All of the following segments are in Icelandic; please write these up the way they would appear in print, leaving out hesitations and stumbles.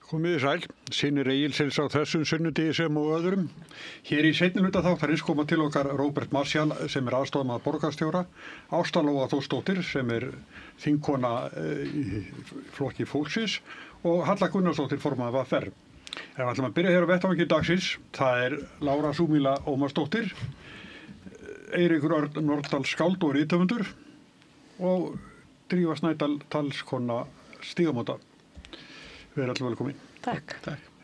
Komið sæl, synir Egilsins á þessum sunnudegi sem og öðrum. Hér í seinni hluta þáttarins koma til okkar Róbert Marshall sem aðstoðarmaður borgarstjóra, Ásta Lóa Þórsdóttir sem þingkona í flokki fólksins og Halla Gunnarsdóttir formaður VR. Ef við ætlum að byrja hér á vettvangi dagsins, það Lára Súmíla Ómarsdóttir, Eiríkur Örn Norðdal skáld og rithöfundur og Drífa Snædal talskona Stígamóta. Við allir velkomin. Takk.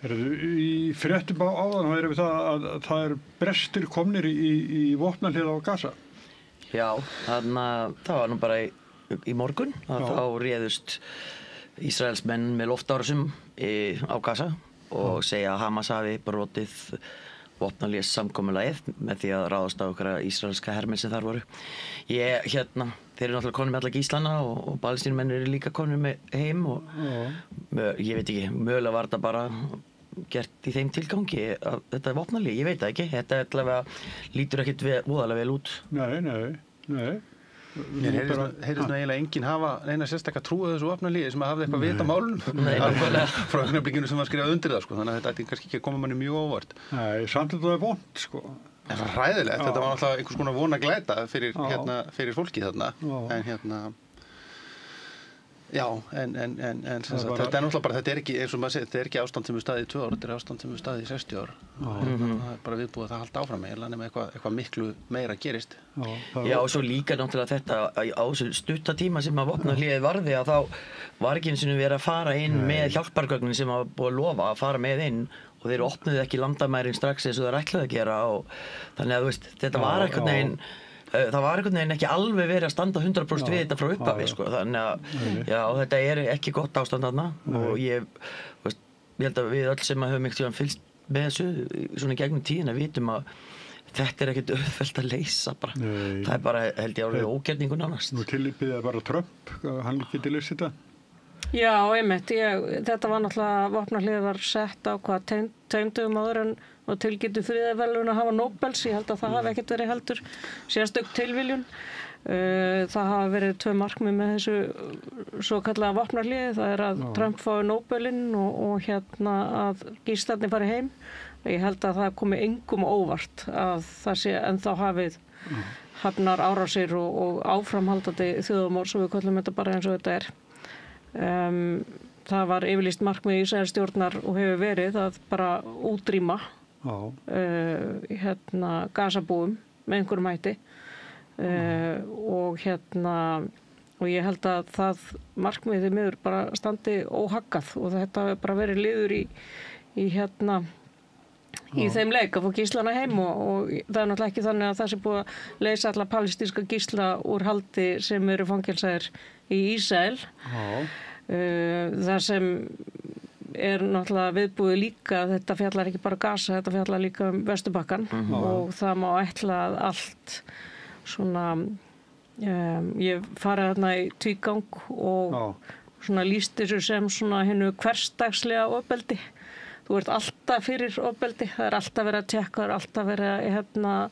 Í fréttum áðan við það að það brestir komnir í vopnahlið á Gaza. Já, það var nú bara í morgun að þá réðust Ísraelsmenn með loftárásum á Gaza og segja að Hamas hafi brotið vopnahlés samkomulagið með því að ráðast á okkar ísraelska hermenn sem þar voru. Þeir náttúrulega konur með alla gíslana og palestínummenn líka konur með heim og ég veit ekki, mögulega var þetta bara gert í þeim tilgangi að þetta vopnahlé, ég veit það ekki. Þetta allavega lítur ekkert voðalega vel út. Nei. Mér heyrðist nú eiginlega enginn hafa neina sérstakka trú á þessu vopnahlé sem hafði eitthvað vita málum frá augnablikinu sem var skrifað undir það, sko. Þannig að þetta ætti kannski ekki að koma manni mjög óvart. Nei, samt þetta vont, sko. En það var hræðilegt, þetta var náttúrulega einhvers konar vona glæta fyrir fólkið þarna. En þetta náttúrulega bara, þetta ekki, eins og maður segir, þetta ekki ástand sem staðið í 2 ár, þetta ástand sem staðið í 60 ár. Það bara viðbúið að það halda áfram með, nema eitthvað miklu meira gerist. Já, og svo líka náttúrulega þetta á þessu stutta tíma sem að vopnahléið varði að þá var ekki eins og verið að fara inn með hjálpargögnin sem að búið að lofa að fara með inn og þeir opnuðu ekki landamærin strax eins og þeir ætlaðu að gera og þannig að þú veist, þetta var einhvern veginn það var einhvern veginn ekki alveg verið að standa 100% við þetta frá upphafi, sko. Þannig að já, þetta ekki gott ástand þarna og ég held að við öll sem höfum eitthvað fylgst með þessu svona gegnum tíðina vitum að þetta ekkert auðvelt að leysa bara. Það bara, held ég, alveg ógerningu nánast. Nú tilipið bara Trump, hann geti leysið þetta? Já, einmitt. Þetta var náttúrulega, vopnahlið var sett á tveimdögum áður en og tilkynntu friðarverðlaun að hafa Nóbels. Ég held að það hafi ekkert verið heldur sérstök tilviljun. Það hafa verið 2 markmið með þessu svokallaða vopnahléi. Það að Trump fái Nóbelinn og að gíslarnir fari heim. Ég held að það komi engum óvart að það sé ennþá hafið hafnar árásir og áframhaldandi þjóðarmorð, svo við köllum þetta bara eins og þetta er. Það var yfirlýst markmið Ísraelsstjórnar og hefur verið að bara útrýma Gazabúum með einhverjum hætti og ég held að það markmiðið miður bara standi óhaggað og þetta hefur bara verið liður í þeim leik að fá gíslana heim og það er náttúrulega ekki þannig að það sé búið að leysa alla palestínska gísla úr haldi sem eru fangelsaðir í Ísrael. Það sem náttúrulega viðbúið líka að þetta fjallar ekki bara Gaza, þetta fjallar líka Vesturbakkann og það má ætla að allt svona ég farið þarna í tvígang og svona lýst þessu sem svona hinu hversdagslega ofbeldi. Þú ert alltaf fyrir ofbeldi, það alltaf verið að tjekka, það alltaf verið að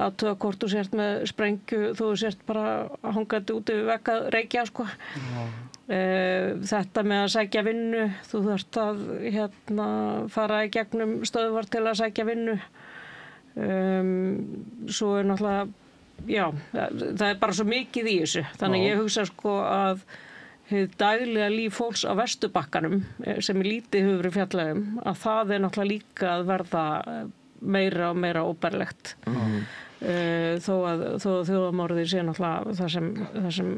athuga hvort þú sért með sprengju, þú sért bara hangandi úti við vegg að reykja, sko. Þetta með að sækja vinnu, þú þarft að fara í gegnum stöðvar til að sækja vinnu. Svo náttúrulega, já, það bara svo mikið í þessu. Þannig ég hugsa sko að hið daglega líf fólks á Vesturbakkanum sem lítið hefur verið fjallað að það náttúrulega líka að verða meira og meira óbærilegt. Þó að þjóðarmorðið sé náttúrulega það sem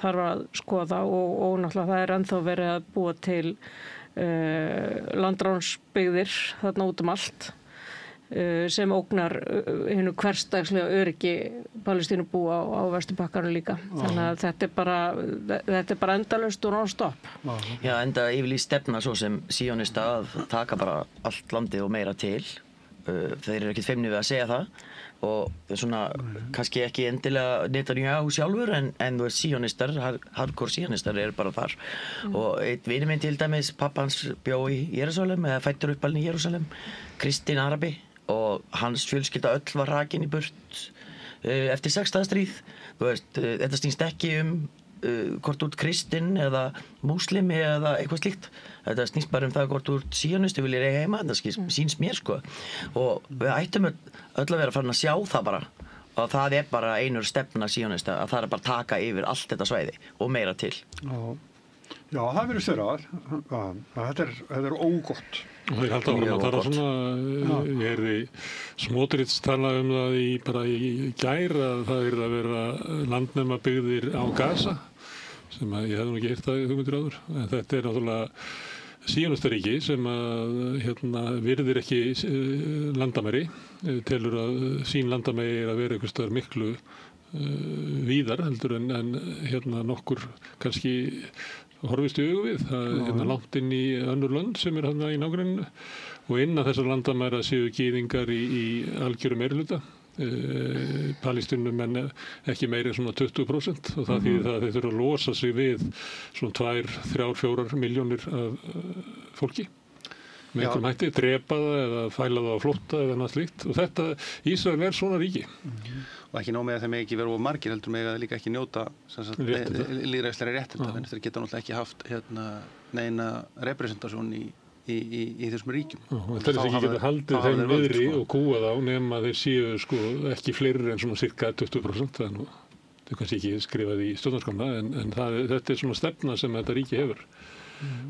þarf að skoða og náttúrulega það ennþá verið að búa til landránsbyggðir þarna út allt sem ógnar hinu hversdagslega öryggi Palestínubúa á Vesturbakkanum líka. Þannig að þetta bara endalaust og non-stop. Já, enda yfirlýst stefna svo sem síonista að taka bara allt landið og meira til. Þeir ekkert feimnir við að segja það og svona kannski ekki endilega Netanyahu sjálfur en þú veist síonistar, hardcore síonistar bara þar og einn vinur minn til dæmis, pappa hans bjó í Jerúsalem eða fæddur uppalinn í Jerúsalem, Kristinn Arabi og hans fjölskylda öll var rakin í burt eftir 6. stríð. Þú veist, þetta snýst ekki hvort út kristinn eða múslimi eða eitthvað slíkt. Þetta snýst bara það hvort út síonisti viljið eiga heima, þetta sýns mér sko. Og við ættum öll að vera farin að sjá það bara. Og það bara einur stefna síonista að það bara taka yfir allt þetta svæði og meira til. Já, það verður styrra. Þetta ógott. Og þeir halda áfram að tala svona, ég heyrði Smotrich tala það bara í gær að það að vera landnemabyggðir á Gaza, sem ég hefði nú ekki heyrt það hugmyndir áður. En þetta náttúrulega síonistaríki sem virðir ekki landamæri, telur að sín landamæri að vera einhvers staðar miklu víðar heldur en nokkur kannski horfist í augu við. Það langt inn í önnur lönd sem í nágrenninu og innan þessar landamæra séu gyðingar í algjöru meirihluta. Palestínumenn ekki meiri en svona 20% og það þýðir það að þeir þurfa að losa sig við svona 2, 3, 4 milljónir af fólki. Með einhverjum hætti, drepa það eða fæla það á flótta eða annað slíkt. Og þetta, Ísrael svona ríki. Og ekki nóg með að þeim ekki vera of margir, heldur með að líka ekki njóta lýðræðislegri réttinda. Þannig þeir geta náttúrulega ekki haft neina representasjón í þessum ríkjum. Þetta ekki geta haldið þeim viðri og kúa þá nema þeir séu ekki fleiri en svona cirka 20%. Það kannski ekki skrifað í stjórnarskránna en þetta svona stefna sem þetta ríki hefur.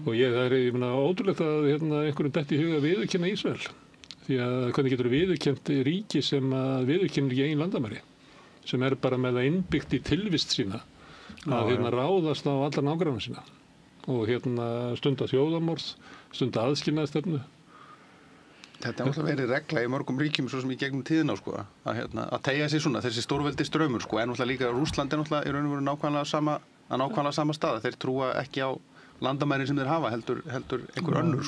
Og það ótrúlegt að einhverjum detti í huga að viðurkenna Ísrael. Því að hvernig getur viðurkennt ríki sem viðurkennir ekki eigin landamæri, sem bara með það innbyggt í tilvist sína að ráðast á alla nágranna sína og stunda þjóðarmorð, stunda aðskilnaðarstefnu. Þetta alltaf verið regla í mörgum ríkjum svo sem í gegnum tíðina að teygja sig svona, þessi stórveldi straumur en náttúrulega líka Rússland náttúrulega í raun og veru nákvæmlega sama stað. Þeir trúa ekki á landamærin sem þeir hafa heldur einhver önnur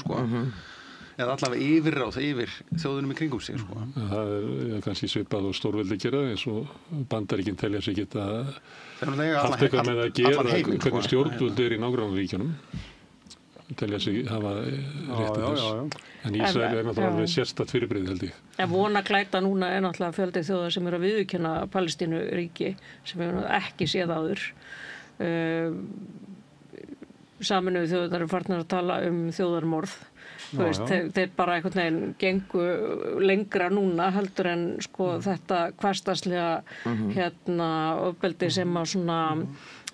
eða allavega yfirráð yfir þjóðunum í kringum sig Það kannski svipað og stórveldi gera eins og Bandaríkin telja sig geta haft eitthvað með að gera hvernig stjórnvöld í nágrannaríkjunum telja sig hafa réttið þess. En Ísrael náttúrulega sérstakt fyrirbrigði held ég. En vonaglæta núna náttúrulega fjöldi þjóðar sem að viðurkenna Palestínuríki sem við ekki séð áður. Sameinuðu þjóðirnar farnar að tala þjóðarmorð. Þeir bara einhvern veginn gengu lengra núna heldur en þetta hversdagslega ofbeldi sem að svona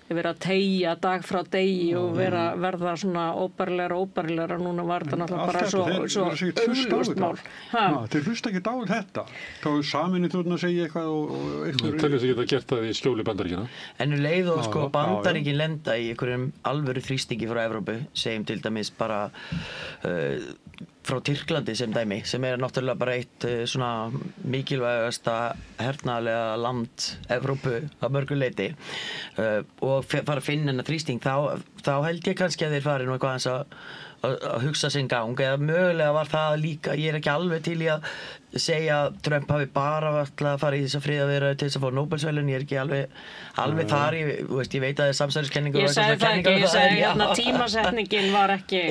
vera að teygja dag frá degi og verða svona óbærilegra. Núna var þetta náttúrulega bara svo augljóst mál. Þeir hlusta ekki á þetta. Þá Sameinuðu þjóðirnar segja eitthvað og eitthvað. Telja sig geta gert það í skjóli Bandaríkjanna. En leið og Bandaríkin lenda í einhverjum alvöru þrýstingi frá Evrópu, segjum til dæmis bara frá Tyrklandi sem dæmi, sem náttúrulega bara eitt svona mikilvægasta hernaðarlega land Evrópu að mörgu leyti og fara að finna hennar þrýsting, þá held ég kannski að þeir fari nú eitthvað aðeins að hugsa sinn gang, eða mögulega var það líka, ég ekki alveg til í að segja að Trump hafi bara ætlað að fara í þessa friðarviðræður til þess að fá Nóbelsverðlaun, ég ekki alveg þar, ég veit að það samsæriskenningur. Ég sagði það ekki, ég sagði tímasetningin var ekki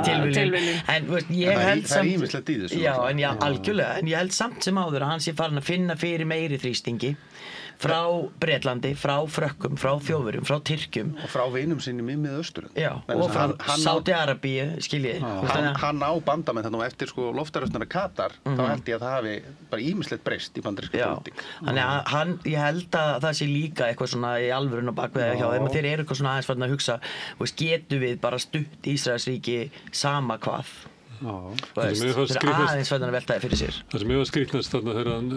tilviljun. En ég held samt, það ýmislegt í þessu. Já, algjörlega, en ég held samt sem áður að hann sé farin að finna fyrir meiri þrýstingi frá Bretlandi, frá Frökkum, frá Þjóðverjum, frá Tyrkjum. Og frá vinum sínum í Miðausturlöndum. Já, og frá Sádi-Arabíu, skiljið. Hann á bandamenn þannig eftir loftarásnara Katar, þá held ég að það hafi bara ýmislegt breyst í bandarískri pólitík. Þannig að ég held að það sé líka eitthvað svona í alvörun og bakveða hjá þeim og þeir eru eitthvað svona aðeins farin að hugsa, getum við bara stutt Ísraelsríki sama hvað? Það er aðeins farin að velta það fyrir sér. Það sem ég var skrýtnast þarna þegar hann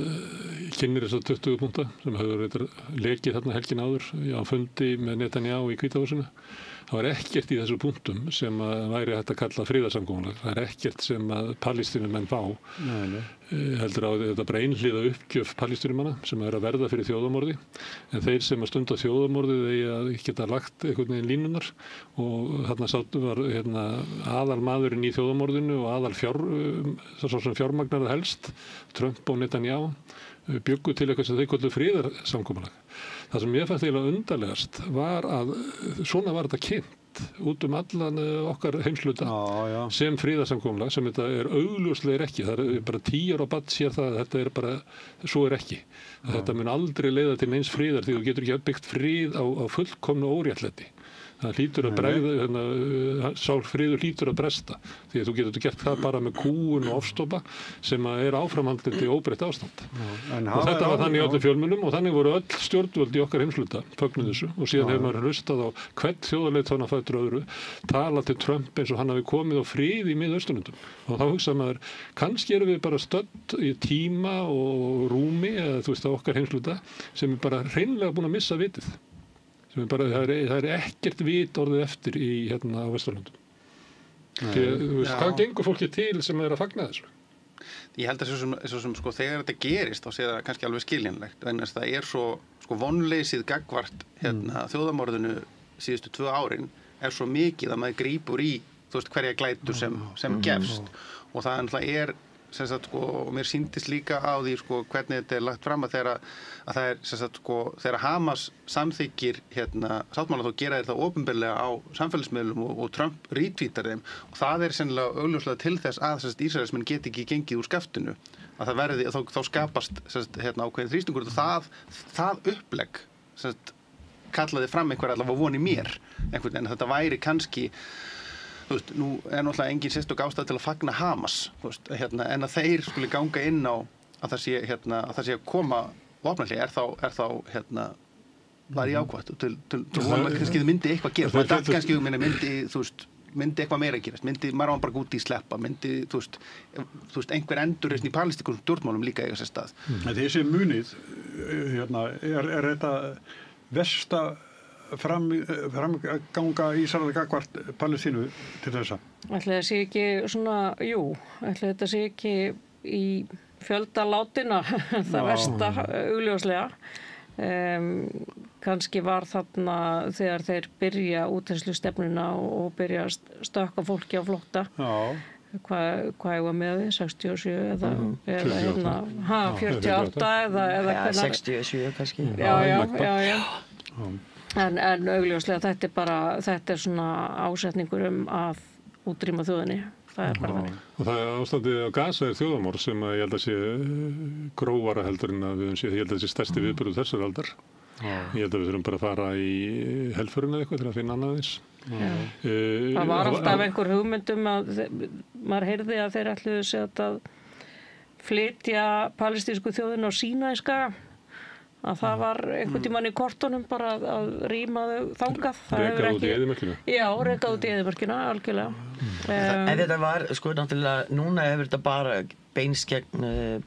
kynnir þessa 20 punkta sem hefur lekið þarna helgin áður á fundi með Netanyahu í Hvítahúsinu. Það var ekkert í þessu punktum sem væri hægt að kalla friðarsamkomulag. Það ekkert sem að Palestínumenn fá. Heldur á þetta bara einhliða uppgjöf Palestínumanna sem að verða fyrir þjóðarmorði. En þeir sem að stunda þjóðarmorðið eigi að geta lagt einhvern veginn línunar og þarna var aðalmaðurinn í þjóðarmorðinu og aðal fjármagnar helst, Trump og Netanyahu, bjuggu til eitthvað sem þeir kölluðu friðarsamkomulag. Það sem ég fannst eiginlega undarlegast var að svona var þetta kynnt virt út allan okkar heimsluta Já. sem friðarsamkomulag sem þetta augljóslega ekki. Það bara 10 ára barn sér það að þetta bara, svo ekki. Þetta mun aldrei leiða til neins friðar því þú getur ekki byggt frið á fullkomnu óréttlæti. Það hlýtur að bregða, sálfriður hlýtur að bresta því að þú getur gert það bara með kúgun og ofstopa sem áframhaldandi óbreytt ástand. Og þetta var þannig í öllum fjölmiðlum og þannig voru öll stjórnvöld í okkar heimsluta fögnuð þessu og síðan hefur maður hlustað á hvern þjóðarleiðtogann á fætur öðru tala til Trump eins og hann hafi komið á frið í Miðausturlöndum og þá hugsaði maður kannski erum við bara stödd í tíma og rúmi eða þú veist á okkar heimsluta sem bara hreinlega búin að missa vitið. Bara, það ekkert vit orðið eftir á Vesturlöndum. Hvað gengur fólki til sem að fagna þessu? Ég held að svo sem sko, þegar þetta gerist þá sé það kannski alveg skiljanlegt en það svo sko, vonleysið gagnvart þjóðamorðinu síðustu 2 árin svo mikið að maður grípur í þú veist, hverja glætur sem gefst og það náttúrulega sem sagt, sko, og mér sýndist líka á því sko, hvernig þetta lagt fram að það sem sagt, sko, þegar Hamas samþykkir sáttmála þá gera þeir það opinberlega á samfélagsmiðlum og Trump retweetar þeim og það sennilega augljóslega til þess að Ísraelsmenn geti ekki gengið úr skaftinu að það verði, þá skapast ákveðin þrýstingur og það upplegg kallaði fram einhver allavega von í mér en þetta væri kannski þú veist, nú náttúrulega engin sérstök ástæða til að fagna Hamas, þú veist, en að þeir skuli ganga inn á að það sé að koma vopnahlé var í ákvæmt til vona kannski þið myndi eitthvað gerast, maður dætt kannski myndi eitthvað meira gerast, myndi Marwan Barghouti sleppa, myndi, þú veist, einhver endurreisn í palestínskum stjórnmálum líka eiga sér stað. Þessi munið, þetta versta framganga Ísrael gagnvart Palestínu til þessa? Ætli það sé ekki svona, ætli þetta sé ekki í fjölda látina það versta augljóslega. Kannski var þarna þegar þeir byrja útþenslustefnuna og byrja að stökkva fólki á flótta. Hvað var með því? 67 eða 48 eða 67 kannski. Já. En augljóslega þetta svona ásetningur að útrýma þjóðinni. Það bara þannig. Og það ástandið á Gaza þjóðamorð sem ég held að sé grófara heldur en að við höfum séð. Ég held að það sé stærsti viðburður þessar aldar. Ég held að við þurfum bara að fara í helförina eitthvað til að finna annað eins. Það var alltaf einhver hugmyndum að maður heyrði að þeir ætluðu sig að flytja palestínsku þjóðina á Sínaískaga. Að það var einhvern tímann í kortunum bara að rýma þau þangað. Rekað út í eyðimörkina? Já, rekað út í eyðimörkina, algjörlega. En þetta var, sko, náttúrulega, núna hefur þetta bara beinst gegn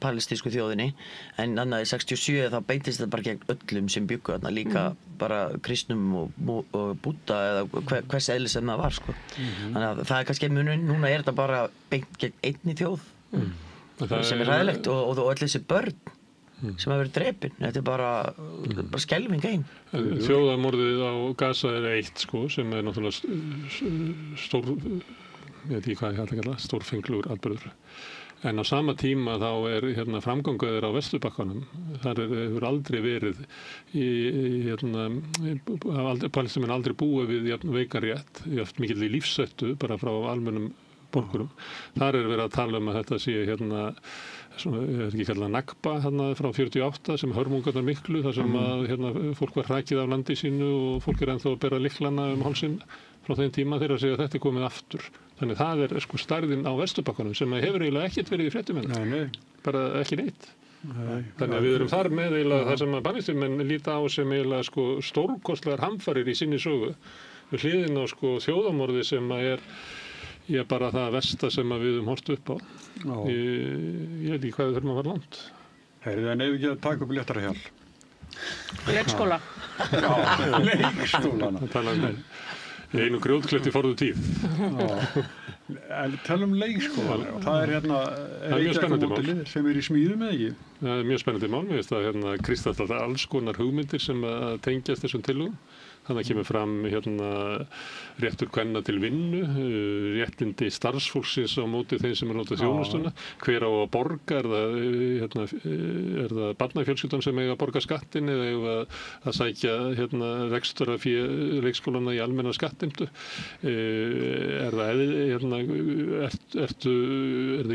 palestínsku þjóðinni, en annað í 67 þá beintist þetta bara gegn öllum sem byggu þarna, líka bara kristnum og Búdda eða hvers eðli sem það var, sko. Þannig að það kannski munurinn, núna þetta bara beint gegn einni þjóð, sem hræðilegt og öll þessi börn sem hafa verið drepin. Þetta bara skelfing ein. Þjóðarmorðið á Gaza eitt sko, sem náttúrulega stór, ég veit ekki hvað ég ætla að kalla, stórfenglugur atburður. En á sama tíma þá framgangur á Vesturbakkanum. Þar hefur aldrei verið Palestínumenn aldrei búið við veikan rétt, mikilli lífsættu bara frá almennum borgurum. Þar verið að tala að þetta sé svona, ég veit ekki kallað Nakba frá 48 sem hörmungarnar miklu þar sem að fólk var hrakið af landi sínu og fólk ennþá að bera lyklana hálsinn frá þeim tíma þegar að segja að þetta komið aftur. Þannig það sko stærðin á Vesturbakkanum sem hefur eiginlega ekkert verið í fréttum bara ekki neitt. Þannig að við erum þar með eiginlega það sem að Palestínumenn líta á sem eiginlega sko stórkostlegar hamfarir í sinni sögu við hliðina á sko þjóðamorði sem að bara það versta sem að við höfum horft upp á. Ég veit ekki hvað við þurfum að fara langt. Heyrðu, en ef ekki að taka upp léttara hjal? Leikskóla. Já, leikskólana. Það tala um einu grjótkletti forðu tíð. En talum leikskóla, það hérna mjög spennandi mál. Reykjavíkurmódelið sem í smíðum eða ekki? Það mjög spennandi mál, mér finnst það kristallast alls konar hugmyndir sem að tengjast þessum tillögum. Þannig kemur fram réttur kvenna til vinnu, réttindi starfsfólksins á móti þeim sem nota þjónustuna, hver á að borga, er það barnafjölskyldan sem eiga að borga skattin eða að sækja reksturafé leikskólana í almenna skattimtu, er þér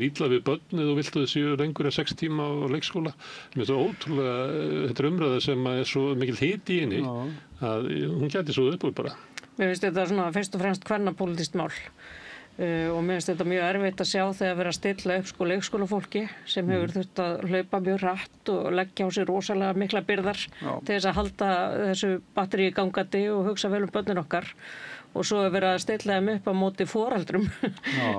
illa við börn eða viltu þau séu lengur en 6 tíma á leikskóla? Mér finnst það ótrúlega, þetta umræða sem er svo mikil hiti í henni að hún gæti svo upp úr bara. Mér finnst þetta svona fyrst og fremst kvennapólitískt mál og mér finnst þetta mjög erfitt að sjá þegar vera að stilla upp leikskólafólki sem hefur þurft að hlaupa mjög hratt og leggja á sig rosalega mikla byrðar til þess að halda þessu batteríi gangandi og hugsa vel börnin okkar og svo er verið að stilla þeim upp á móti foreldrum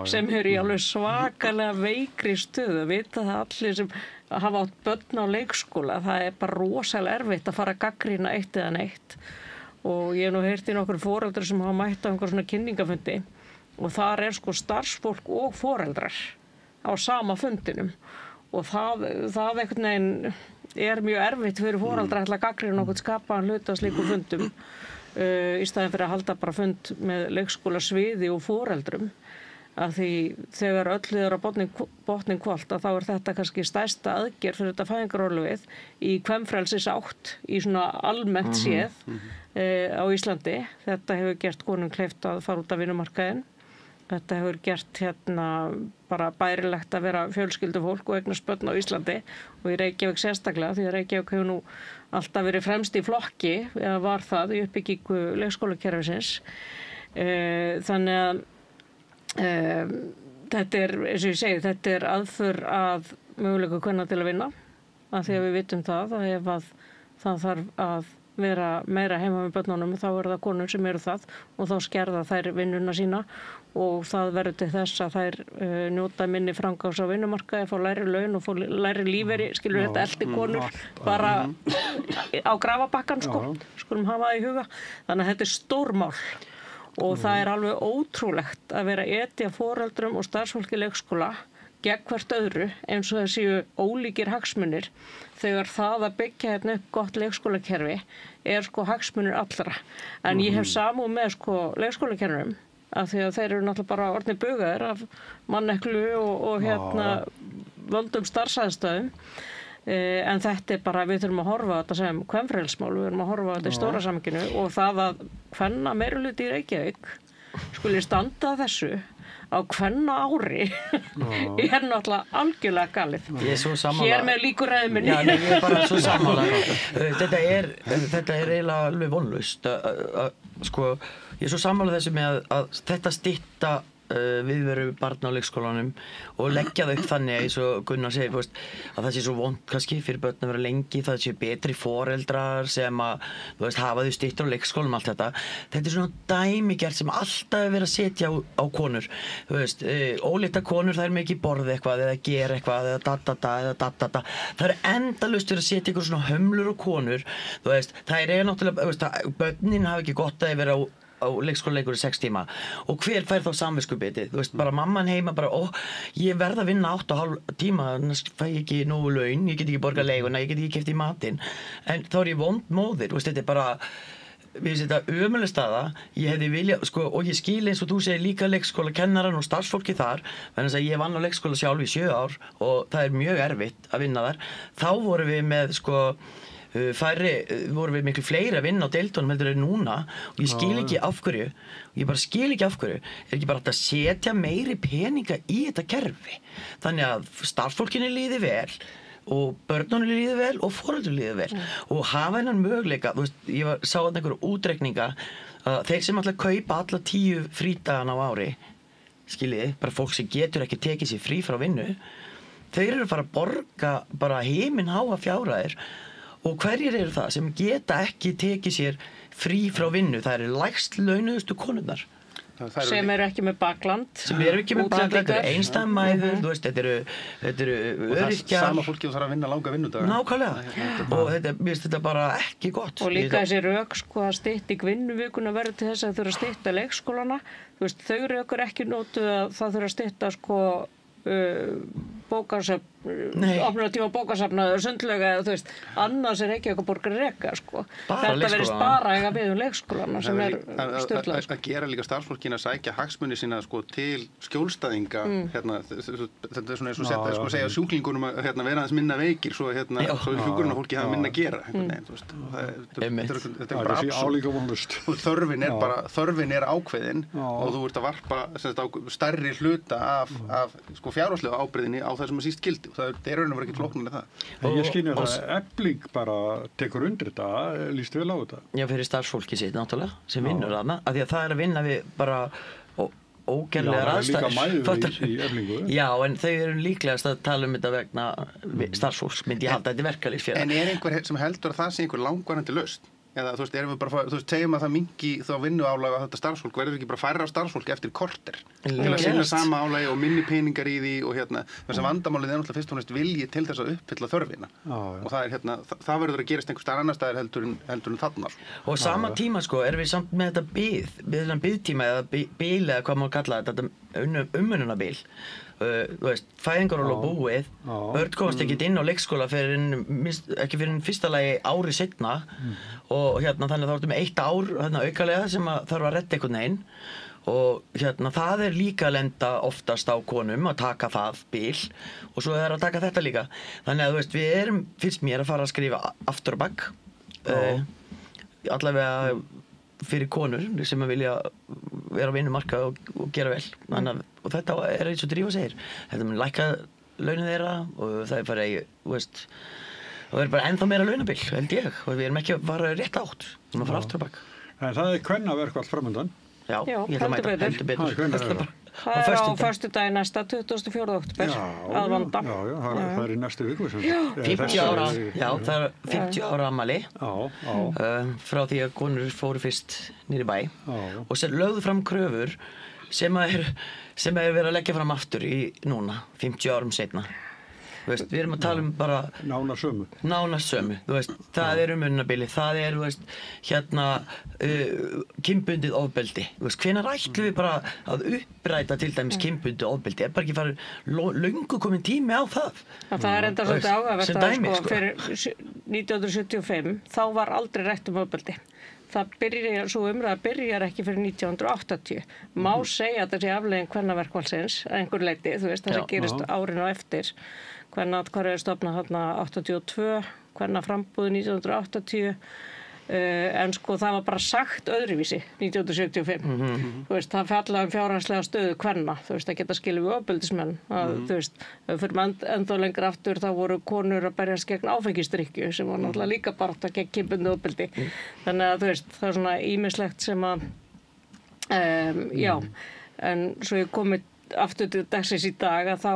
sem eru í alveg svakalega veikri stöðu. Vita það allir sem hafa átt börn á leikskóla, það er bara rosalega erfitt að fara að gagnrýna eitt eða neitt. Og ég hef nú heyrt í nokkur foreldrar sem hafa mætt á einhver svona kynningafundi og þar er starfsfólk og foreldrar á sama fundinum og það einhvern veginn er mjög erfitt fyrir foreldrar að ætla að gagnrýna nokkuð skapaðan hluta slíkum fundum í staðinn fyrir að halda bara fund með leikskólasviði og foreldrum. Af því þegar öll er á botnin kvöld þá er þetta kannski stærsta aðgerð fyrir þetta fæðingarorlofið í kvenfrelsisátt í svona almennt séð á Íslandi. Þetta hefur gert konum kleift að fara út af vinnumarkaðinn. Þetta hefur gert bara bærilegt að vera fjölskyldufólk og eignast börn á Íslandi og í Reykjavík sérstaklega því að Reykjavík hefur nú alltaf verið fremst í flokki eða var það í uppbyggingu leikskólakerfisins. Þannig að þetta er, eins og ég segi, þetta er aðför að möguleikum kvenna til að vinna af því að við vitum það að ef að það þarf að vera meira heima með börnunum þá er það konur sem eru það og þá skerða þær vinnuna sína og það verður til þess að þær njóta minni framgangs á vinnumarkaði, fá lægri laun og fá lægri lífeyri, skilur þetta eldi konur bara á grafabakkan skulum hafa það í huga. Þannig að þetta er stórmál. Og það er alveg ótrúlegt að vera etja foreldrum og starfsfólki leikskóla gegn hvert öðru eins og þessi ólíkir hagsmunir þegar það að byggja hérna upp gott leikskólakerfi er hagsmunir allra. En ég hef samúð með leikskólakerfum af því að þeir eru náttúrulega bara orðnir bugaðir af manneklu og völdum starfsaðstöðum. En þetta er bara, við þurfum að horfa á þetta sem kvenfrelsmál, við þurfum að horfa á þetta í stóra samhenginu og það að kvenna meirihluti í Reykjavík skuli standa þessu á kvenna ári er náttúrulega algjörlega galið. Ég er svo sammála. Hér með líkur ræðminni. Já, nei, ég er bara svo sammála. Þetta er eiginlega alveg vonlaust. Ég er svo sammála þessu með að þetta stytta viðveru barna á leikskólanum og leggja þau upp þannig eins og Gunnar segir að það sé svo vont kannski fyrir börn að vera lengi, það sé betri foreldrar sem að hafa þau styttur á leikskólum, allt þetta. Þetta er svona dæmigerð sem alltaf er verið að setja á konur. Ólíkta konur, það er mikið borð eitthvað eða gera eitthvað eða da. Það er endalaust verið að setja ykkur svona hömlur á konur. Það er náttúrulega, börnin hafa ekki gott að vera á leikskólaleikur í 6 tíma og hver fær þá samviskubitið, bara mamman heima bara, ég verð að vinna 8,5 tíma, annars fæ ég ekki nógu laun, ég get ekki borgað leiguna, ég get ekki keypt í matinn, en þá er ég vond móðir, þetta er bara, við finnst þetta ömuleg staða, ég hefði viljað, og ég skil eins og þú segir líka leikskólakennaran og starfsfólki þar, vegna þess að ég vann á leikskóla sjálf í 7 ár og það er mjög erfitt að vinna þar, þá vorum við með, vorum við miklu fleiri að vinna á deildunum heldur en núna og ég skil ekki af hverju er ekki bara að setja meiri peninga í þetta kerfi þannig að starfsfólkinu líði vel og börnunum líði vel og foreldrum líði vel og hafa hennan möguleika ég sá þarna einhverju útreikninga þeir sem ætla að kaupa alla 10 frídagana á ári skiljiði, bara fólk sem getur ekki tekið sér frí frá vinnu þeir eru að fara að borga bara himinháa fjárhæðir og hverjir eru það sem geta ekki tekið sér frí frá vinnu? Það eru lægst launuðustu konurnar. sem eru ekki með bakland. Sem eru ekki með bakland, þetta eru einstæðmæður, þú veist, þetta eru öryrkjar. Sama fólki og þarf að vinna langa vinnudaga. Nákvæmlega. Og mér finnst þetta bara ekki gott. Og líka þessi rök, sko, að stytting vinnuvikuna verður til þess að þurfa að stytta leikskólana. Þú veist, þau rök eru ekki notuð að það þurfa að stytta, sko, bókasöfn, opnunartíma bókasafna eða sundlauga eða þú veist, annars ekki eitthvað borgar reka, sko. Þetta verðist bara eiga við leikskólana sem stjórnlega, sko. Að gera líka starfsfólkin að sækja hagsmuni sína, sko, til skjólstæðinga, þetta svona eins og setja, sko, segja sjúklingunum að vera aðeins minna veikir, svo svo hjúkrunarfólki hafa minna að gera, þú veist. Þetta er bara absúrt. Þörfin ákveðin og þú ert að varpa stærri hluta af sko fjárhagslega ábyrgðinni á það sem að síst gildi og það er raun og verið ekki flóknir með það. Ég skynja það að Efling bara tekur undir þetta, líst vel á þetta. Já, fyrir starfsfólki sitt náttúrulega, sem vinnur þarna, af því að það er að vinna við bara ógerlegar aðstæður. Já, það er líka mæður í Eflingu. Já, en þau eru líklegast að tala þetta vegna starfsfólks, myndi ég halda þetta verkalýðsfélag. En er einhver sem heldur að það sé einhver langvarandi lausn? Eða þú veist, erum við bara, þú veist, segjum að það mingi þá vinnuálag að þetta starfsfólk verður ekki bara færra starfsfólk eftir korter til að sinna sama álagi og minni peningar í því og þess að vandamálið er náttúrulega fyrst og næst vilji til þess að uppfylla þörfina og það er það verður að gerast einhvers staðar annar staðar heldur en þarna. Og sama tíma, sko, erum við samt með þetta biðtíma eða bil eða hvað maður kalla þetta umönnunarbil. Þú veist, fæðingarorlof búið, börn komast ekkert inn á leikskóla ekki fyrir fyrsta lagi ári seinna og þannig að þá ertu með 1 ár aukalega sem að þarf að redda einhvern veginn og það er líka að lenda oftast á konum að taka það bil og svo er að taka þetta líka. Þannig að þú veist, við erum, finnst mér að fara að skrifa aftur og bak allavega fyrir konur sem að vilja vera á vinnumarkaði og gera vel. Og þetta er eins og Drífa segir. Þetta mun lækka launin þeirra og það er bara, þú veist, það er bara ennþá meira launabil, held ég. Og við erum ekki að fara rétt átt. Við erum að fara aftur og bak. En það er kvennaverk allt framundan. Já, ég ætla að mæta heldur betur. Það er á föstudagi næsta 24. október að vanda. Já, það er í næstu viku. 50 ára, já, það er 50 ára afmæli frá því að konur fóru fyrst niður í bæ og sem lögðu fram kröfur sem er verið að leggja fram aftur í núna, 50 árum seinna. Veist, við erum að tala bara nánast sömu, þú veist, það er umönnunarbili, það er, þú veist, kynbundið ofbeldi, þú veist, hvenær ætlum við bara að uppræta til dæmis kynbundið ofbeldi, er bara ekki farið löngu komin tími á það. Það er enda svolítið áhugavert að sko, fyrir 1975, þá var aldrei rætt ofbeldi. Svo umræða byrjar ekki fyrir 1980. Má segja að það sé afleiðing kvennaverkfallsins að einhver leyti, þú veist, það sem gerist árin á eftir. Kvennaathvarfið er stofnað þarna 82, kvennaframbúð 1980, en sko það var bara sagt öðruvísi 1975. Þú veist, það fjallaði fjárhagslega stöðu kvenna, þú veist, það geta skilið við ofbeldismenn. Þú veist, fyrir ennþá lengra aftur þá voru konur að berjast gegn áfengisdrykkju sem var náttúrulega líka barátta gegn kynbundnu ofbeldi. Þannig að þú veist, það er svona ýmislegt sem að, já, en svo ég komið aftur til dagsins í dag að þá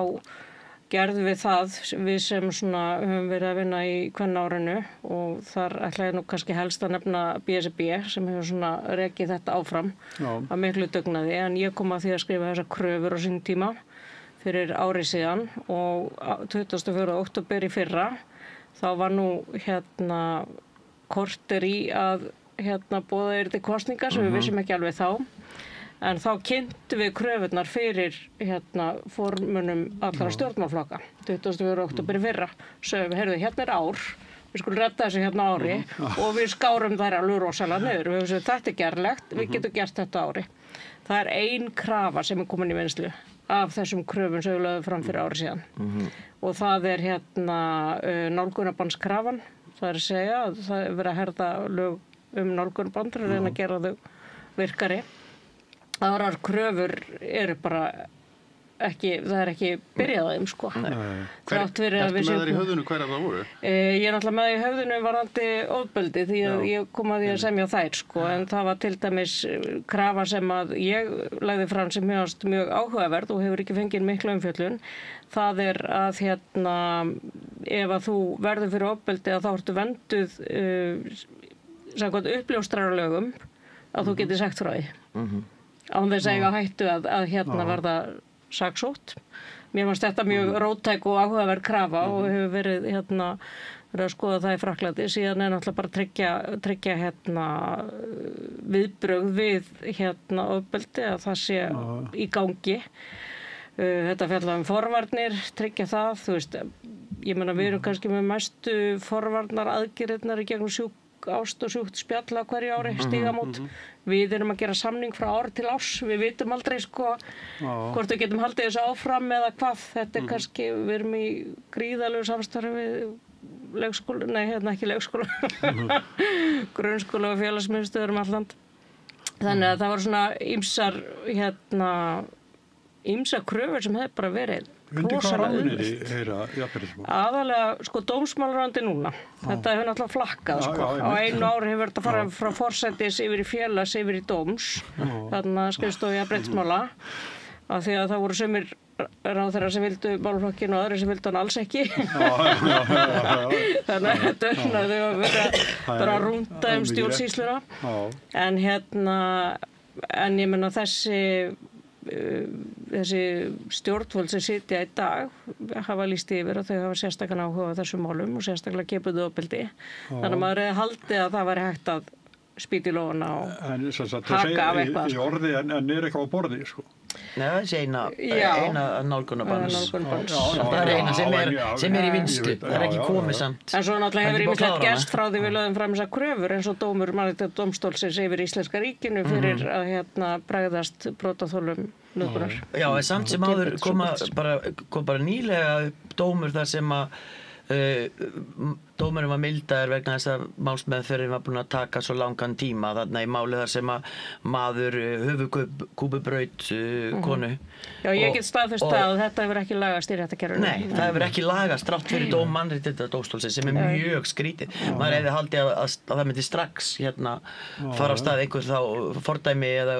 gerðum við það, við sem svona höfum verið að vinna í kvennárinu og þar ætlaði nú kannski helst að nefna BSRB sem hefur svona rekið þetta áfram að miklu dugnaði en ég kom að því að skrifa þessar kröfur á sín tíma fyrir ári síðan og 24. október í fyrra þá var nú korter í að boða til kosningar sem við vissum ekki alveg þá. En þá kynntum við kröfurnar fyrir formönnum allra stjórnmálaflokka 24. október í fyrra. Sögum við, heyrðu, er ár, við skulum redda þessu ári og við skárum þær alveg rosalega niður. Við höfum þetta er gerlegt, við getum gert þetta ári. Það er ein krafa sem er komin í vinnslu af þessum kröfum sem við lögðum fram fyrir ári síðan. Og það er nálgunarbannskrafan, það er að segja að það er verið að herða lög nálgunarbann til að reyna að gera þau virkari. Aðrar kröfur eru bara ekki, það er ekki byrjað á þeim sko. Ertu með þær í höfðinu hverjar það voru? Ég er náttúrulega með í höfðinu varðandi ofbeldi því að ég kom að því að semja þær sko en það var til dæmis krafa sem að ég lagði fram sem mjög áhugaverð og hefur ekki fengið mikla umfjöllun. Það er að ef að þú verður fyrir ofbeldi að þá ertu vernduð samkvæmt uppljóstraralögum að þú getur sagt frá því. án þess að eiga hættu að hérna verða saksótt. Mér fannst þetta mjög róttæk og áhugaverð krafa og hefur verið hérna verið að skoða það í Frakklandi, síðan náttúrulega bara tryggja hérna viðbrögð við hérna ofbeldi að það sé í gangi. Þetta fjalla forvarnir, tryggja það, þú veist, ég meina við erum kannski með mestu forvarnar aðgerðirnar í gegnum sjúk ást og sjúkt spjalla hverju ári, stígamót. Við erum að gera samning frá ári til árs, við vitum aldrei sko hvort við getum haldið þessu áfram eða hvað, þetta kannski, við erum í gríðalegu samstarfi við leikskóla, nei hérna ekki leikskóla, grunnskóla og félagsmiðstöðar alland. Þannig að það var svona ýmsar kröfur sem hefði bara verið undir hvað ráðuneyti heyra jafnréttismál? Aðalega sko dómsmálaráðuneyti núna. Þetta hefur náttúrulega flakkað sko. Á einu ári hefur þetta farið frá forsætis yfir í félags yfir í dóms. Þannig að skrifstofu jafnréttismála. Af því að það voru sumir ráðherrar sem vildu málaflokkinn og aðrir sem vildu hann alls ekki. Þannig að þetta þau að vera bara að rúnda stjórnsýsluna. En en ég meina þessi stjórnvöld sem sitja í dag hafa lýst yfir og þau hafa sérstakann áhuga á þessum málum og sérstaklega gepuðu ofbeldi. Þannig að maður hefði haldið að það væri hægt að spýta í lófana og taka af eitthvað. Í orði en eitthvað á borði, sko. Nei, þessi eina nálgunarbanns. Það er eina sem er í vinnslu. Það er ekki komið samt. En svo náttúrulega hefur ýmislegt gerst frá því við lögðum fram þessar kröfur eins og dómur Mannréttindadómstólsins yfir Íslenska ríkinu fyrir að bregðast brotaþolum nauðgunar. Já, en samt sem áður kom bara nýlega dómur þar sem að dómurinn var mildaður vegna þess að málsmeðferðin var búin að taka svo langan tíma þarna í máli þar sem að maður höfuðkúpubraut konu. Já, ég get staðfest að þetta hefur ekki lagast í réttarkerfinu. Nei, það hefur ekki lagast þrátt fyrir dóm Mannréttindadómstólsins sem er mjög skrítið. Maður hefði haldið að það myndi strax fara af stað einhver þá fordæmi eða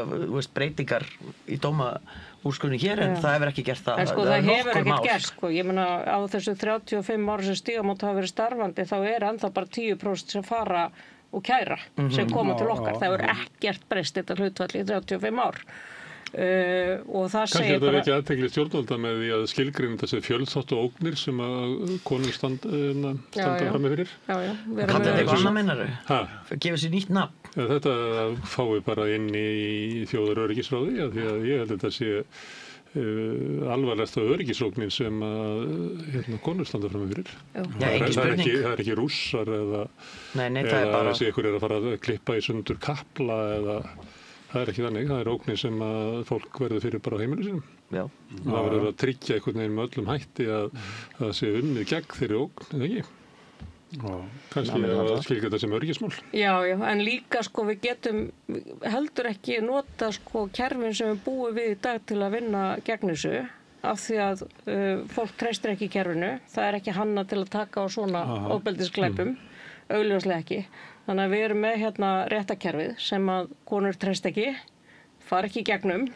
breytingar í dómaúrskurðinum hér en það hefur ekki gert það. En sko það hefur ekkert gert sko. Ég meina á þessu 35 ára sem Stígamót hafa verið starfandi þá ennþá bara 10% sem fara og kæra sem koma til okkar. Það hefur ekkert breyst þetta hlutfall í 35 ár. Og það segir bara... Kannski er þetta ekki aðtekli stjórnvalda með því að skilgreina þessi fjölþáttu ógnir sem að konur standa fram með fyrir. Já. Kallar þetta eitthvað annað meinar þau? Gefur sér nýtt nafn? Þetta fái bara inn í þjóðaröryggisráði því að ég held að þetta sé alvarlegasta öryggisógnin sem konur standa fram með fyrir. Það er ekki rússar eða þessi ykkur er að fara að klippa í sundur kapla eða það er ekki þannig. Það er ógnin sem að fólk verður fyrir bara á heimilinu sínum. Já. Það verður að tryggja einhvern veginn með öllum hætti að það sé unnið gegn þeirri ógn, eða ekki? Kannski að skilja þetta sem öryggismál. Já, en líka sko við getum heldur ekki nota sko kerfin sem við búum við í dag til að vinna gegn þessu af því að fólk treystir ekki kerfinu. Það er ekki hannað til að taka á svona ofbeldisglæpum, augljóslega ekki. Þannig að við erum með réttarkerfið sem að konur treyst ekki, fara ekki í gegnum,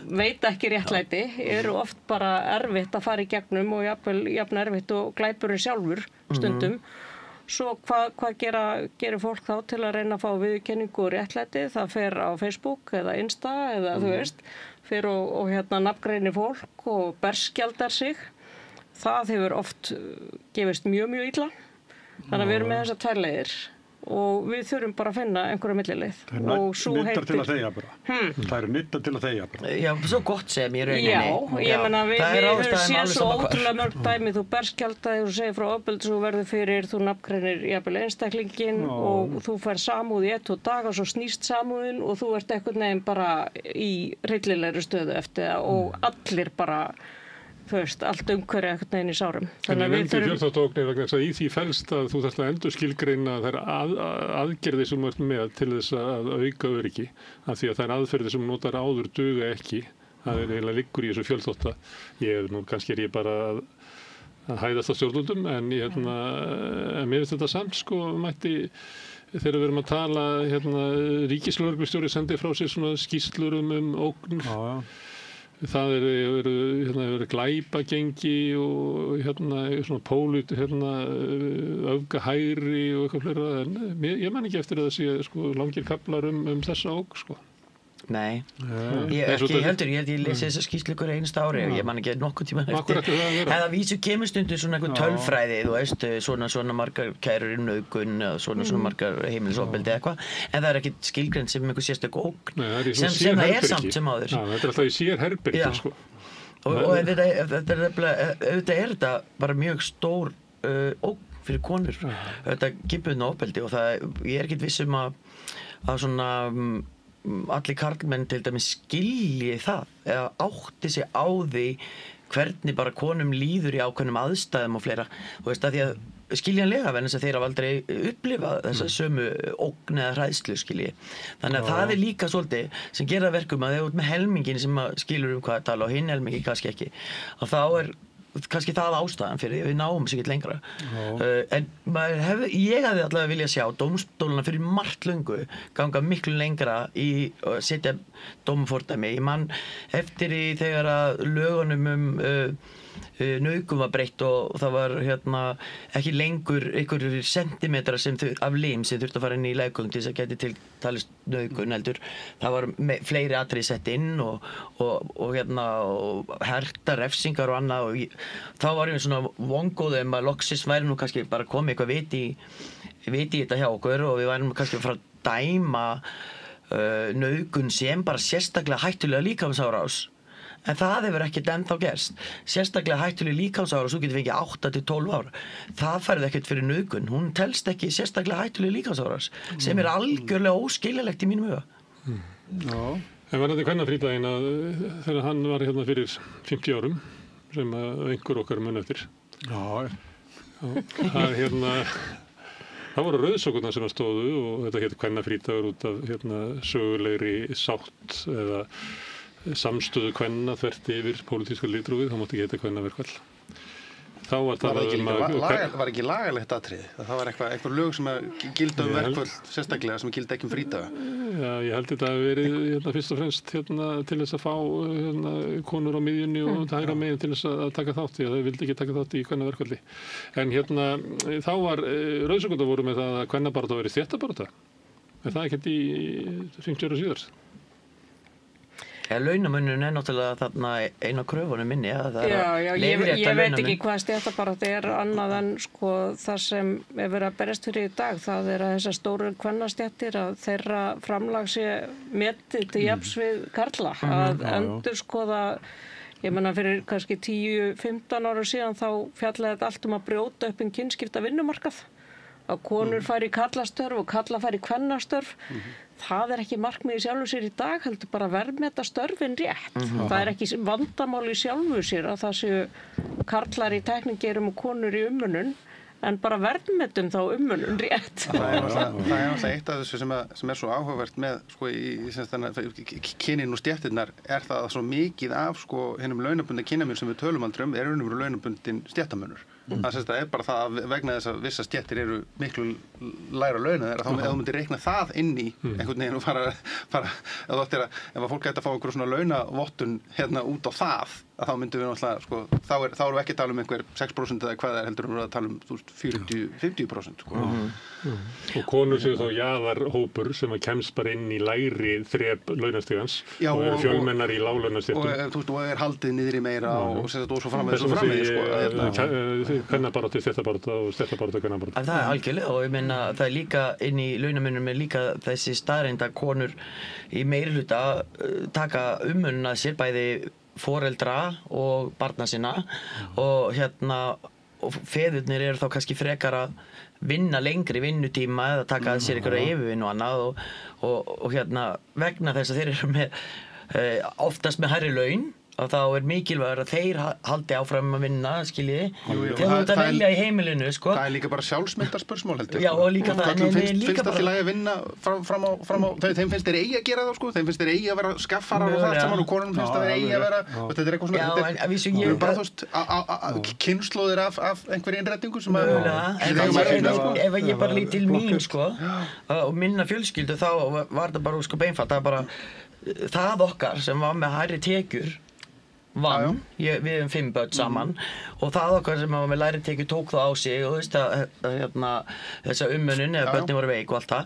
veit ekki réttlæti, eru oft bara erfitt að fara í gegnum og jafn erfitt og glæpurinn sjálfur stundum. Svo hvað gerir fólk þá til að reyna að fá viðurkenningu og réttlæti? Það fer á Facebook eða Insta eða þú veist, fer og nafngreinir fólk og berskjaldar sig. Það hefur oft gefist mjög illa. Þannig að við erum með þessar tvær leiðir og við þurfum bara að finna einhverja millileið. Nuttar til að þegja bara. Það eru nuttar til að þegja bara. Já, svo gott sem í rauninni. Já, ég meina við höfum séð svo ótrúlega mörg dæmi. Þú berskjaldaði, þú segir frá ofbeldi sem þú verður fyrir, þú nafngreinir jafnvel einstaklinginn og þú fær samúð í 1-2 daga og svo snýst samúðin og þú ert einhvern veginn bara í hryllilegri stöðu eftir það og allir bara þú veist, allt umhverju einhvern veginn í sárum. En ég nefndi fjölþáttaógnir vegna þess að í því felst að þú þarft að endurskilgreina þær aðgerðir sem þú ert með til þess að auka öryggi. Af því að þær aðferðir sem þú notar áður duga ekki. Það er eiginlega liggur í þessu fjölþátta. Kannski er ég bara að hæðast á stjórnvöldum en mér finnst þetta samt mætti þegar við erum að tala ríkislögreglustjóri sendi frá sér svona skýrslur ógnir. Það er glæpagengi og svona öfgahægri og eitthvað fleira en ég man ekki eftir að það sé langir kaflar þessa ógn sko. Nei, ég held ég lesi þessa skýrslu ykkur einasta ári og ég man ekki nokkuð tíma eftir. Eða vísu kemur stundu svona einhver tölfræði, þú veist, svona margar kærur í nauðgun, svona margar heimilisofbeldi eða eitthvað, en það er ekki skilgreind sem einhver sérstök ógn, sem það er samt sem áður. Já, þetta er alltaf í sérherbergi, sko. Og auðvitað er þetta bara mjög stór ógn fyrir konur, þetta kynbundna ofbeldi og ég er ekkert viss að svona allir karlmenn til dæmis skilji það eða átti sig á því hvernig bara konum líður í ákveðnum aðstæðum og fleira, þú veist að því að skiljanlega vegna þess að þeir hafa aldrei upplifað þessa sömu ógn eða hræðslu skilji. Þannig að það er líka svolítið sem gera verkum að þeir út með helmingin sem skilur hvað að tala og hinn helmingi kannski ekki. Og þá er kannski það ástæðan fyrir því við náum sér ekki lengra. En ég hefði allavega viljað sjá dómstólana fyrir margt löngu ganga miklu lengra í að setja dómfordæmi. Ég man eftir í þegar að lögunum nauðgun var breytt og það var ekki lengur einhverjir sentimetrar af lim sem þurfti að fara inn í leggung til þess að geti til talist nauðgun heldur. Það var fleiri atriði sett inn og herta refsingar og annað og þá var ég svona vongóð að loksis væri nú kannski bara komið eitthvað viti í þetta hjá okkur og við værum kannski að fara að dæma nauðgun sem bara sérstaklega hættulega líkamsárás. En það hefur ekkert ennþá gerst. Sérstaklega hættuleg líkamsárás, þú getur fengið 8 til 12 ára. Það færði ekkert fyrir nauðgun. Hún telst ekki sérstaklega hættuleg líkamsárás, sem er algjörlega óskiljulegt í mínum huga. En var þetta kvennafrídaginn að þegar hann var hérna fyrir 50 árum, sem einhver okkar mun eftir. Það voru rauðsokkurnar sem stóðu og þetta hétt kvennafrídagur út af sögulegri sátt eða samstöðu kvenna þvert yfir pólitíska litrófið, það mátti ekki heita kvennaverkfall. Þá var talað var ekki lagalegt atriði? Það var eitthvað lög sem gilda verkfall sérstaklega sem gilda ekki frídaga? Já, ég held þetta að verið fyrst og fremst til þess að fá konur á miðjunni og hægra megin til þess að taka þátt í að þau vildi ekki taka þátt í kvennaverkfalli. En þá var rauðsokkurnar voru með það að kvennabarátta verið stéttabarátta. Er það ekkert í 50 ára síðar? Launamunurinn er náttúrulega þarna eina kröfunum minni. Ég veit ekki hvað stéttabarátta er annað en sko það sem er verið að berjast fyrir í dag. Það er að þessar stóru kvennastéttir að þeirra framlag sé metið til jafns við karla. Að endurskoða, ég meina fyrir kannski 10-15 ára síðan þá fjallaði þetta allt að brjóta upp kynskipta vinnumarkað. Að konur færi í karlastörf og karla færi í kvennastörf. Það er ekki markmið í sjálfu sér í dag, heldur bara verðmeta störfin rétt. Það er ekki vandamál í sjálfu sér að það séu karlar í tækningeirum og konur í umönnun, en bara verðmetum þá umönnun rétt. Það er alltaf eitt af þessu sem er svo áhugavert með sko, kynin og stéttirnar er það að svo mikið af sko, hinnum launabundin kynjamun sem við tölum aldrei er raunverulega launabundin stéttamunur. Það er bara það að vegna þess að vissa stéttir eru miklu lægra launa þeirra, þá ef þú myndir reikna það inn í einhvern veginn og fara ef fólk gæti að fá einhverjum svona launavottun út á það, að þá myndum við náttúrulega, sko, þá erum við ekki að tala um einhver 6% eða hvað það er heldur að tala um 40-50%. Sko. Og konur séu þá jaðarhópur sem að kemst bara inn í lægri þrep launastigans og eru fjölmennar í láglaunastéttum. Og er haldið niðri meira og svo framvegis. Kvennabarátta, stéttabarátta og stéttabarátta kvennabarátta. Það er algjörlega og ég meina það er líka inn í launamunum er líka þessi staðreynd að konur í meirihluta taka umönnun að sér bæði foreldra og barna sinna og og feðurnir eru þá kannski frekar að vinna lengri vinnutíma eða taka að sér einhverja yfirvinnu og annað og vegna þess að þeir eru með oftast með hærri laun og þá er mikilvægur að þeir haldi áfram að vinna, skiljiði. Þeir þú ert að velja í heimilinu, sko. Það er líka bara sjálfsmyndarspursmál, heldur. Já, og líka það. Finnst allt í lagi að vinna fram á þeim finnst þeir eigi að gera það, sko. Þeim finnst þeir eigi að vera skaffarar og það saman og konunum finnst að þeir eigi að vera, og þetta er eitthvað svona, þetta er bara, þú veist, kynnslóðir af einhverju innrætingu sem ef ég bara lít til mín, sko, og minna fjölskyldu, þá var það bara, sko, beinfalt, það var bara það okkar sem var með hærri tekjur vann, við hefum 5 börn saman og það okkar sem var með læritekjur tók það á sig og þú veist þessa umönnun eða börnin voru veik og allt það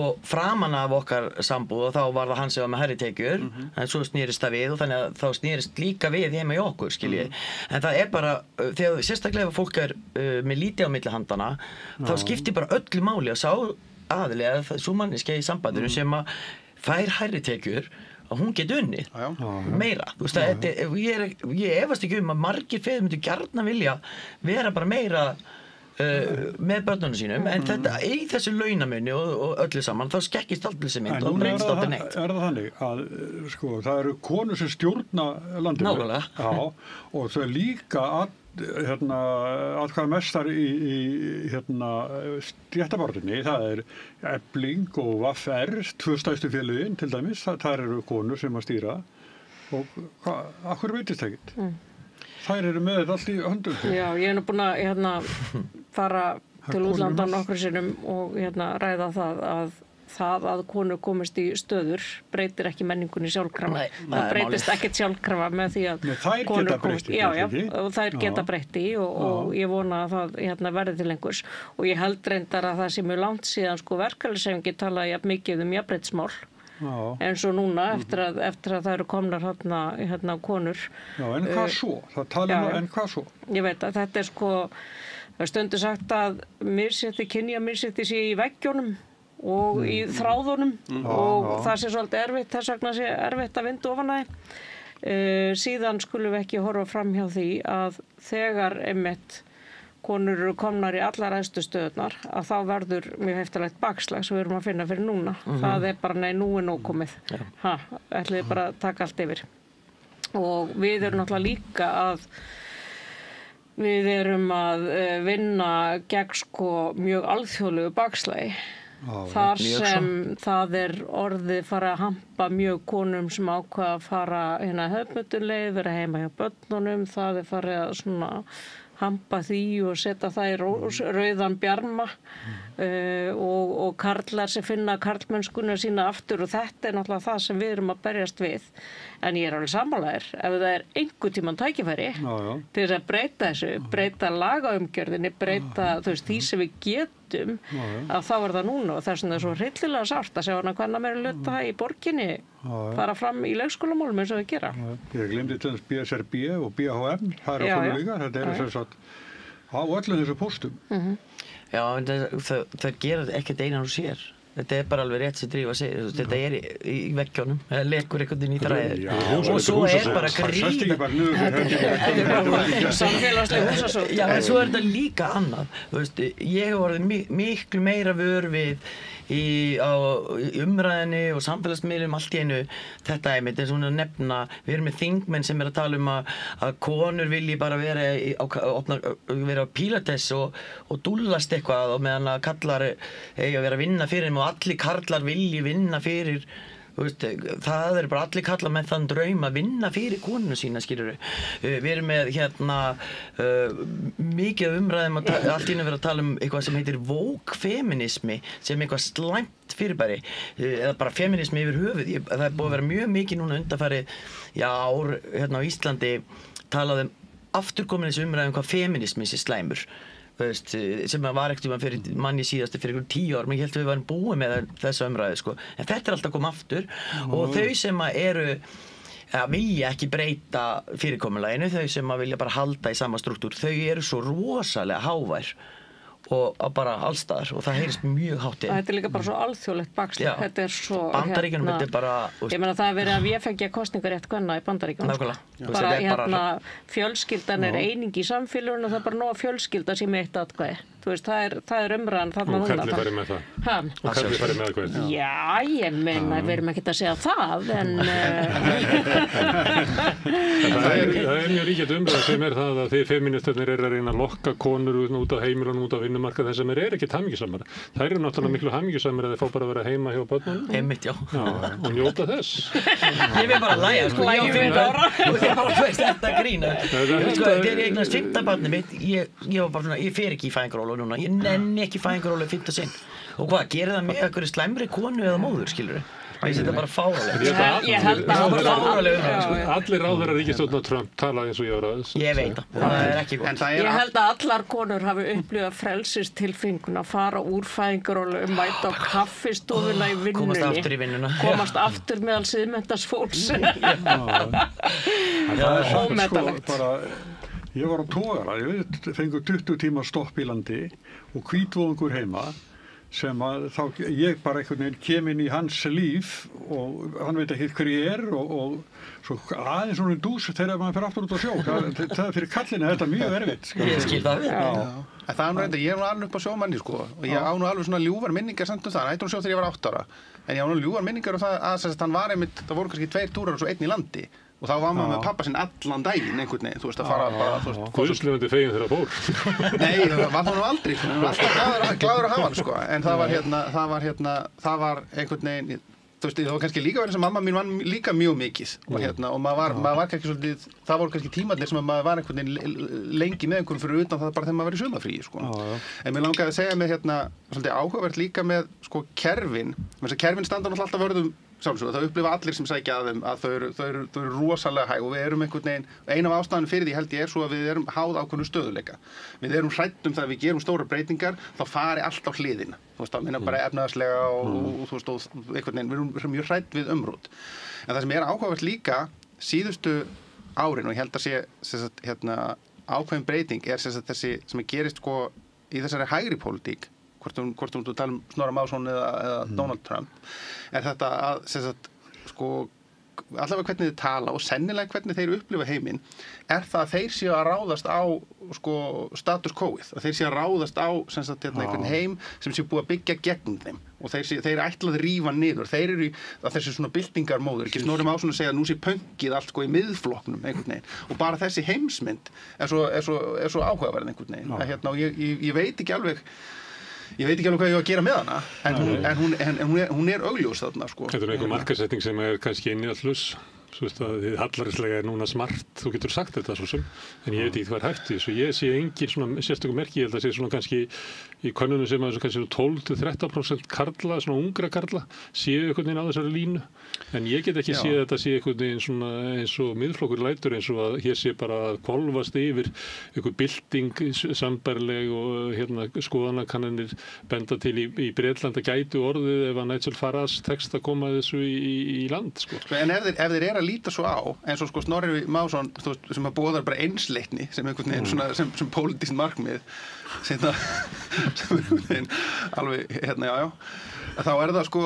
og framan af okkar sambúð og þá var það hann sem var með hærri tekjur en svo snýrist það við og þannig að þá snýrist líka við heima í okkur, skiljið en það bara, þegar sérstaklega ef fólk með lítið á milli handana þá skiptir bara öllu máli að sá aðilega sú manneskja í sambandinu sem að fær hærri tekjur að hún geti unnið meira þú veist að ég efast ekki að margir feður myndu gjarnan vilja vera bara meira með börnunum sínum en þetta í þessu launamunni og öllu saman þá skekkist alltaf þessi mynd og breytist alltaf neitt það þannig að sko það eru konur sem stjórna landinu nákvæmlega og þau líka atkvæða mestar í stéttabarðinni, það Efling og VFR, 2 stærstu félögin til dæmis, þar eru konur sem að stýra og af hverju veitist það ekkert? Þær eru með þetta allt í höndum. Já, ég nú búin að fara til útlanda nokkrum sinnum og ræða það að konur komist í stöður breytir ekki menningunni sjálfkrafa. Það breytist ekkert sjálfkrafa með því að konur komist í. Já, og þær geta breytt í og ég vona að það verði til einhvers. Og ég held reyndar að það sé mjög langt síðan verkalýðshreyfingin talaði jafn mikið jafnréttismál eins og núna eftir að það eru komnar konur. Já, en hvað svo? Það tala en hvað svo? Ég veit að þetta það stundu sagt að kynjamisrétti sé í veggjunum og í þráðunum og það sé svolítið erfitt, þess vegna sé erfitt að vinda ofan að síðan skulum við ekki horfa fram hjá því að þegar einmitt konur eru komnar í allar æðstu stöðunar að þá verður mjög heftilegt bakslag sem við erum að finna fyrir núna það bara nei, nú nóg komið ætliði bara að taka allt yfir og við erum náttúrulega líka að við erum að vinna gegn mjög alþjóðlegu bakslagi þar sem það orðið fara að hampa mjög konum sem ákveða að fara hefðbundinleið, vera heima hjá börnunum, það farið að svona hampa því og setja það í rauðan bjarma og karlar sem finna karlmennskuna sína aftur og þetta náttúrulega það sem við erum að berjast við en ég alveg sammálaður ef það einhvern tímann tækifæri til þess að breyta þessu, breyta lagaumgjörðinni, breyta því sem við getum að þá það núna og þess að það svo hryllilega sárt að sjá hvernig meira hluta í borginni fara fram í leikskólamálum eins og við gera. Ég glemdi til þess BSRB og BHM, það komið líka, þetta sem sagt á öllum þessu póstum. Já, en það gera ekkert einan og sér. Þetta bara alveg rétt sem Drífa segir, þetta í veggjónum, það lekur einhvern veginn í þræði og svo bara gríða samfélagsleg húsasótt. Já, en svo þetta líka annað, ég hef orðið miklu meira vör við í umræðinni og samfélagsmiðlum allt í einu þetta einmitt eins og hún að nefna við erum með þingmenn sem að tala að konur vilji bara vera á pílates og dúllast eitthvað og meðan að kallar eigi að vera að vinna fyrir þeim og allir karlar vilji vinna fyrir það bara allir kalla með þann draum að vinna fyrir konuna sína skilurðu. Við erum með mikið umræðum allt í einu verið að tala eitthvað sem heitir woke feminismi sem eitthvað slæmt fyrirbæri eða bara feminismi yfir höfuð. Það búið að vera mjög mikið núna undanfarið ár á Íslandi talað afturkomin þessu umræðum hvað feminismi sé slæmur. Sem var ekkert fyrir manni síðast fyrir 10 ár, menn ég held að við varum búið með þessa umræðu en þetta alltaf kom aftur og þau sem eru vilja ekki breyta fyrirkomulaginu, þau sem vilja bara halda í sama struktúr, þau eru svo rosalega hávær og bara allstaðar og það heyrist mjög hátt í. Þetta líka bara svo alþjóðlegt bakslag. Þetta svo Bandaríkjunum þetta bara ég meina það verið að véfengja kosningarétt kvenna í Bandaríkjunum. Bara fjölskyldan eining í samfélaginu og það bara nóg fjölskylda sem eitt atkvæði. Það umræðan þarna núna. Og kalli farið með það. Og kalli farið með hvað? Já, ég meina við erum ekkert að segja það en það mjög ríkjandi umræða sem það að þið feministarnir að reyna að lokka konur út á heimilunum út á vinnumarkað þess að mér ekki hamingjusamar. Það eru náttúrulega miklu hamingjusamar að þið fá bara að vera heima hjá börnunum. Einmitt, já. Og njóta þess. Ég vil bara lægja, ég á 5 ára og ég bara þetta grína. Þegar ég eignast 5. barnið mitt, ég var bara svona, ég fer ekki í fæðingarólu núna, ég nenni ekki fæðingarólu 5. sinn. Og hvað, gerir það með einhverju slæmri konu eða móður, skilurðu? Mér finnst þetta bara fáránlegt. Ég held að allir ráðherrar ríkisstjórnar Trump tala eins og ég var að... Ég veit það er ekki gott. Ég held að allar konur hafi upplifað frelsistilfingun að fara úr fæðingarorlofi, mæta á kaffistofuna í vinnunni. Komast aftur í vinnuna. Komast aftur meðal siðmenntaðs fólks. Það er ómetanlegt. Ég var á togara, ég fengur 20 tíma stopp í landi og hvítvóðungur heima sem að þá ég bara einhvern veginn kem inn í hans líf og hann veit ekki hver ég og svo aðeins svona dús þegar maður fer aftur út á sjó. Það fyrir kallinu er þetta mjög erfitt. Ég skil það. En það er ég var alveg upp á sjómanni sko og ég á nú alveg svona ljúfar minningar samt það. Hættur sjó þegar ég var 8 ára. En ég á nú ljúfar minningar það að hann var einmitt, það voru kannski 2 túrar og svo 1 í landi. Og þá var maður með pappa sinn allan daginn einhvern veginn, þú veist, að fara bara, þú veist... Guðslefandi fegin þegar það fór. Nei, það var það nú aldrei, hann var alltaf glaður að hafa hann, sko. En það var einhvern veginn, þú veist, það var kannski líka verið sem mamma mín vann líka mjög mikið. Og maður var kannski svolítið, það voru kannski tímallir sem maður var einhvern veginn lengi með einhverjum fyrir utan það bara þegar maður var í sumarfríi, sko. En mér langaði að segja með svolítið áhugavert líka með, sko, kerfin. Kerfin standa náttúrulega alltaf vörðum sjálfsögðu, það upplifa allir sem sækja að þeim að þau eru rosalega hæg og við erum einhvern veginn, ein af ástæðunum fyrir því held ég svo að við erum háð ákveðnu stöðuleika. Við erum hrædd það að við gerum stóra breytingar, þá fari allt á hliðina. Þú veist, það minna bara efnahagslega og þú veist, og einhvern veginn, við erum mjög hrædd við umrót. En það sem er áhugavert líka síðustu árin og ég held að sé ákveðin breyting er þessi sem gerist sko í þessari hægri pólitík hvort þú tala Snorra Másson eða Donald Trump, er þetta að sko, allavega hvernig þeir tala og sennilega hvernig þeir upplifa heiminn, er það að þeir séu að ráðast á sko, status quo-ið, að þeir séu að ráðast á einhvern heim sem séu búið að byggja gegn þeim og þeir ætla að rífa niður, þeir eru að þessi svona byltingarmóður, ekki Snorri Másson að segja að nú sé pönkið allt sko í miðflokknum einhvern veginn og bara þessi heimsmynd er svo áhugaverð einhvern veginn, og ég veit ekki alveg hvað ég á að gera með hana, en hún er augljós þarna, sko. Þetta er einhver markasetning sem er kannski innihaldslaus. Svo veist að þið hallarislega er smart, þú getur sagt þetta svo sem, en ég veit ekki hvað hægt því, svo ég sé engin svona sérstökum merki, ég held að sé svona kannski í könnunum sem að kannski 12-13% karla, svona ungra karla, séu einhvern veginn á þessari línu, en ég get ekki séð þetta sé einhvern veginn svona eins og miðflokkur lætur eins og að hér sé bara að hvolfast yfir einhver bylting sambærileg og skoðanakannanir benda til í Bretlandi gætu orðið ef að Nigel Farage tekst að koma þessu í land, sko. En ef þeir eru að líta svo á, eins og sko Snorri Másson sem að boðar bara einsleitni sem einhvern veginn svona sem pólitískt markmið sem einhvern veginn alveg, þá er það sko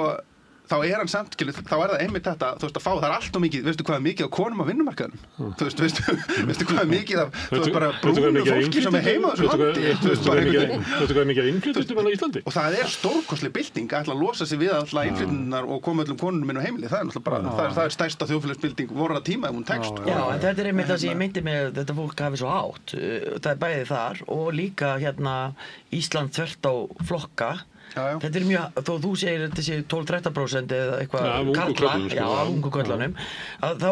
þá er hann samt, þá er það einmitt þetta, þú veist, að fá það allt og mikið, veistu hvað er mikið á konum á vinnumarkaðnum, þú veist, veistu hvað er mikið af, þú veist, bara brúnu fólki sem er heima á þessu landi, veistu hvað er mikið af innflytjendum á Íslandi? Og það er stórkostleg bylting að ætla að losa sig við alla innflytjendunar og koma öllum konunum inn á heimili, það er náttúrulega bara, það er stærsta þjóðfélagsbylting vorra tíma ef hún tekst. Já, en þetta er einmitt það sem ég meinti með þetta fólk hafi svo hátt, það er bæði þar og líka Ísland þvert á flokka. Þetta er mjög, þó þú segir þetta sé 12-13% eða eitthvað karla, ungu köllunum, að þá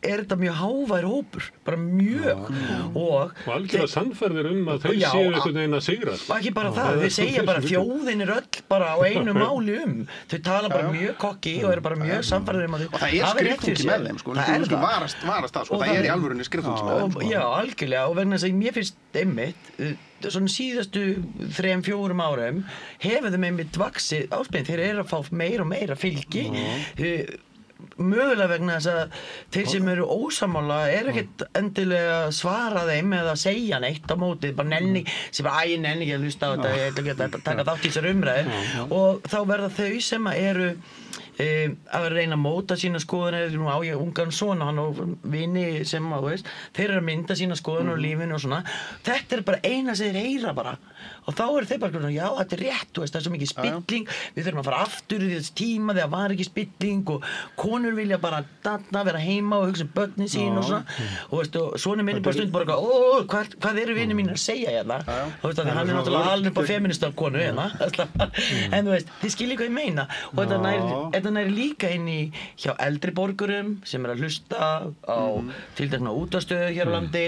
er þetta mjög hávær hópur, bara mjög og algjörlega sannfærðir að þeir séu einhvern veginn að sigra. Ekki bara það, þeir segja bara þjóðin er öll bara á einu máli þau tala bara mjög kokki og eru bara mjög sannfærðir að og það er skrifþungi með þeim, sko, það varast það, sko, það er í alvörunni skrifþungi með þeim, sko. Já, algjörlega, og vegna þess að mér finnst einmitt svona síðastu 3-4 árum hefur þeim einmitt vaxið áspilin, þeir eru að fá meira og meira fylgi mögulega vegna þess að þeir sem eru ósammála er ekkert endilega svara þeim eða segja neitt á móti, bara nenni sem bara ég nenni ekki að hlusta á þetta, ég ætla ekki að taka þátt í þessar umræðu og þá verða þau sem eru að reyna að móta sína skoðanir, nú á ég ungan son hann og vini sem þú veist þeir eru að mynda sína skoðanir á lífinu og svona þetta er bara eina sem þeir heyra bara og þá eru þeir bara já þetta er rétt, þú veist það er svo mikið spilling við þurfum að fara aftur í þess tíma þegar var ekki spilling og konur vilja bara vera heima og hugsa börnin sín og svona og veist og svona minni bara stund bara hvað eru vinir mín að segja hérna þú veist að hann er náttúrulega alveg upp á feministar konu hérna en þú veist þið skiljið hvað ég meina og þetta næri líka inn í hjá eldri borgurum sem að hlusta á tiltekna útvarpsstöð hér á landi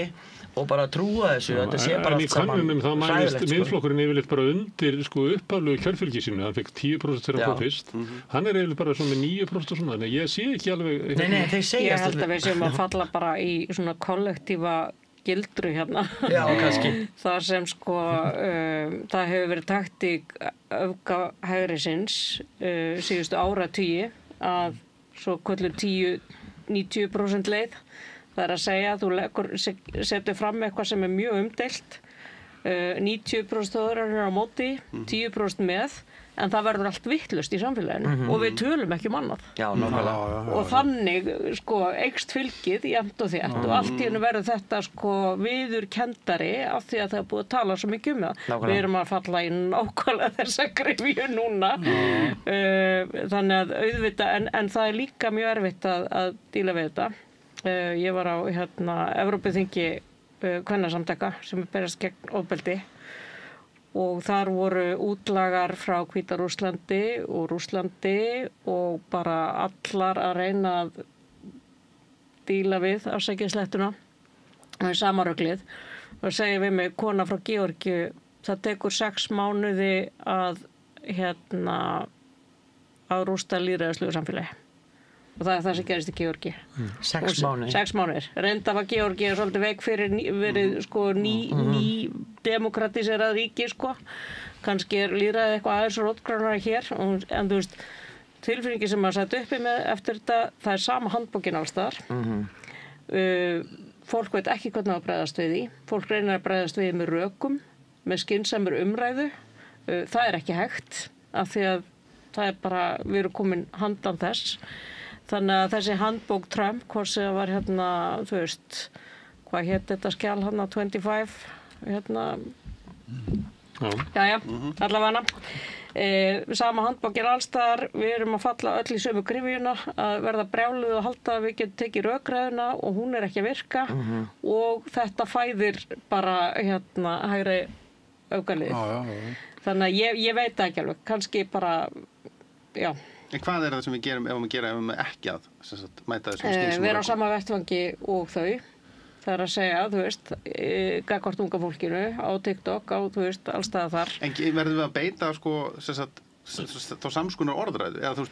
og bara trúa þessu, þetta sé bara allt saman hræðilegt. En í könnunum þá mælist Miðflokkurinn yfirleitt bara undir upphaflegu kjörfylgi sínu, hann fekk 10% þegar hann kom fyrst, hann yfirleitt bara svona með 9% og svona, þannig ég sé ekki alveg... Nei, þeir segjast... Ég held að við séum að falla bara í svona kollektífa gildru hérna. Já, kannski. Það sem sko, það hefur verið taktík öfgahægrisins síðustu áratugi að svo köllu 10-90% leið. Það að segja að þú setur fram eitthvað sem er mjög umdeilt, 90% þjóðarinnar eru á móti, 10% með, en það verður allt vitlaust í samfélaginu og við tölum ekki annað. Já, nákvæmlega. Og þannig sko eykst fylgið jafnt og þétt og allt í hennu verður þetta sko viðurkenndari af því að það er búið að tala svo mikið um það. Nákvæmlega. Við erum að falla í nákvæmlega þessa gryfju núna. Þannig að auðvitað, en það er líka mjög erfitt að díla við þetta. Ég var á Evrópuþingi kvennasamtaka sem berjast gegn ofbeldi og þar voru útlagar frá Hvíta-Rússlandi og Rússlandi og bara allar að reyna að díla við afsækjaslettuna með samaröglið og segja við mig, kona frá Georgíu, það tekur 6 mánuði að rústa lýðræðislegu samfélagi. Og það er það sem gerist í Georgíu. 6 mánuðir. 6 mánuðir. Reynda var Georgíu svolítið veik fyrir verið sko ný demokratiserað ríki sko. Kannski er lýðræðið eitthvað aðeins rótgrannara hér. En þú veist, tilfinningi sem maður sett uppi með eftir þetta, það er sama handbókin alls þar. Fólk veit ekki hvernig að bregðast við því. Fólk reynir að bregðast við með rökum, með skynsamur umræðu. Það er ekki hægt, af því að það er bara, við erum komin handan þess. Þannig að þessi handbók Trump, hvort sem var þú veist, hvað hét þetta skjal 25, Jæja, allavega. Sama handbók er allstaðar, við erum að falla öll í sömu gryfjuna, að verða brjáluð og halda að við getum tekið rökræðuna og hún er ekki að virka og þetta fæðir bara hægri öfgalið. Þannig að ég veit ekki alveg, kannski bara, já. En hvað er það sem við gerum ef við ekki að mæta þessum skynsamur? Vera á sama vettvangi og þau. Það er að segja, þú veist, gagnvart unga fólkinu á TikTok, þú veist, allstaðar þar. En verðum við að beita, sko, þá samskonar orðræðu? Eða, þú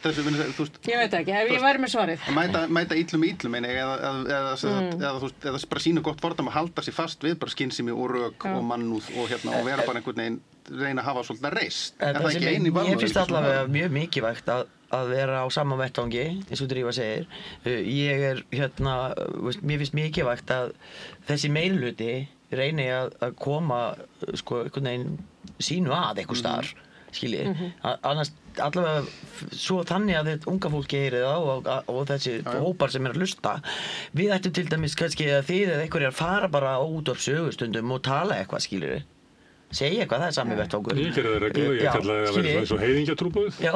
veist, ég veit ekki, ef ég væri með svarið. Mæta illum, eða bara sína gott fordæmi að halda sér fast við bara skynsemi og rök og mannúð og vera bara einhvern veginn reyna að hafa svolítið reist. Er það ekki eini valmöguleiki? Ég finnst allavega mjög mikilvægt að vera á sama vettvangi, eins og Drífa segir. Ég er mér finnst mikilvægt að þessi meirihluti reyni að koma sko einhvern veginn sínu að einhvers staðar, skiljið. Annars allavega svo þannig að þetta unga fólki heyri það og þessi hópar sem er að hlusta. Við ættum til dæmis kannski að þið eða einhverjar fara bara út á sögustundum og tala eitthvað, skiljið. Segja eitthvað, það er sami vettvangur. Ég gerði það reglulega, ég kallaði það að vera eins og heiðingjatrúboð. Já,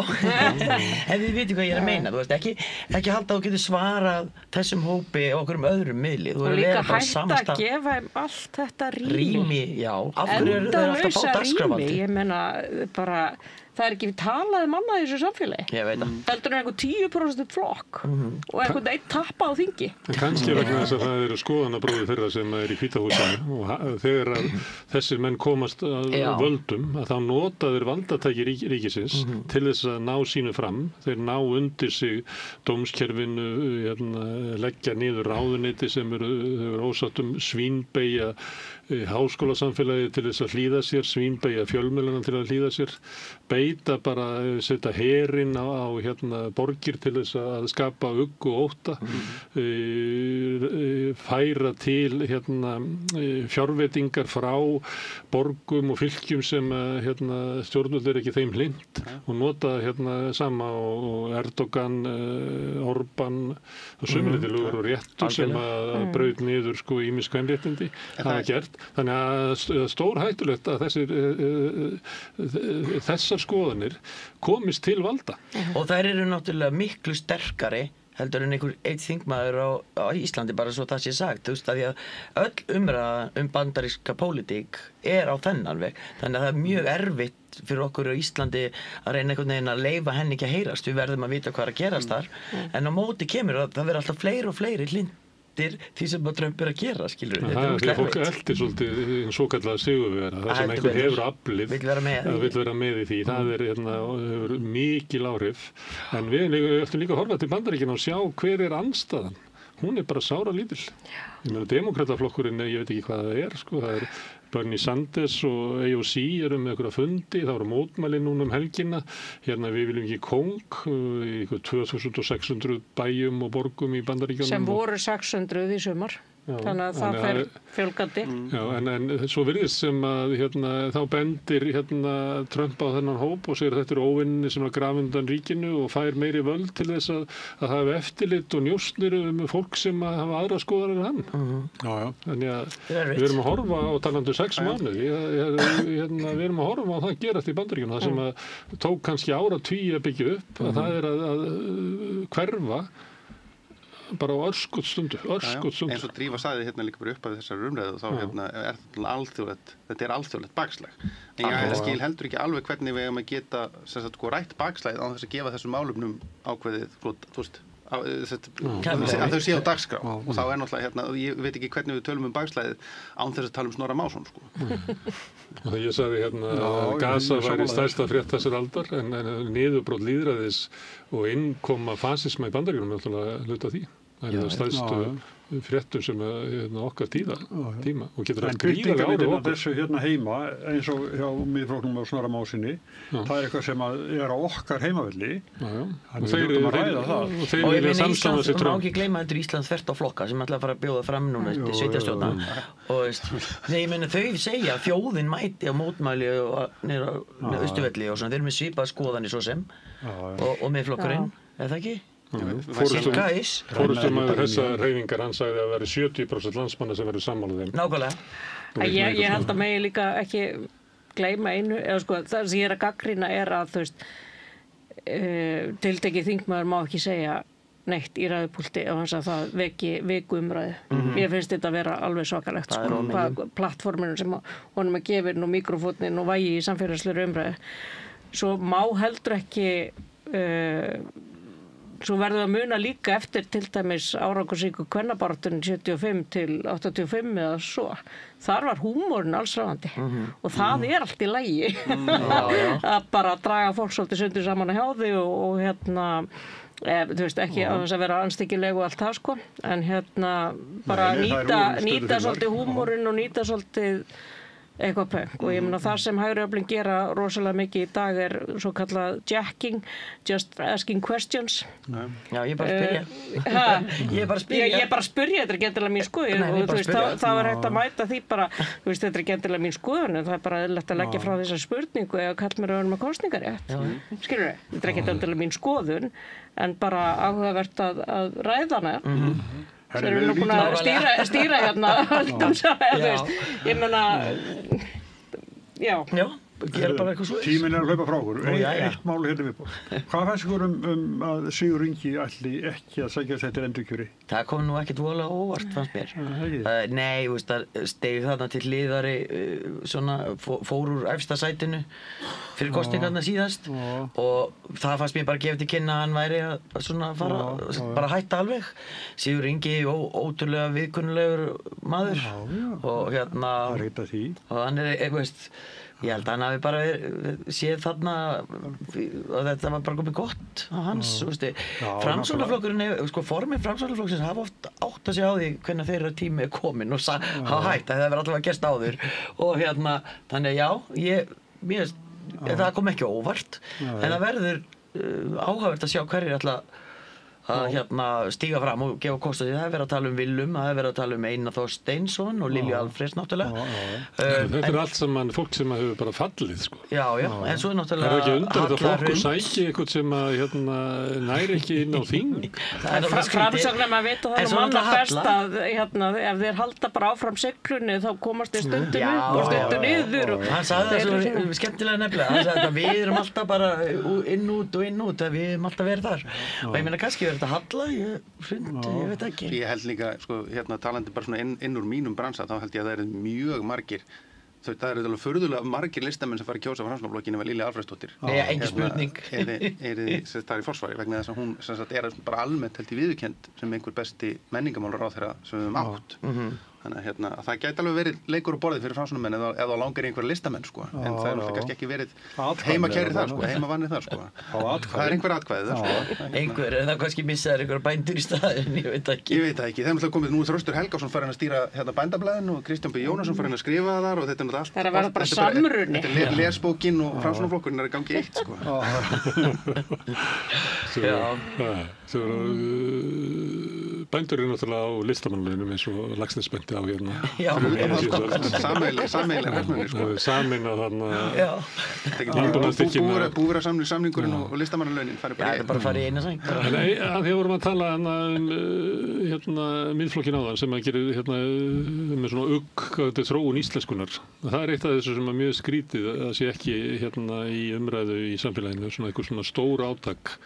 en þið veitir hvað ég er að meina, þú veist, ekki halda að þú getur svarað þessum hópi og okkur öðrum miðli. Og líka hægt að gefa allt þetta rými. Já, af hverju eru þeir alltaf að fá dagskrárvaldið? Ég meina, bara, það er ekki talað annað í þessu samfélagi. Ég veit það. Heldur einhver 10% flokk og einhvern einn tappa á þingi. Kannski vegna þess að það eru skoðanabróðir þeirra sem er í Hvíta húsinu og þegar þessir menn komast að völdum að þá nota þeir valdatæki ríkisins til þess að ná sínu fram. Þeir ná undir sig dómskerfinu, leggja niður ráðuneyti sem eru ósáttum, svínbeygja háskólasamfélagi til þess að hlýða sér, svínbeygja fjölmiðlana til að hlýða sér, beita bara, setja herinn á borgir til þess að skapa ugg og ótta, færa til fjárveitingar frá borgum og fylkjum sem stjórnvöld er ekki þeim hlynnt og nota sama og Erdogan, Orbán og sömuleiðilegur og réttur sem að braut niður sko ýmis kvenréttindi hafa gert. Þannig að stór hættulegt að þessar skoðanir komist til valda. Og þær eru náttúrulega miklu sterkari heldur en einn þingmaður á Íslandi, bara svo það sé sagt, þú veist, að því að öll umræða bandaríska pólitík er á þennan veg, þannig að það er mjög erfitt fyrir okkur á Íslandi að reyna einhvern veginn að leyfa henni ekki að heyrast, við verðum að vita hvað er að gerast þar, en á móti kemur að það verður alltaf fleiri og fleiri eftir því sem að Trump að gera, skilur. Það er fólk eldir svolítið svo kallega sigurvegara, það sem einhvern hefur aflið vill vera með í því, það hefur mikil áhrif, en við ættum líka að horfa til Bandaríkjanna og sjá hver andstaðan. Hún bara sára lítil. Ég meina, demókrataflokkurinn, ég veit ekki hvað það sko, það Bernie Sanders og AOC eru með einhverja fundi, það voru mótmæli núna helgina, hérna við viljum ekki kóng í 2600 bæjum og borgum í Bandaríkjunum. Sem voru 600 í sumar. Já, þannig að það fer fjölgandi. Já, en svo virðist sem að þá bendir Trump á þennan hóp og segir að þetta óvinni sem graf undan ríkinu og fær meiri völd til þess að hafa eftirlit og njósnir fólk sem hafa aðra skoðanir en hann. Þannig að við erum að horfa á talandi 6 mánuði, við erum að horfa á það gerast í Bandaríkjunum, það sem að tók kannski áratugi að byggja upp, að það að hverfa bara á örskotsstundu. Eins og Drífa sagði líka bara upp af þessari umræðu, þá þetta alþjóðlegt bakslag. En ég skil heldur ekki alveg hvernig við eigum að geta rætt bakslagið án þess að gefa þessum málefnum ákveðið, að þau séu á dagskrá. Og þá náttúrulega, ég veit ekki hvernig við tölum bakslagið án þess að tala Snorra Másson, sko. Ég sagði að Gaza væri stærsta frétt þessar aldar, en niðurbrot lýðræðis og innkoma fasisma í Bandaríkjunum náttúrulega hluta því. Það það stærstu fréttum sem okkar tíma og getur allt gríðarlega áhrif okkur. Þessu heima, eins og hjá Miðflokknum og Snorra Másinni, það eitthvað sem er á okkar heimavelli. Þannig við hljótum að ræða það. Og ég meina Íslands, þú má ekki gleyma þetta Íslands þvert á flokka sem ætla að fara að bjóða fram núna til sveitarstjórna. Og ég meina þau segja að þjóðin mæti á mótmæli niður á Austurvelli og svona, þeir eru með svipað skoðanir svo sem og Miðflokkurinn, það ekki? Forystummaður þessa hreyfingar, hann sagði að það væri 70% landsmanna sem verður sammála þeim. Nákvæmlega. Ég held að megi líka ekki gleyma einu, eða það sem ég að gagnrýna að þú veist, tiltekið þingmaður má ekki segja neitt í ræðupúlti og hans að það veki umræðu. Mér finnst þetta að vera alveg svakalegt, hvað plattforminu sem honum er gefin og mikrofónin og vægi í samfélagslegri umræðu. Svo má heldur ekki svo verður að muna líka eftir til dæmis árangursríku kvennabaráttunni 75 til 85 eða svo. Þar var húmórinn allsráðandi og það allt í lagi að bara draga fólk svolítið sundur saman að hjá því og þú veist ekki að þess að vera anstíkileg og allt það sko, en bara nýta svolítið húmórinn og nýta svolítið eitthvað pönk og ég meina það sem hægri öflin gera rosalega mikið í dag svo kallað jacking, just asking questions. Já, ég bara spyrja. Ég bara spyrja, þetta ekki endilega mín skoðun og þú veist, það var hægt að mæta því bara, þú veist, þetta ekki endilega mín skoðun en það bara eðlilegt að leggja frá þessa spurningu eða kall mér með kosningarétt. Skilurðu, þetta ekki endilega mín skoðun en bara áhugavert að ræða hana. Þeir eru nú búin að stýra ég meina, já. Gera bara eitthvað svoleiðis. Tíminn að hlaupa frá okkur. Eitt mál viðbót. Hvað fannst ykkur að Sigurður Ingi ætli ekki að sækja sér til endurkjöri? Það kom nú ekkert voðalega óvart fannst mér. Nei, þú veist, það steig þarna til hliðari fór úr efsta sætinu fyrir kosningarna síðast og það fannst mér bara gefið til kynna að hann væri að svona fara bara hætta alveg. Sigurður Ingi ótrúlega viðkunnulegur maður og og hann veist, ég held að hann hafi bara séð þarna að þetta var bara komið gott á hans, Framsóknarflokkurinn formið Framsóknarflokksins hafa oft átt að segja á því hvernig þeirra tími komin og hafa hætt, það hefur allavega gerst áður og þannig mér það kom ekki óvart en það verður áhugavert að sjá hverjir ætla að stíga fram og gefa kost á því. Það verið að tala Willum, það verið að tala Einar Þorsteinsson og Lilju Alfreðs náttúrulega. Þetta allt saman fólk sem hefur bara fallið sko. Já, en svo náttúrulega Það ekki undir þetta flokkur sæki eitthvað sem næri ekki inn á þing. Framsóknar maður veit að það manna best að ef þeir halda bara áfram siglunni þá komast þeir stundum upp og stundum niður. Hann sagði það svo skemmtilega nefnilega. Hann sagði að við erum alltaf bara inn út, við erum alltaf verið þar. Og ég meina kannski þetta halla, ég veit ekki. Ég held líka, talandi bara svona inn úr mínum bransa, þá held ég að það eru mjög margir það eru alveg furðulega margir listamenn sem fara að kjósa Framsóknarflokkinn ef Lilja Alfreðsdóttir. Engin spurning. Það í forsvari vegna þess að hún sem sagt bara almennt held í viðurkennd sem einhver besti menningarmálaráðherra sem við höfum átt. Þannig að það gæti alveg verið leikur á borðið fyrir Framsóknarmenn eða langar í einhverja listamenn sko. En það er kannski ekki verið heimakæri þar sko, heimavannir þar sko. Það er einhver atkvæði þar sko. Einhver, en það kannski missaður einhver bændur í staðinn, ég veit ekki. Ég veit ekki, þeim er komið nú Þröstur Helgason farin að stýra Bændablaðinu og Kristján B. Jónasson farin að skrifa þar og þetta er allt. Það er að vera bara samruni. Þetta er lesbókin og Framsóknarflokkurinn er að gangi eitt sko. Bændur eru náttúrulega á listamannlaunum eins og Laxness benti á hérna. Já, Sameiginlega hagsmunir sko. Sameina þarna búverasamningurinn og listamannalaunin fari bara það er bara að fara í eina sæng. En að því vorum að tala miðflokkin áðan sem að gerir með svona þetta þróun íslenskunar. Það er eitt af þessu sem er mjög skrítið að það sé ekki í umræðu í samfélaginu, svona eitthvað svona stór átak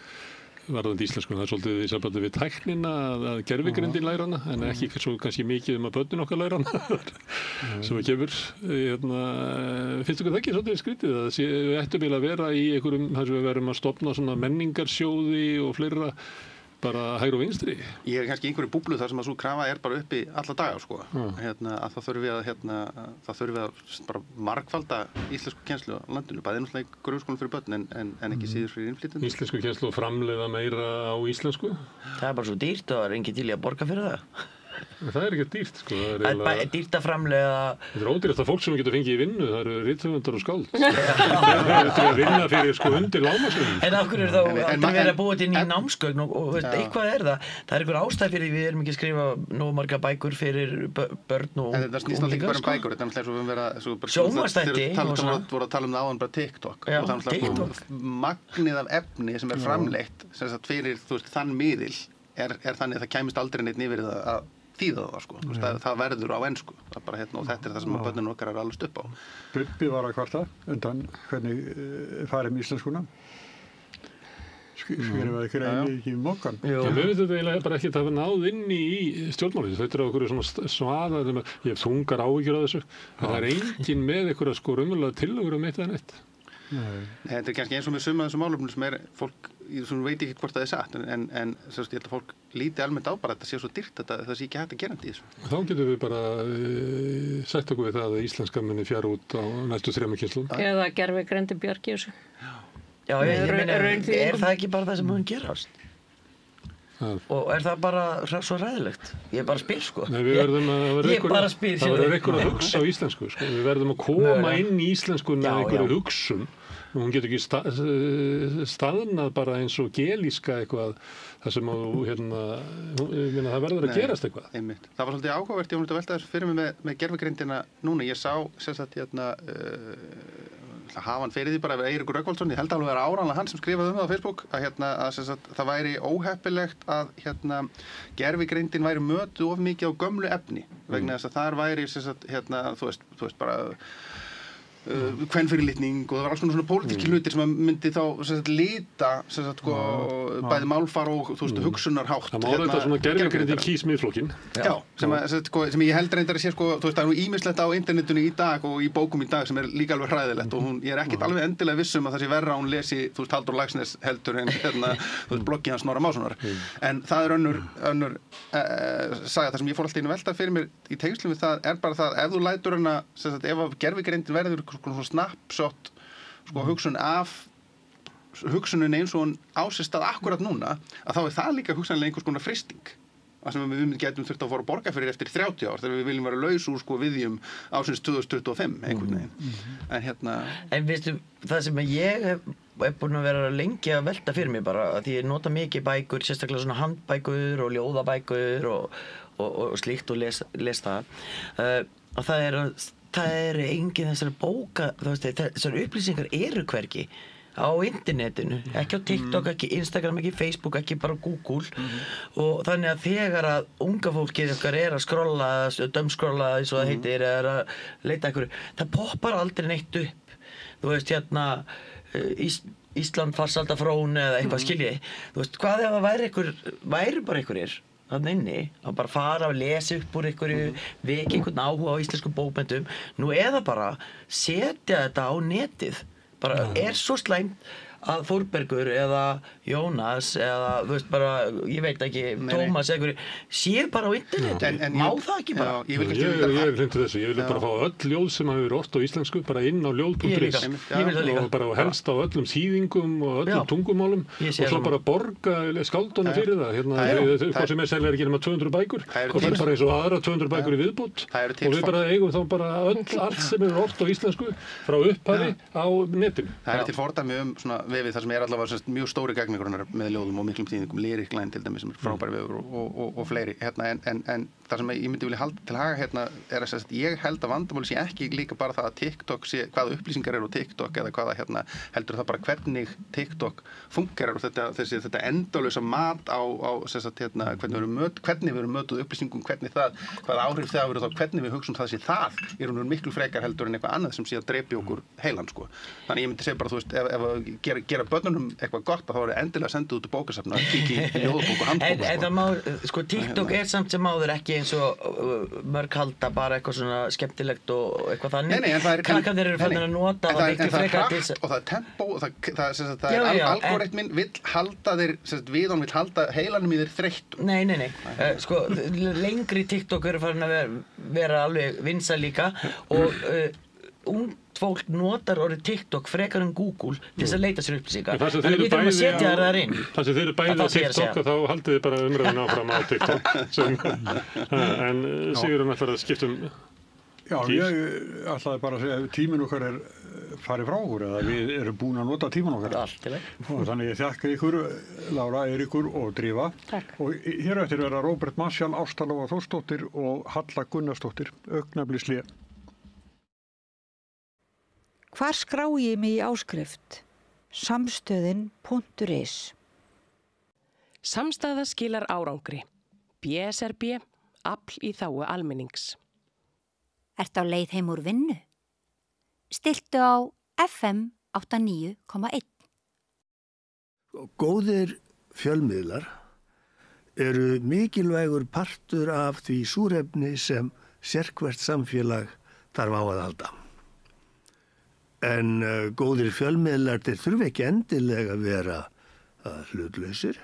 varðandi íslensku. Það er svolítið í sambandi við tæknina að gervigrindin læra hana, en ekki svo kannski mikið að börnin okkar læra hana sem að kemur. Finnst ykkur það ekki svolítið skrítið að við ættum eiginlega að vera í einhverjum þar sem við verum að stofna svona menningarsjóði og fleira bara hægri og vinstri? Ég er kannski í einhverju búblu þar sem að svo krafa er bara uppi alla daga sko. Að það þurfi að bara margfalda íslensku kennslu á landinu, bæði náttúrulega í grunnskólum fyrir börn en ekki síður fyrir innflytjendur. Íslensku kennslu og framleiða meira á íslensku? Það er bara svo dýrt og það er engin til í að borga fyrir það. Það er ekki dýrt sko. Það er dýrt að framleiða. Þetta er ódýrt að fólk sem getur fengið í vinnu, það eru rithöfundar og skáld. Það er að vinna fyrir undir lágmarkslaunum. En af hverju er þá aldrei verið að búa til ný námsgögn og eitthvað er það. Það er einhver ástæð fyrir við erum ekki að skrifa nógu marga bækur fyrir börn og en þetta snýst náttúrulega ekki bara bækur, þetta er náttúrulega eins og við verða sjónvarpsþætti voru að tala það áðan bara TikTok og það er náttúrulega magnið af efni sem er framleitt sem sagt fyrir þann miðil er þannig að það kæmist aldrei neitt yfir að þýða það sko, það verður á ensku og þetta er það sem börnin okkar er allast upp á. Bubbi var að kvarta undan hvernig farum íslenskuna skrifaði grein í mokkan. Mér finnst þetta eiginlega bara ekki að hafa náð inn í stjórnmálið. Þetta er okkur svona svaða, ég hef þungar áhyggjur á þessu, en það er enginn með einhverja sko raunverulega tillögur eitt eða neitt. Þetta er kannski eins og með suma af þessum málefnum sem fólk veit ekki hvort það er satt en ég held að fólk líti almennt á bara að þetta sé svo dýrt að það sé ekki hægt að gera þetta í þessu. Þá getum við bara sætt okkur við það að íslenska muni fjara út á næstu 3 kynslum. Eða gervigreindi bjargi þessu. Já, ég meina, er það ekki bara það sem mun gerast? Og er það bara svo ræðilegt? Ég bara spyr sko. Nei, við verðum að það verður einhver að hugsa á íslensku sko. Við verðum að koma inn í íslenskuna einhverju hugsun. Hún getur ekki staðnað bara eins og gelíska eitthvað þar sem það verður að gerast eitthvað. Einmitt. Það var svolítið áhugavert, ég var að velta þessu fyrir mig með gervigreindina núna. Ég sá sem sagt hafa hann fyrir því bara við Eiríkur Rögnvaldsson, ég held að vera áranlega hann sem skrifaði það á Facebook að það væri óheppilegt að gervigreindin væri mötuð of mikið á gömlu efni vegna þess að þar væri þú veist bara kvenfyrirlitning og það var alls konar svona pólitískir hlutir sem myndi þá lita bæði málfar og hugsunarhátt. Það má þetta svona gervigreindin kýs miðflokkinn. Já, sem ég held reyndar að sé það er nú ýmislegt á internetinu í dag og í bókum í dag sem er líka alveg hræðilegt og ég er ekkert alveg endilega viss að það sé verra að hún lesi Halldór Laxness heldur en bloggið hans Snorra Mássonar. En það er önnur saga það sem ég fór alltaf inn að velta fyrir mér í tengslum við það er bara það ef þú lætur hana ef gervigreindin verður svona snapshot hugsun af hugsunin eins og hún á sér stað akkurat núna að þá er það líka hugsanlega einhvers konar freisting sem við getum þurft að fara að borga fyrir eftir 30 ár þegar við viljum vera laus úr viðjum ásins 2025 einhvern veginn. En veistu, það sem ég er búin að vera lengi að velta fyrir mig bara að ég nota mikið bækur, sérstaklega svona handbækur og ljóðabækur og slíkt og les það og það er engin þessari bóka, þessari upplýsingar eru hvergi á internetinu, ekki á TikTok, ekki Instagram, ekki Facebook, ekki bara Google og þannig að þegar að unga fólkið okkar er að skrolla, dömskrolla eins og það heitir, er að leita einhverju, það poppar aldrei neitt upp. Þú veist Ísland farsaldafrón eða eitthvað skilji. Þú veist, hvað ef það væri bara einhverjir þarna inni að bara fara og lesa upp úr einhverju vekja einhvern áhuga á íslenskum bókmenntum nú eða bara setja þetta á netið bara svo slæmt að Þórbergur eða Jónas eða þú veist bara, ég veit ekki Tómas eða einhverju, séu bara á internetu má það ekki bara? Ég er hlindur þessu, ég vil bara fá öll ljóð sem hafa verið ort á íslensku, bara inn á ljóð.is og bara helst á öllum þýðingum og öllum tungumálum og svo bara borga skáldunum fyrir það hvað sem selja ekki nema 200 bækur og það bara eins og aðra 200 bækur í viðbót og við bara eigum þá bara allt sem er ort á íslensku frá upphafi á netinu. Það til fordæmi svona vefið þar sem allavega mjög stóri gagnrýnir með ljóðum og miklum þýðingum, Lyric Line til dæmis sem frábæri vefur og fleiri en það sem ég myndi vilja halda til haga er að ég held að vandamáli sé ekki líka bara það að TikTok sé hvaða upplýsingar eru á TikTok eða hvaða heldur það bara hvernig TikTok fungerar og þetta endalausa mat á hvernig við erum mötuð upplýsingum, hvaða áhrif það verður þá, hvernig við hugsum það sé það er hún miklu frekar heldur en eitthvað annað sem sé að drepi okkur heilan sko. Þannig ég myndi segja bara, þú veist, ef gera börnunum eitthvað gott þá er endilega sendið út í bókasafna að kíkja í ljóðbók og handbók en það má, sko, TikTok er samt sem áður ekki eins og mörg halda bara eitthvað svona skemmtilegt og eitthvað þannig krakkarnir eru fannin að nota það miklu frekar til og það er tempó það er algoritminn vill halda þér viðan vill halda heilanum í þér þreyttum nei sko, lengri TikTok eru fannin að vera alveg vinsæl líka og ungt fólk notar orðið TikTok frekar en Google til þess að leita sér upplýsingar þannig við þurfum að setja þær inn það sem þeir eru bæði á TikTok þá haldið þið bara umræðin áfram á TikTok en Sigurður ætlar að skipta Já, ég ætlaði bara að segja að tíminn okkar er farið frá okkur eða við erum búin að nota tíminn okkar og þannig ég þakka ykkur Lára, Eiríkur og Drífa og hér eftir vera Róbert Marshall, Ásta Lóa Þórsdóttir og Halla Gunnarsdóttir augnablikslé. Hvar skrái ég mig í áskrift? Samstöðin.is Samstaða skilar árangri. BSRB, afl í þágu almennings. Ertu á leið heim úr vinnu? Stilltu á FM 89,1. Góðir fjölmiðlar eru mikilvægur partur af því súrefni sem sérhvert samfélag þarf á að halda. En góðir fjölmiðlar þeir þurfa ekki endilega að vera hlutlausir,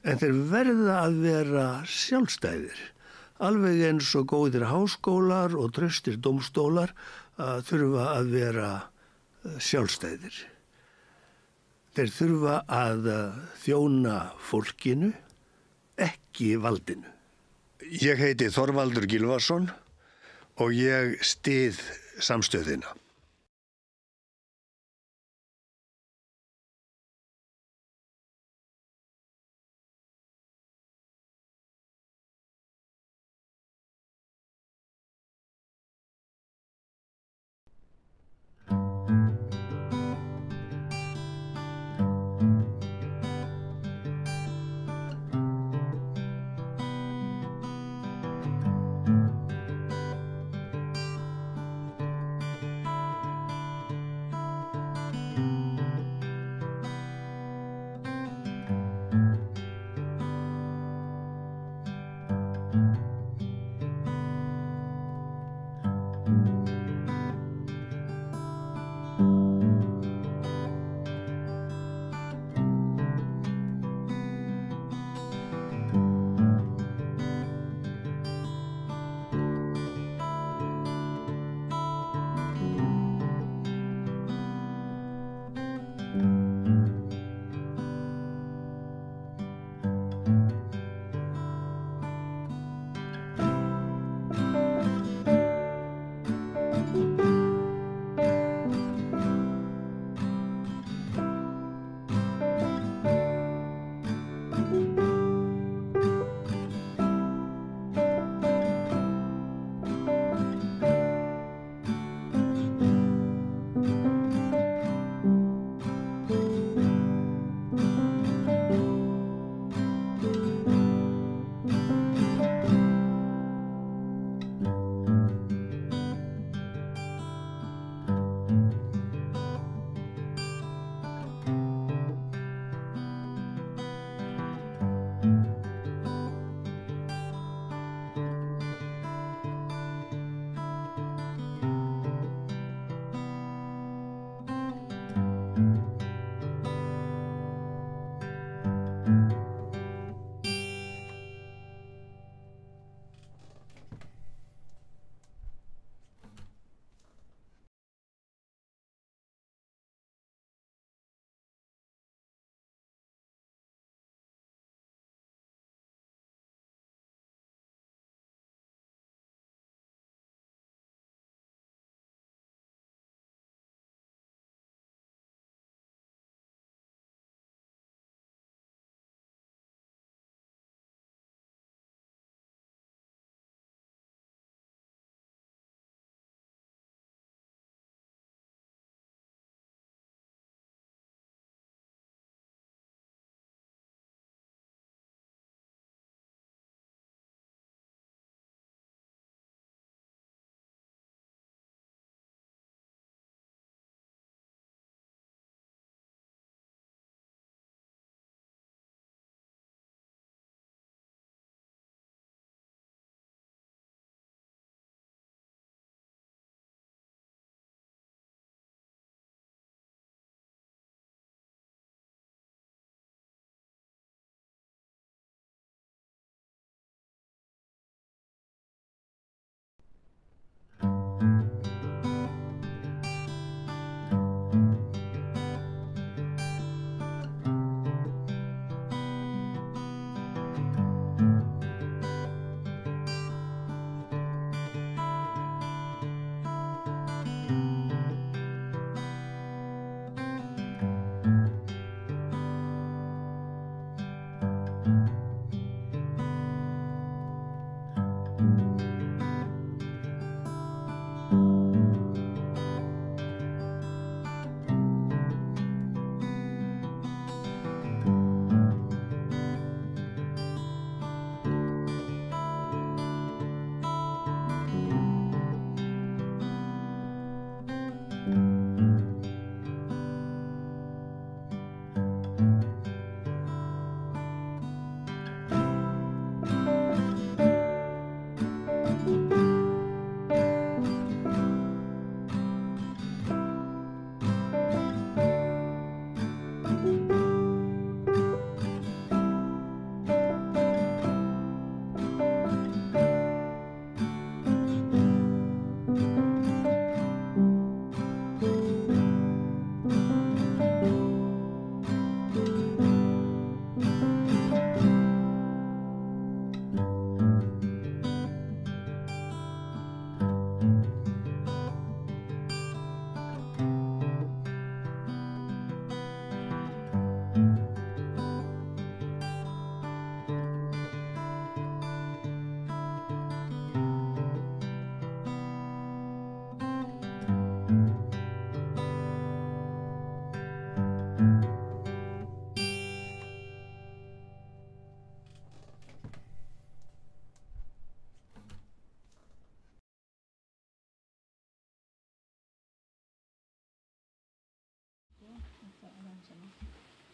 en þeir verða að vera sjálfstæðir. Alveg eins og góðir háskólar og traustir dómstólar þurfa að vera sjálfstæðir. Þeir þurfa að þjóna fólkinu, ekki valdinu. Ég heiti Þorvaldur Gylfason og ég styð samstöðina.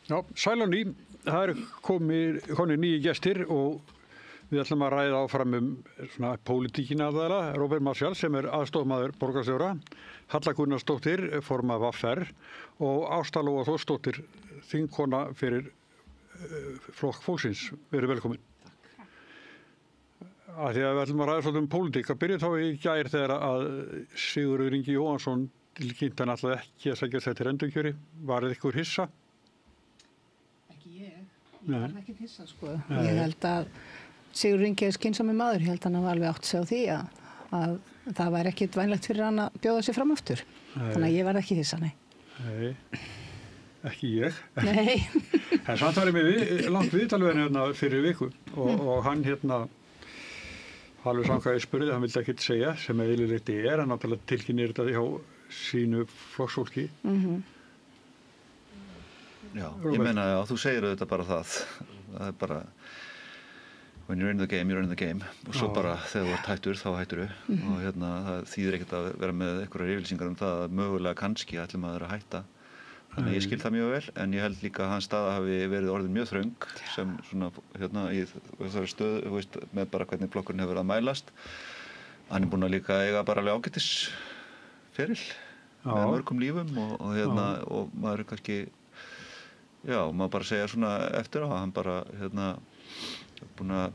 Já, sæl á ný. Það eru komið nýju gestir og við ætlum að ræða áfram svona pólitíkina aðalega. Róbert Marshall sem aðstoðarmaður borgarstjóra, Halla Gunnarsdóttir, formaður VR og Ásta Lóa Þórsdóttir, þingkona fyrir Flokk fólksins. Verið velkomin. Af því að við ætlum að ræða svolítið pólitík. Að byrja þá í gær þegar að Sigurður Ingi Jóhannsson tilkynnt hann ætlaði ekki að sækja þetta endurkjöri. Var ykkur hissa? Ekki ég. Ég var ekki hissa, sko. Ég held að Sigurður Ingi skynsamur maður. Ég held að hann var alveg átt sig á því að það væri ekkit vænlegt fyrir hann að bjóða sig fram aftur. Þannig að ég var ekki hissa, nei. Nei, ekki ég. Nei. En samt var ég með langt viðtalveginn hérna fyrir viku og hann alveg samkvæði spurði, hann vildi ekkert segja sem eðlilegt en náttúrulega tilkynir þetta hjá sínu flokksfólki. Já, ég meina að þú segir auðvitað bara það er bara when you're in the game, you're in the game og svo bara þegar þú ert hættur, þá hættur og það þýðir ekkert að vera með einhverjar yfirlýsingar það að mögulega kannski ætlum að hætta þannig ég skil það mjög vel en ég held líka að hans staða hafi verið orðin mjög þröng sem svona í þessari stöðu með bara hvernig flokkurinn hefur verið að mælast hann búinn að líka eiga bara alveg ágætis feril með mörgum lífum og maður er kannski maður bara segja svona eftir á hann bara búinn að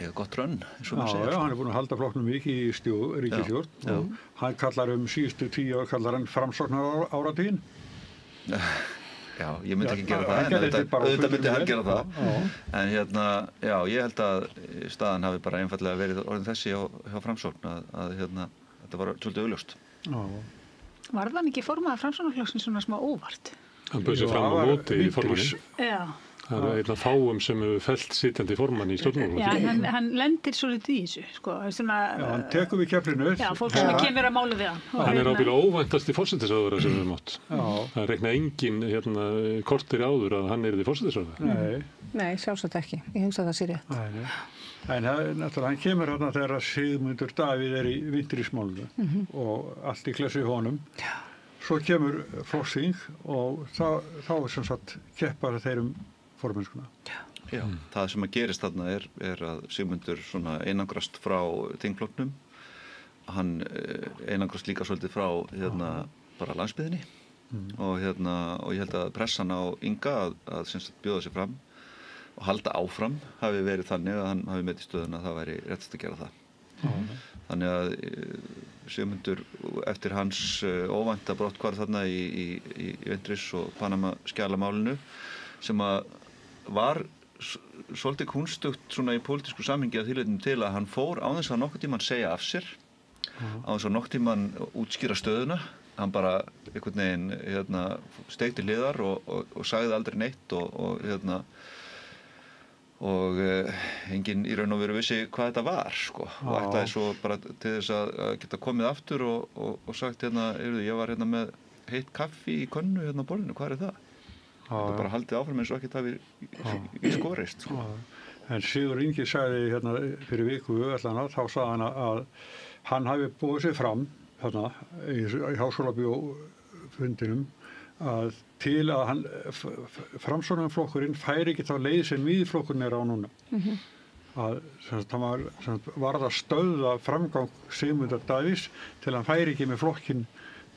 eiga gott rönn, eins og maður segir. Já, hann búinn að halda flokknum mikið í ríkisstjórn og hann kallar síðustu 10 ár kallar hann framsóknar áratuginn. Já, ég myndi ekki gera það, en auðvitað myndi hann gera það. En ég held að staðan hafi bara einfallega verið orðin þessi hjá framsókn að þetta var svolítið augljóst. Var það ekki formaður framsóknarflokksins svona smá óvart? Hann bauð sér fram á móti í formanni. Já. Það er einn af fáum sem hefur fellt sitjandi formann í stjórnmálaflokki. Já, hann lendir svolítið í þessu, sko. Hann tekur við keflinu. Já, fólk sem kemur að máli við hann. Hann er ábyggilega óvæntasti forsætisráðherra sem við höfum átt. Það reikna engin kortir áður að hann yrði forsætisráðherra. Nei, sjálfsagt ekki. Ég hugsa það sé rétt. En náttúrulega hann kemur þarna þegar Sigmundur Davíð í vindrismálinu og allt í klessu í honum. Svo kemur flokksþing og þá sem sagt keppar þeir formennskuna. Já, það sem að gerist þarna er að Sigmundur svona einangrast frá þingflokknum. Hann einangrast líka svolítið frá bara landsbyggðinni og ég held að pressan á Inga að sem sagt bjóða sig fram og halda áfram hafi verið þannig að hann hafi metið stöðuna að það væri réttast að gera það. Þannig að Sigmundur eftir hans óvænta brotthvarf þarna í Ventris og Panama skjalamálinu sem að var svolítið kunstugt svona í pólitísku samhengi að þýleitinu til að hann fór á þess að nokkuð tímann segja af sér á þess að nokkuð tímann útskýra stöðuna hann bara einhvern veginn steigti hliðar og sagði aldrei neitt og enginn í raun og veru vissi hvað þetta var sko og ætlaði svo bara til þess að geta komið aftur og sagt ég var með heitt kaffi í könnu á borðinu, hvað er það? Það bara haldið áfram eins og ekkert hafi í skorist sko. En Sigurður Ingi sagði fyrir viku þá sagði hann að hann hafi búið sig fram í Háskólabíófundinum að til að framsóknarflokkurinn færi ekki þá leið sem miðflokkurinn á núna. Að það var að stöðva framgang Sigmundar Davíðs til að hann færi ekki með flokkinn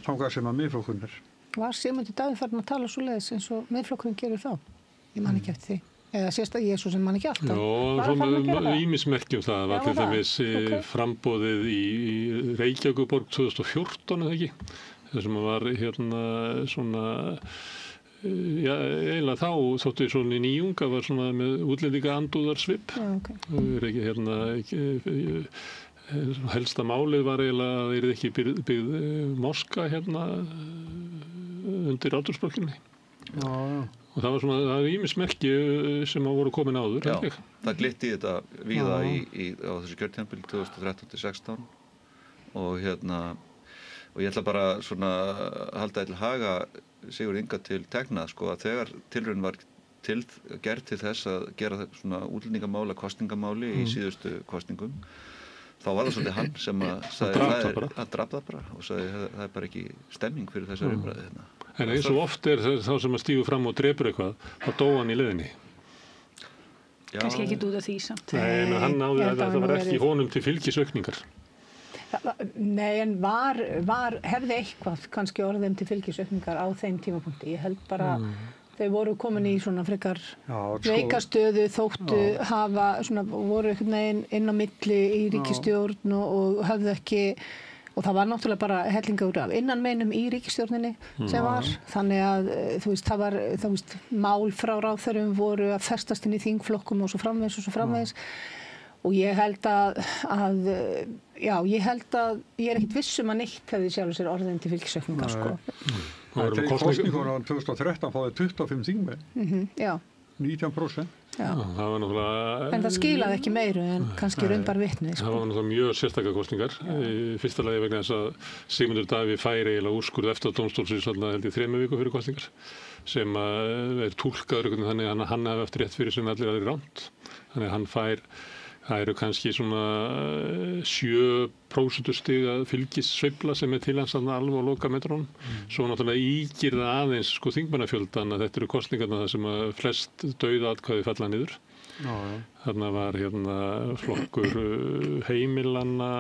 þangað sem að miðflokkurinn er. Var Sigmundur Davíð farin að tala svoleiðis eins og miðflokkurinn gerir þá? Ég man ekki eftir því. Eða sést að ég er svo sem man ekki alltaf. Já, ýmismerkjum það var til dæmis framboðið í Reykjavíkurborg 2014 eða ekki. Það sem var svona eiginlega þá þótti svona nýjunga var svona með útlendinga andúðarsvip. Helsta málið var eiginlega að það yrði ekki byggð moska undir Ráðhúsborginni. Og það var svona ýmismerki sem voru komin áður. Já, það glitti í þetta víða á þessu kjörtímabili 2013-16 og ég ætla bara svona að halda til haga Sigurð Inga til tekna sko að þegar tilraun var gerð til þess að gera svona útlendingamála kosningamáli í síðustu kosningum þá var það svolítið hann sem að sagði að draf það bara og sagði það er bara ekki stemming fyrir þessari umræðu En eins og oft þá sem að stígur fram og drepur eitthvað, þá dó hann í leiðinni. Kannski ekki út af því samt. Nei, en hann náði að það var ekki honum til fylgisaukningar. Nei, en hefði eitthvað kannski orðið til fylgisaukningar á þeim tímapunkti. Ég held bara þau voru komin í svona frekar veikastöðu, þóttu hafa svona, voru einhvern veginn inn á milli í ríkisstjórn og höfðu ekki. Og það var náttúrulega bara hellingur af innanmeinum í ríkisstjórninni sem var. Þannig að það var mál frá ráðherrum voru að festast inn í þingflokkum og svo framvegis. Og ég held að ég er ekkert viss að neitt hefði sjálfur sér orðin til fylgisaukningar, sko. Þegar kosningunum 2013 fáði 25 þingmenn. Já. 19%. Já. Það var náttúrulega... En það skilaði ekki meiru en kannski raunbar vitni. Það var náttúrulega mjög sérstakar kosningar. Í fyrsta lagi vegna þess að Sigmundur Davíð fær eiginlega úrskurð eftir dómstólsins held í 3 viku fyrir kosningar sem túlkaður þannig að hann hafi eftir rétt fyrir sem allir aðrir rangt. Þannig að hann fær, það eru kannski svona 7% stiga fylgissveifla sem til hans alveg á lokametrónum. Svo náttúrulega ígir það aðeins þingmannafjöldan að þetta eru kosningarna þar sem að flest dauðaatkvæði falla niður. Þarna var flokkur heimilanna,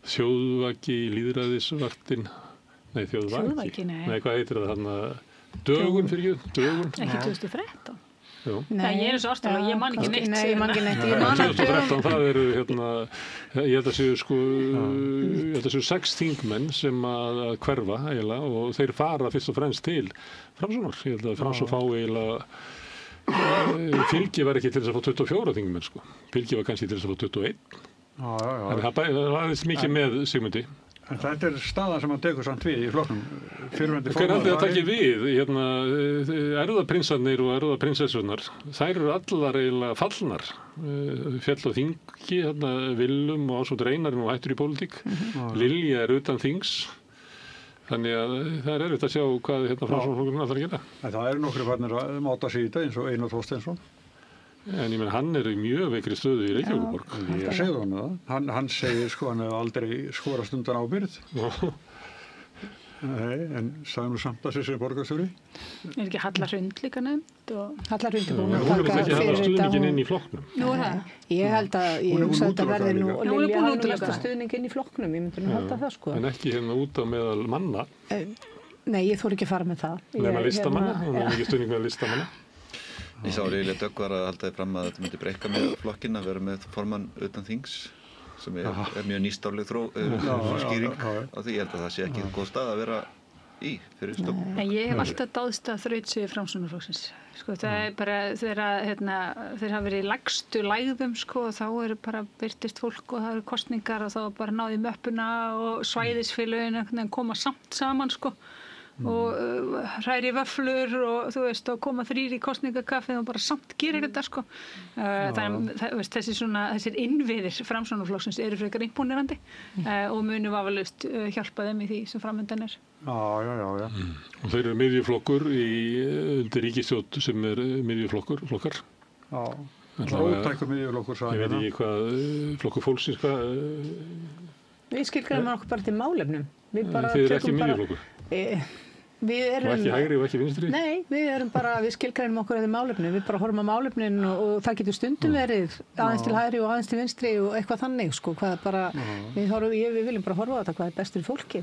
þjóðvaki, lýðræðisvaktin, þjóðvaki? Nei, hvað heitir það þarna? Dögun fyrir dögun. Ekki 2013? Nei, ég er svo ástæðan og ég man ekki neitt. Nei, ég man ekki neitt. Ég man að 2013, það eru ég held að séu 6 þingmenn sem að hverfa eiginlega og þeir fara fyrst og fremst til Framsóknar. Ég held að Framsókn fá eiginlega fylgi var ekki til þess að fá 24 þingmenn, sko. Fylgi var kannski til þess að fá 21. En það aðeins mikið með Sigmundi. En þetta staðan sem hann tekur samt við í flokknum. Hvernig haldið það takið við? Erfðaprinsarnir og erfðaprinsessurnar, þær eru allar eiginlega fallnar. Fjall á þingi, Willum og Ásvald Reinarinn og hættur í pólitík. Lilja utan þings. Þannig að það erfitt að sjá hvað Framsóknarflokkurinn ætlar að gera. Það eru nokkru farnir að máta sig í þetta eins og Einar Þorsteinsson. En ég menn, hann í mjög veikri stöðu í Reykjavíkurborg. Ég segði það. Hann segir hann hefur aldrei skorast undan ábyrgð. Nei, en sagði nú samt að sér borgarstjóri. Er ekki Halla Hrund líka nefnd? Halla Hrund er búin að taka fyrir þetta. Hún hefur ekki hafa stuðningin inn í flokknum. Nú er það. Ég held að þetta verði nú, og Lilja hafði nú lagt stuðning inn í flokknum. Ég myndi nú halda það, sko. En ekki út á meðal manna. Nei, ég þori ekki að fara með það. Nefna listamanna, hún hefur ekki stuðning með listamanna. Ég sá Lilja Dögg var að halda því fram að þetta myndi breyka með flokkinn að vera með formann utan þings sem er mjög nýstárleg skýring á því. Ég held að það sé ekki góð stað að vera í fyrir stofn. En ég hef alltaf dáðst að þrautseigju Framsóknarflokksins. Sko, það er bara þegar þeir hafa verið í lægstu lægðum, sko, og þá eru bara birtist fólk og það eru kosningar og þá bara náði möppuna og svæðisfélögin koma samt saman, sko. Og hræri vöfflur og þú veist og koma 3 í kosningakaffið og bara samt gerir þetta, sko. Þessir innviðir Framsóknarflokksins eru frekar imponerandi og munu vafalaust hjálpa þeim í því sem framundan er. Já. Og þeir eru miðjuflokkur undir ríkisstjórn sem er miðjuflokkar. Já. Ótækur miðjuflokkur, sagði ég. Ég veit ekki hvað flokkur fólksins hvað. Við skilgreinum okkur bara til málefnum. Þeir eru ekki miðjuflokkur. Og ekki hægri og ekki vinstri? Nei, við skilgreinum okkur að málefni, við bara horfum á málefnin og það getur stundum verið aðeins til hægri og aðeins til vinstri og eitthvað þannig, sko, hvað bara, við viljum bara horfa á þetta, hvað er best fyrir fólki.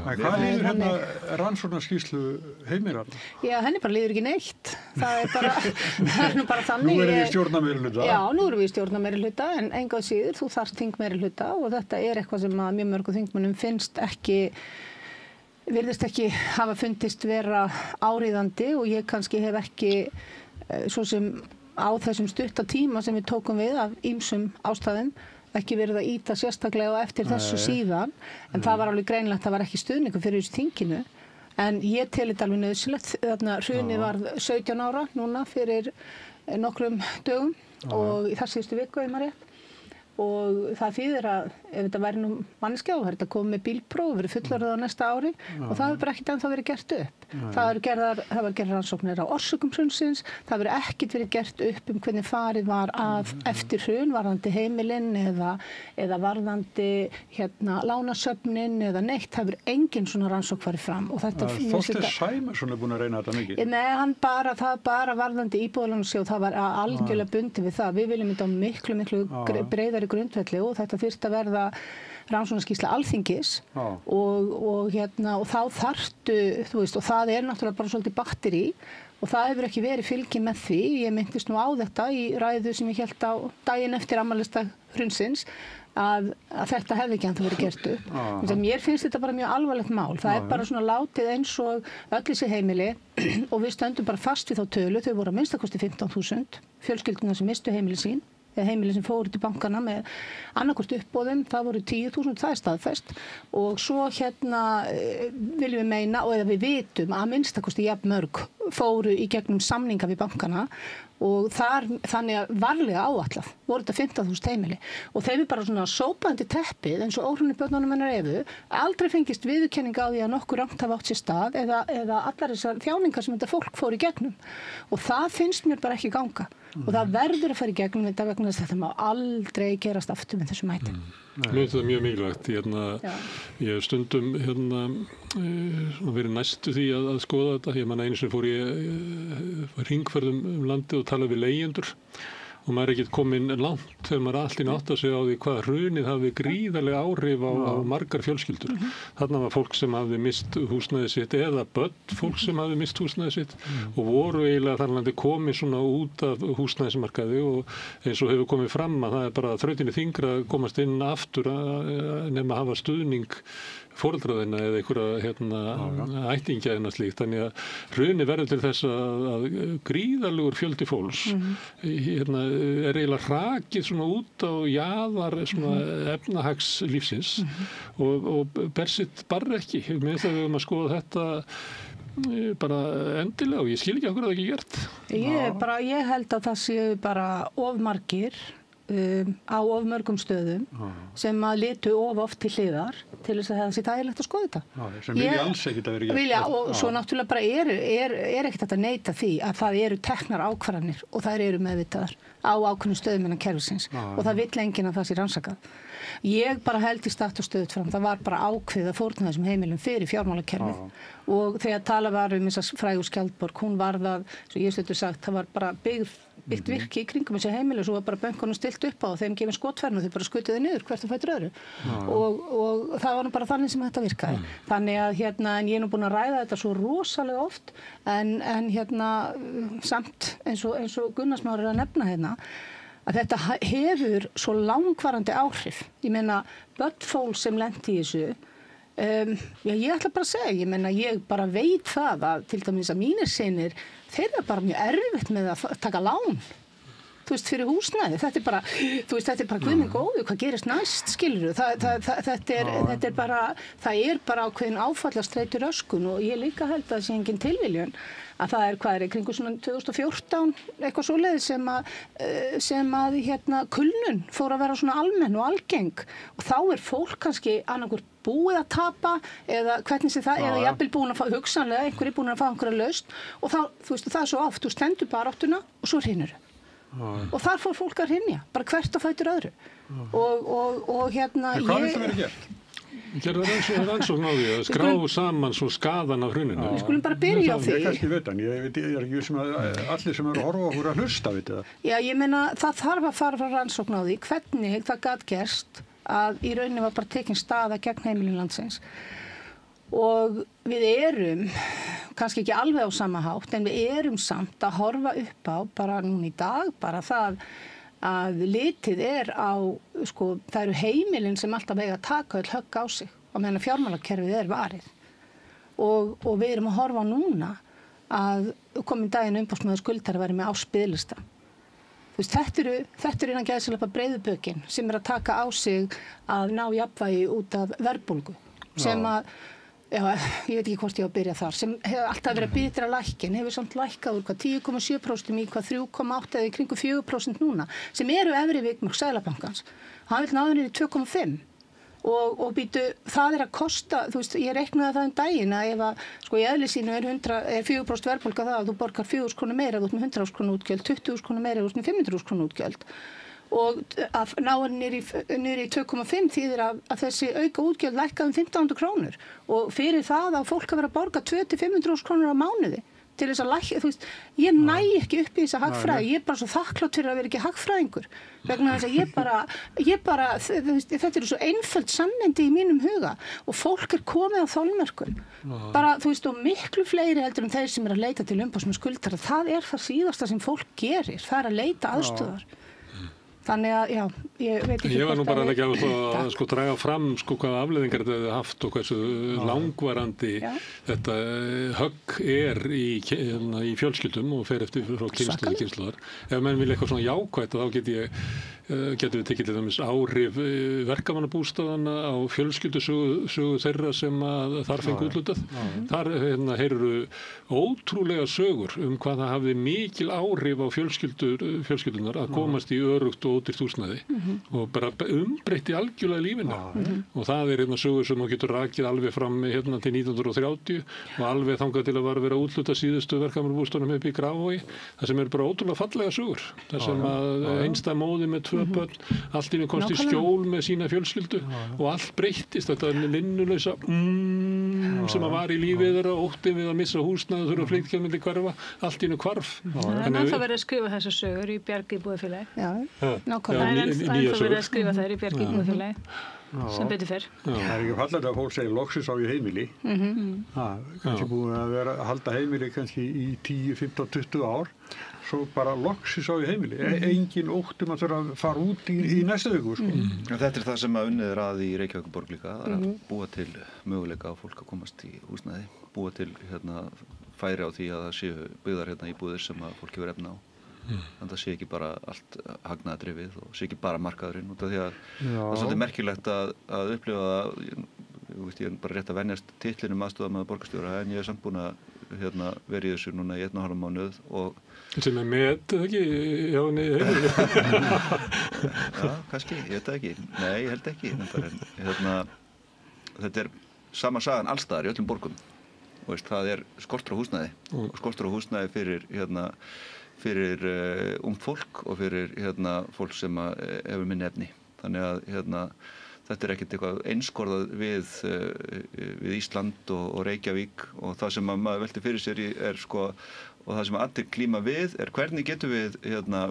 Hvað líður rannsóknarskýrslu Heimirar? Já, henni bara líður ekki neitt, það er nú bara þannig. Nú erum við í stjórnarmeirihluta. Já, nú erum við í stjórnarmeirihluta, en enga síður, þú þarft þingmeirihluta og þetta er eitthvað sem að mjög mörgum þingmönnum virðist ekki hafa fundist vera áríðandi og ég kannski hef ekki svo sem á þessum stutta tíma sem við tókum við af ýmsum ástæðum ekki verið að ýta sérstaklega og eftir þessu síðan en það var alveg greinilegt að það var ekki stuðningur fyrir þessu þinginu en ég tel þetta alveg nauðsynlegt þarna hrunið var 17 ára núna fyrir nokkrum dögum og í þar síðustu viku ef maður rétt og það þýðir að ef þetta væri nú manneskja og þetta komið með bílpróf, verið fullorðið á næsta ári og það hefur bara ekkert ennþá verið gert upp. Það var gerðar rannsóknir á orsökum hrunsins, það hefur ekkert verið gert upp hvernig farið var að eftir hrun, varðandi heimilinn eða varðandi lánasöfnin eða neitt, það hefur engin svona rannsókn farið fram. Þorsteinn Sæmundsson búin að reyna þetta mikið? Nei, það bara varðandi íbúðalánasjóð, það var algjörlega bundið við það. Við viljum þetta á miklu breiðari grundvelli og þetta þyrfti að verða rannsóknarskýrsla Alþingis og þá þarftu, þú veist, og það náttúrulega bara svolítið batteri og það hefur ekki verið fylgi með því. Ég myndist nú á þetta í ræðu sem ég hélt á daginn eftir afmælisdag hrunsins að þetta hefði ekki ennþá verið gert upp. Mér finnst þetta bara mjög alvarlegt mál. Það bara svona látið eins og öll þessi heimili og við stöndum bara fast við þá tölu, þau voru að minnstakosti 15.000 fjölskylduna sem mistu heimili sín. Heimili sem fóru til bankana með annarkvort uppboðum, það voru 10.000, það staðfest og svo viljum við meina og eða við vitum að minnstakosti jafn mörg fóru í gegnum samninga við bankana og þannig að varlega áætlað voru þetta 15.000 heimili og þeir bara svona sópaðandi teppið eins og óhrunni börnunum hennar Evu aldrei fengist viðurkenning á því að nokkur rangt hafa átt sér stað eða allar þessar þjáningar sem þetta fólk fór í gegnum og það finnst mér bara ekki ganga og það verður að fara í gegnum þetta vegna þess að þetta má aldrei gerast aftur með þessum hætti. Mér finnst það mjög mikilvægt. Ég hef stundum verið næstu því að skoða þetta. Ég man einu sem fór ég hringferð landið og talaði við leigjendur og maður ekkert komin langt þegar maður allir átt að segja á því hvað hrunið hafi gríðarlega áhrif á margar fjölskyldur. Þarna var fólk sem hafði mist húsnæði sitt eða börn fólk sem hafði mist húsnæði sitt og voru eiginlega þar landi komið svona út af húsnæðismarkaði og eins og hefur komið fram að það bara þrautinni þyngra að komast inn aftur nema að hafa stuðning foreldræðina eða einhverja ættingja eða slíkt. Þannig að hrunið verður til þess að gríðarlegur fjöldi fólks er eiginlega hrakið svona út á jaðar svona efnahagslífsins og ber sitt bara ekki. Mér finnst að við höfum að skoða þetta bara endilega og ég skil ekki okkur að það ekki gert. Ég held að það séu bara of margir á of mörgum stöðum sem að litu of oft til hliðar til þess að það sé þægilegt að skoða þetta. Sem vilja alls ekkert að vera gert. Og svo náttúrulega bara er ekkert að neita því að það eru teknar ákvarðanir og þær eru meðvitaðar á ákveðnum stöðum innan kerfisins og það vill enginn að það sé rannsakað. Ég bara held í statt og stöðut fram, það var bara ákveðið að fórna þessum heimilum fyrir fjármálakerfið og þegar tala var þessa frægu Skjaldborg, hún var það, svo ég stöður sagt, það var bara byggt virki í kringum þessi heimili og svo var bara bönkunum stilt upp á og þeim gefin skotfærn og þau bara skutuði niður hvert og fætur öðru og það var nú bara þannig sem þetta virkaði. Þannig að en ég er nú búin að ræða þetta svo rosalega oft en samt eins og Gunnar Smári er að nefna að þetta hefur svo langvarandi áhrif. Ég meina, börn fólk sem lenti í þessu, ég ætla bara að segja, ég bara veit það að til dæmis að mínir synir, þeir eru bara mjög erfitt með að taka lán. Þú veist, fyrir húsnæði, þetta er bara guð minn góður, hvað gerist næst, skilurðu? Það er bara ákveðin áfallastreitur öskun og ég líka held að það sé engin tilviljun að það er kringu svona 2014 eitthvað svoleiðis sem að kulnun fór að vera svona almenn og algeng og þá er fólk kannski annarkur búið að tapa eða hvernig sé það eða jafnvel búin að fá hugsanlega einhverjir búin að fá einhverja lausn og þá, þú veist, það er svo oft, þú stendur baráttuna og svo hrynur og þar fór fólk að hrynja, bara hvert á fætur öðru og hvað viltu verið gert? Gerðu rannsókn á því að skrá saman svo skaðan af hruninu. Við skulum bara byrja á því. Ég kannski veit hann, ég er ekki sem að allir sem eru að horfa okkur að hlusta, veit það. Já, ég meina, það þarf að fara frá rannsókn á því hvernig það gat gerst að í rauninni var bara tekin staða gegn heimilin landsins. Og við erum, kannski ekki alveg á sama hátt, en við erum samt að horfa upp á, bara núna í dag, bara það að litið er á, það eru heimilin sem alltaf eiga að taka öll högg á sig og meðan fjármálakerfið er varið. Og við erum að horfa á núna að komin daginn umboðsmaður skuldari væri með ársbiðlista. Þú veist, þetta eru innan gæðslega breiðubökin sem er að taka á sig að ná jafnvægi út af verðbólgu sem að já, ég veit ekki hvort ég á að byrja þar, sem hefur alltaf verið að byrja lækkin, hefur samt lækkað úr 10,7% í 3,8 eða í kringu 4% núna, sem eru efri vikmörk Seðlabankans. Hann vil náður niður í 2,5 og býtu, það að kosta, þú veist, ég reiknaði það daginn að ef að, sko í eðli sínu er 4% verðbólga það að þú borgar 4.000 krónur meira ef þú ert með 100.000 krónur útgjöld, 20.000 krónur meira ef þú ert með 500.000 krónur útgjöld og að ná niður í 2,5 þýðir að þessi auka útgjöld lækka 1.500 krónur og fyrir það að fólk að vera að borga 200-500.000 krónur á mánuði til þess að lækka, þú veist, ég næ ekki upp í þessa hagfræði, ég er bara svo þakklátt fyrir að vera ekki hagfræðingur, vegna þess að ég bara, þú veist, þetta eru svo einföld sannindi í mínum huga og fólk er komið á þolmörkum, bara, þú veist, og miklu fleiri heldur en þeir sem að leita til umboðsmanns skuldara, það er það síðasta sem fólk gerir, það að leita aðstoðar. Þannig að, já, ég veit ekki Ég var nú bara að leggja að sko draga fram sko hvaða afleiðingar þetta hefði haft og hversu langvarandi þetta högg er í fjölskyldum og fer eftir frá kynslóð til kynslóðar. Ef menn vil eitthvað svona jákvætt þá getum við tekið til dæmis áhrif verkamannabústaðana á fjölskyldusögu þeirra sem að þar fengu útlutað. Þar heyrðu ótrúlega sögur hvað það hafði mikil áhrif á fjölskyldunar að komast í örugt og ódýrt húsnæði og bara umbreytti algjörlega lífinu og það er sögur sem maður getur rakið alveg fram til 1930 og alveg þangað til að vera útluta síðustu verkamannabústaðanum upp í Grafarvogi það sem er bara ótrúlega fallega sögur þar sem að einstæð móðir með 2 börn allt í einu komst í skjól með sína fjölskyldu og allt breyttist þetta linnulausa sem að var í lífið þeirra óttinn við að missa húsnæði þurfa að flytja milli hverfa allt í einu hvarf En það verið að skrifa þessar sögur í Bjargi-Búðafélagi nákvæmlega Það er ennþá verið að skrifa þær í Bjargi-Búðafélagi sem betur fyrr Það er ekki fallegt að fólk segir loksins á ég heimili kannski búin að vera að halda heimili kannski í 10, 15, 20 ár svo bara loksins á ég heimili engin óttum að þurfa að fara út í næstu viku Þetta er það sem að unnið er að í Reykjavíkurborg líka það er að búa til möguleika á fólk að komast í húsnæði búa til færi á því að það séu byggðar íbúðir sem að fólk hefur efna á þannig að það sé ekki bara allt hagnaðardrifið og sé ekki bara markaðurinn út af því að það er svolítið merkilegt að upplifa það ég er bara rétt að venjast titlinum aðstoðarmaður borgarstjóra en ég er samt búin að vera í þessu núna í 1,5 mánuð og sem er met, eða ekki? Já, nei, Já, kannski, ég veit það ekki nei, ég held ekki þetta er sama sagan allstaðar í öllum borgum og það er skortur á húsnæði og skortur á húsnæði fyrir ungt fólk og fyrir fólk sem hefur minni efni. Þannig að þetta er ekkert eitthvað einskorðað við Ísland og Reykjavík og það sem maður velti fyrir sér er sko og það sem allir klíma við er hvernig getum við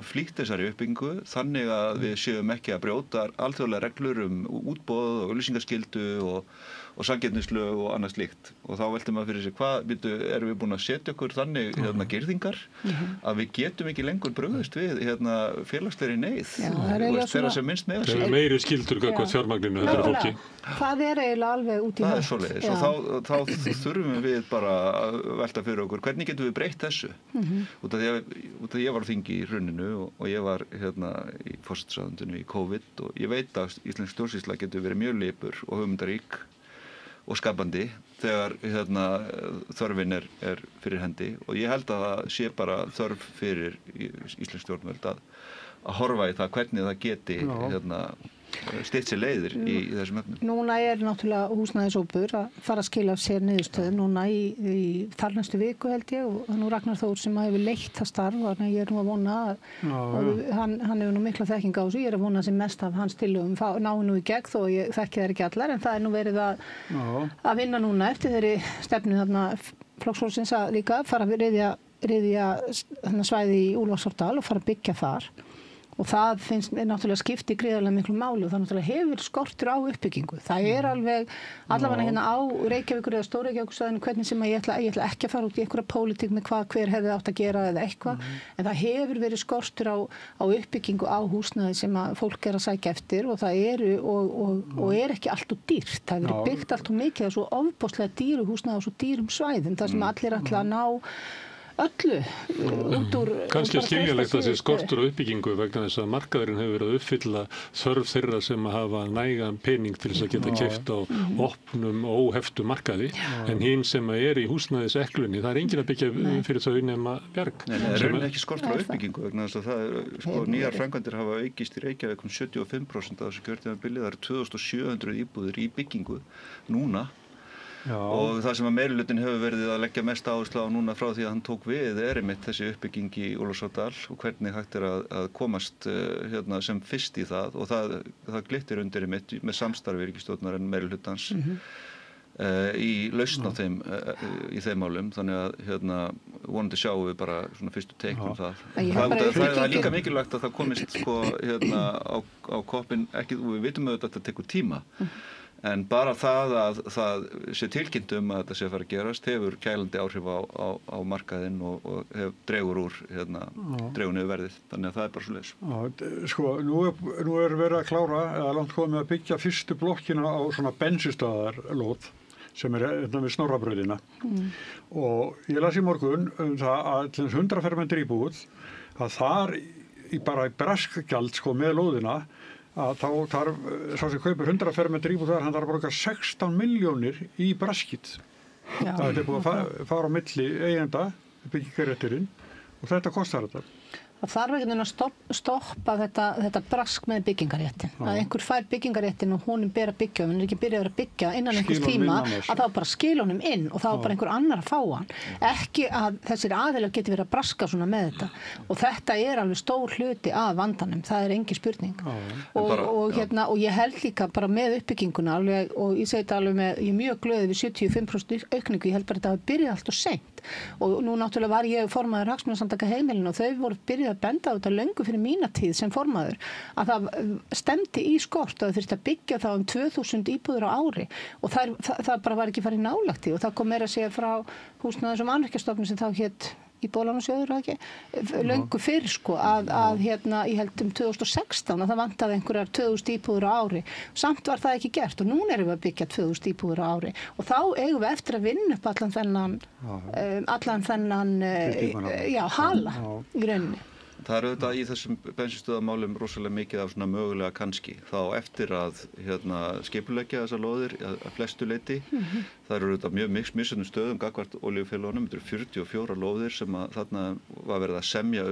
flýtt þessari uppbyggingu þannig að við séum ekki að brjóta alþjóðlega reglur útboð og auglýsingaskyldu og samkeppnislög og annað slíkt og þá veltum maður fyrir sig erum við búin að setja okkur þannig girðingar að við getum ekki lengur brugðist við félagslegri neyð þeirra sem minnst með það er meiri skyldur gagnvart fjármagninu þetta fólki það er eiginlega alveg út í það er svoleiðis og þá þurfum við bara að velta fyrir okkur hvernig getum við breytt þessu út af því að ég var á þingi í hruninu og ég var í forsætisráðuneytinu í COVID og ég veit að íslensk stjórnsýsla getur verið mjög lipur og hugmyndarík og skapandi þegar þörfin er fyrir hendi og ég held að það sé bara þörf fyrir íslensk stjórnvöld að horfa í það hvernig það geti stytt sér leiðir í þessum efnum. Núna er náttúrulega húsnæðisópur að fara að skila sér niðurstöðum núna í þar næstu viku held ég og nú Ragnar Þór sem hefur leitt það starf og ég er nú að vona að hann hefur nú mikla þekking á þessu, ég er að vona sem mest af hans tillögum náu nú í gegn þó ég þekki þær ekki allar en það er nú verið að vinna núna eftir þeirri stefnu þarna Flokksfólksins að líka fara að ryðja svæði í Úlfarsárdal og fara að byggja þar. Og það finnst náttúrulega skipti gríðarlega miklu máli og það náttúrulega hefur skortur á uppbyggingu. Það er alveg allavega á Reykjavíkur eða Stór-Reykjavíkursvæðinu hvernig sem ég ætla ekki að fara út í einhverja pólitík með hver hefði átt að gera eða eitthvað. En það hefur verið skortur á uppbyggingu á húsnæði sem að fólk er að sækja eftir og það og er ekki allt og dýrt. Það hefur verið byggt allt og mikið að svo ofboðslega dýru húsnæði á svo dýrum svæðum þar sem allir ætla að ná öllu út úr... Kannski skiljanlegt að þessi skortur og uppbyggingu vegna þess að markaðurinn hefur verið að uppfylla þörf þeirra sem hafa nægan pening til þess að geta keypt á opnum og óheftu markaði en hinn sem er í húsnæðiseklunni, það er enginn að byggja fyrir þau nema Bjarg. Nei, það er ekki skortur og uppbyggingu vegna þess að það er, sko, nýjar framkvæmdir hafa aukist í Reykjavík 75% af þessu kjörtímabili, það eru 2700 íbúðir í byggingu núna. Já. Og það sem að meirihlutinn hefur verið að leggja mest áherslu á núna frá því að hann tók við einmitt þessi uppbygging í Ólafsárdal og hvernig hægt að komast sem fyrst í það og það glittir undir einmitt með samstarfi ríkisstjórnar en meirihlutans í lausn á þeim í þeim málum, þannig að vonandi sjáum við bara svona fyrstu teiknum það. Það er líka mikilvægt að það komist sko á koppinn, ekki, við vitum auðvitað að þetta tekur tíma. En bara það að það sé tilkynnt að þetta sé að fara að gerast hefur kælandi áhrif á markaðinn og dregur úr dregur niður verðið, þannig að það er bara svoleiðis. Sko, nú er verið að klára eða langt komið að byggja fyrstu blokkina á svona bensistöðarlóð sem er við Snorrabrautina og ég las í morgun það að 100 fermetrar íbúð að þar bara í breskgjald sko með lóðina að þá þarf, sá sem kaupir 100 fermetrar íbúð þar, hann þarf að borga 16 milljónir í braskið. Það er búið að fara á milli eigenda, byggingarrétturinn og þetta kostar þetta. Það þarf einhvern veginn að stoppa þetta brask með byggingaréttin. Að einhver fær byggingaréttin og honum ber að byggja, hann er ekki byrjaður að byggja innan einhvers tíma, að þá bara skila honum inn og þá bara einhver annar að fá hann. Ekki að þessir aðilar geti verið að braska svona með þetta. Og þetta er alveg stór hluti af vandanum, það er engin spurning. Og ég held líka bara með uppbygginguna alveg, og ég segi þetta alveg með, ég er mjög glöð við 75% aukningu, ég held bara að þetta hafi byrjað allt og seint. Og nú náttúrulega var ég formaður Hagsmunasamtaka heimilin og þau voru byrjuð að benda á þetta löngu fyrir mína tíð sem formaður að það stemdi í skort og það þurfti að byggja þá 2000 íbúðir á ári og það bara var ekki farið nálægt í og það kom meira að segja frá Húsnæðis- og mannvirkjastofnun sem þá hét Íbúðalánasjóður og ekki löngu fyrr sko að ég held 2016 að það vantaði einhverjar 2000 íbúðir á ári samt var það ekki gert og núna erum við að byggja 2000 íbúðir á ári og þá eigum við eftir að vinna upp allan þennan hala í rauninni. Það er auðvitað í þessum bensinstöðamálum rosalega mikið af svona mögulega kannski. Þá eftir að skipuleggja þessar lóðir að flestu leyti, það eru auðvitað mjög misjöfnum stöðum gagnvart olíufélögunum, þetta eru 44 lóðir sem að þarna var verið að semja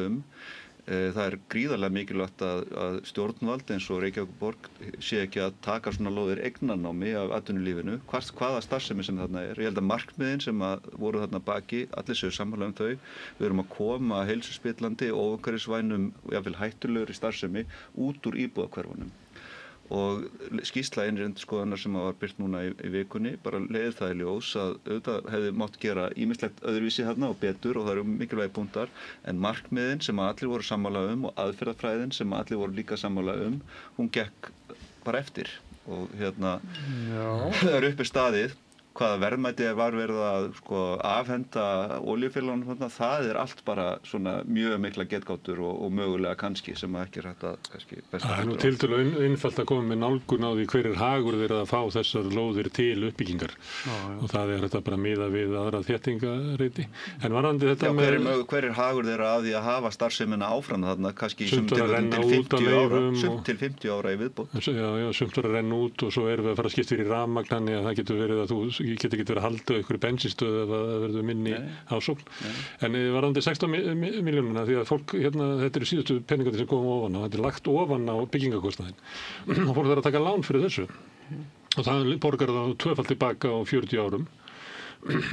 Það er gríðarlega mikilvægt að stjórnvald eins og Reykjavíkurborg sé ekki að taka svona lóðir eignarnámi af atvinnulífinu, hvaða starfsemi sem þarna er. Ég held að markmiðin sem voru þarna baki, allir séu sammála þau. Við erum að koma heilsuspillandi og umhverfisvænum og jafnvel hættulegri starfsemi út úr íbúðahverfunum. Og skýrsla innriðendurskoðunar sem var birt núna í vikunni bara leiðir það í ljós að auðvitað hefði mátt gera ýmislegt öðruvísi þarna og betur og það eru mikilvægi punktar en markmiðin sem allir voru sammála og aðferðafræðin sem allir voru líka sammála hún gekk bara eftir og það er uppi staðið hvaða verðmæti var verið að afhenda olíufélögunum, það er allt bara svona mjög mikla getgátur og mögulega kannski sem ekki er hægt að kannski besta. Það er nú tiltölulega einfalt að koma með nálgun á því hver hagur verið að fá þessar lóðir til uppbyggingar og það er þetta bara miða við aðra þéttingareiti. En varðandi þetta hver hagur þeirra að því að hafa starfsemina áfram þarna kannski sumt til 50 ára í viðbót. Já, sumt að renna út og svo erum við að fara að skipta fyrir rafmagn þannig að það getur verið að þú getur ekki verið að halda ykkur bensinstöð ef það verður minni ásókn. En varðandi 16 milljónuna því að fólk, þetta eru síðustu peningandi sem koma ofan á, þetta er lagt ofan á byggingakostnaðinn. Og fólk þarf að taka lán fyrir þessu. Og það borgar það tvöfalt tilbaka á 40 árum.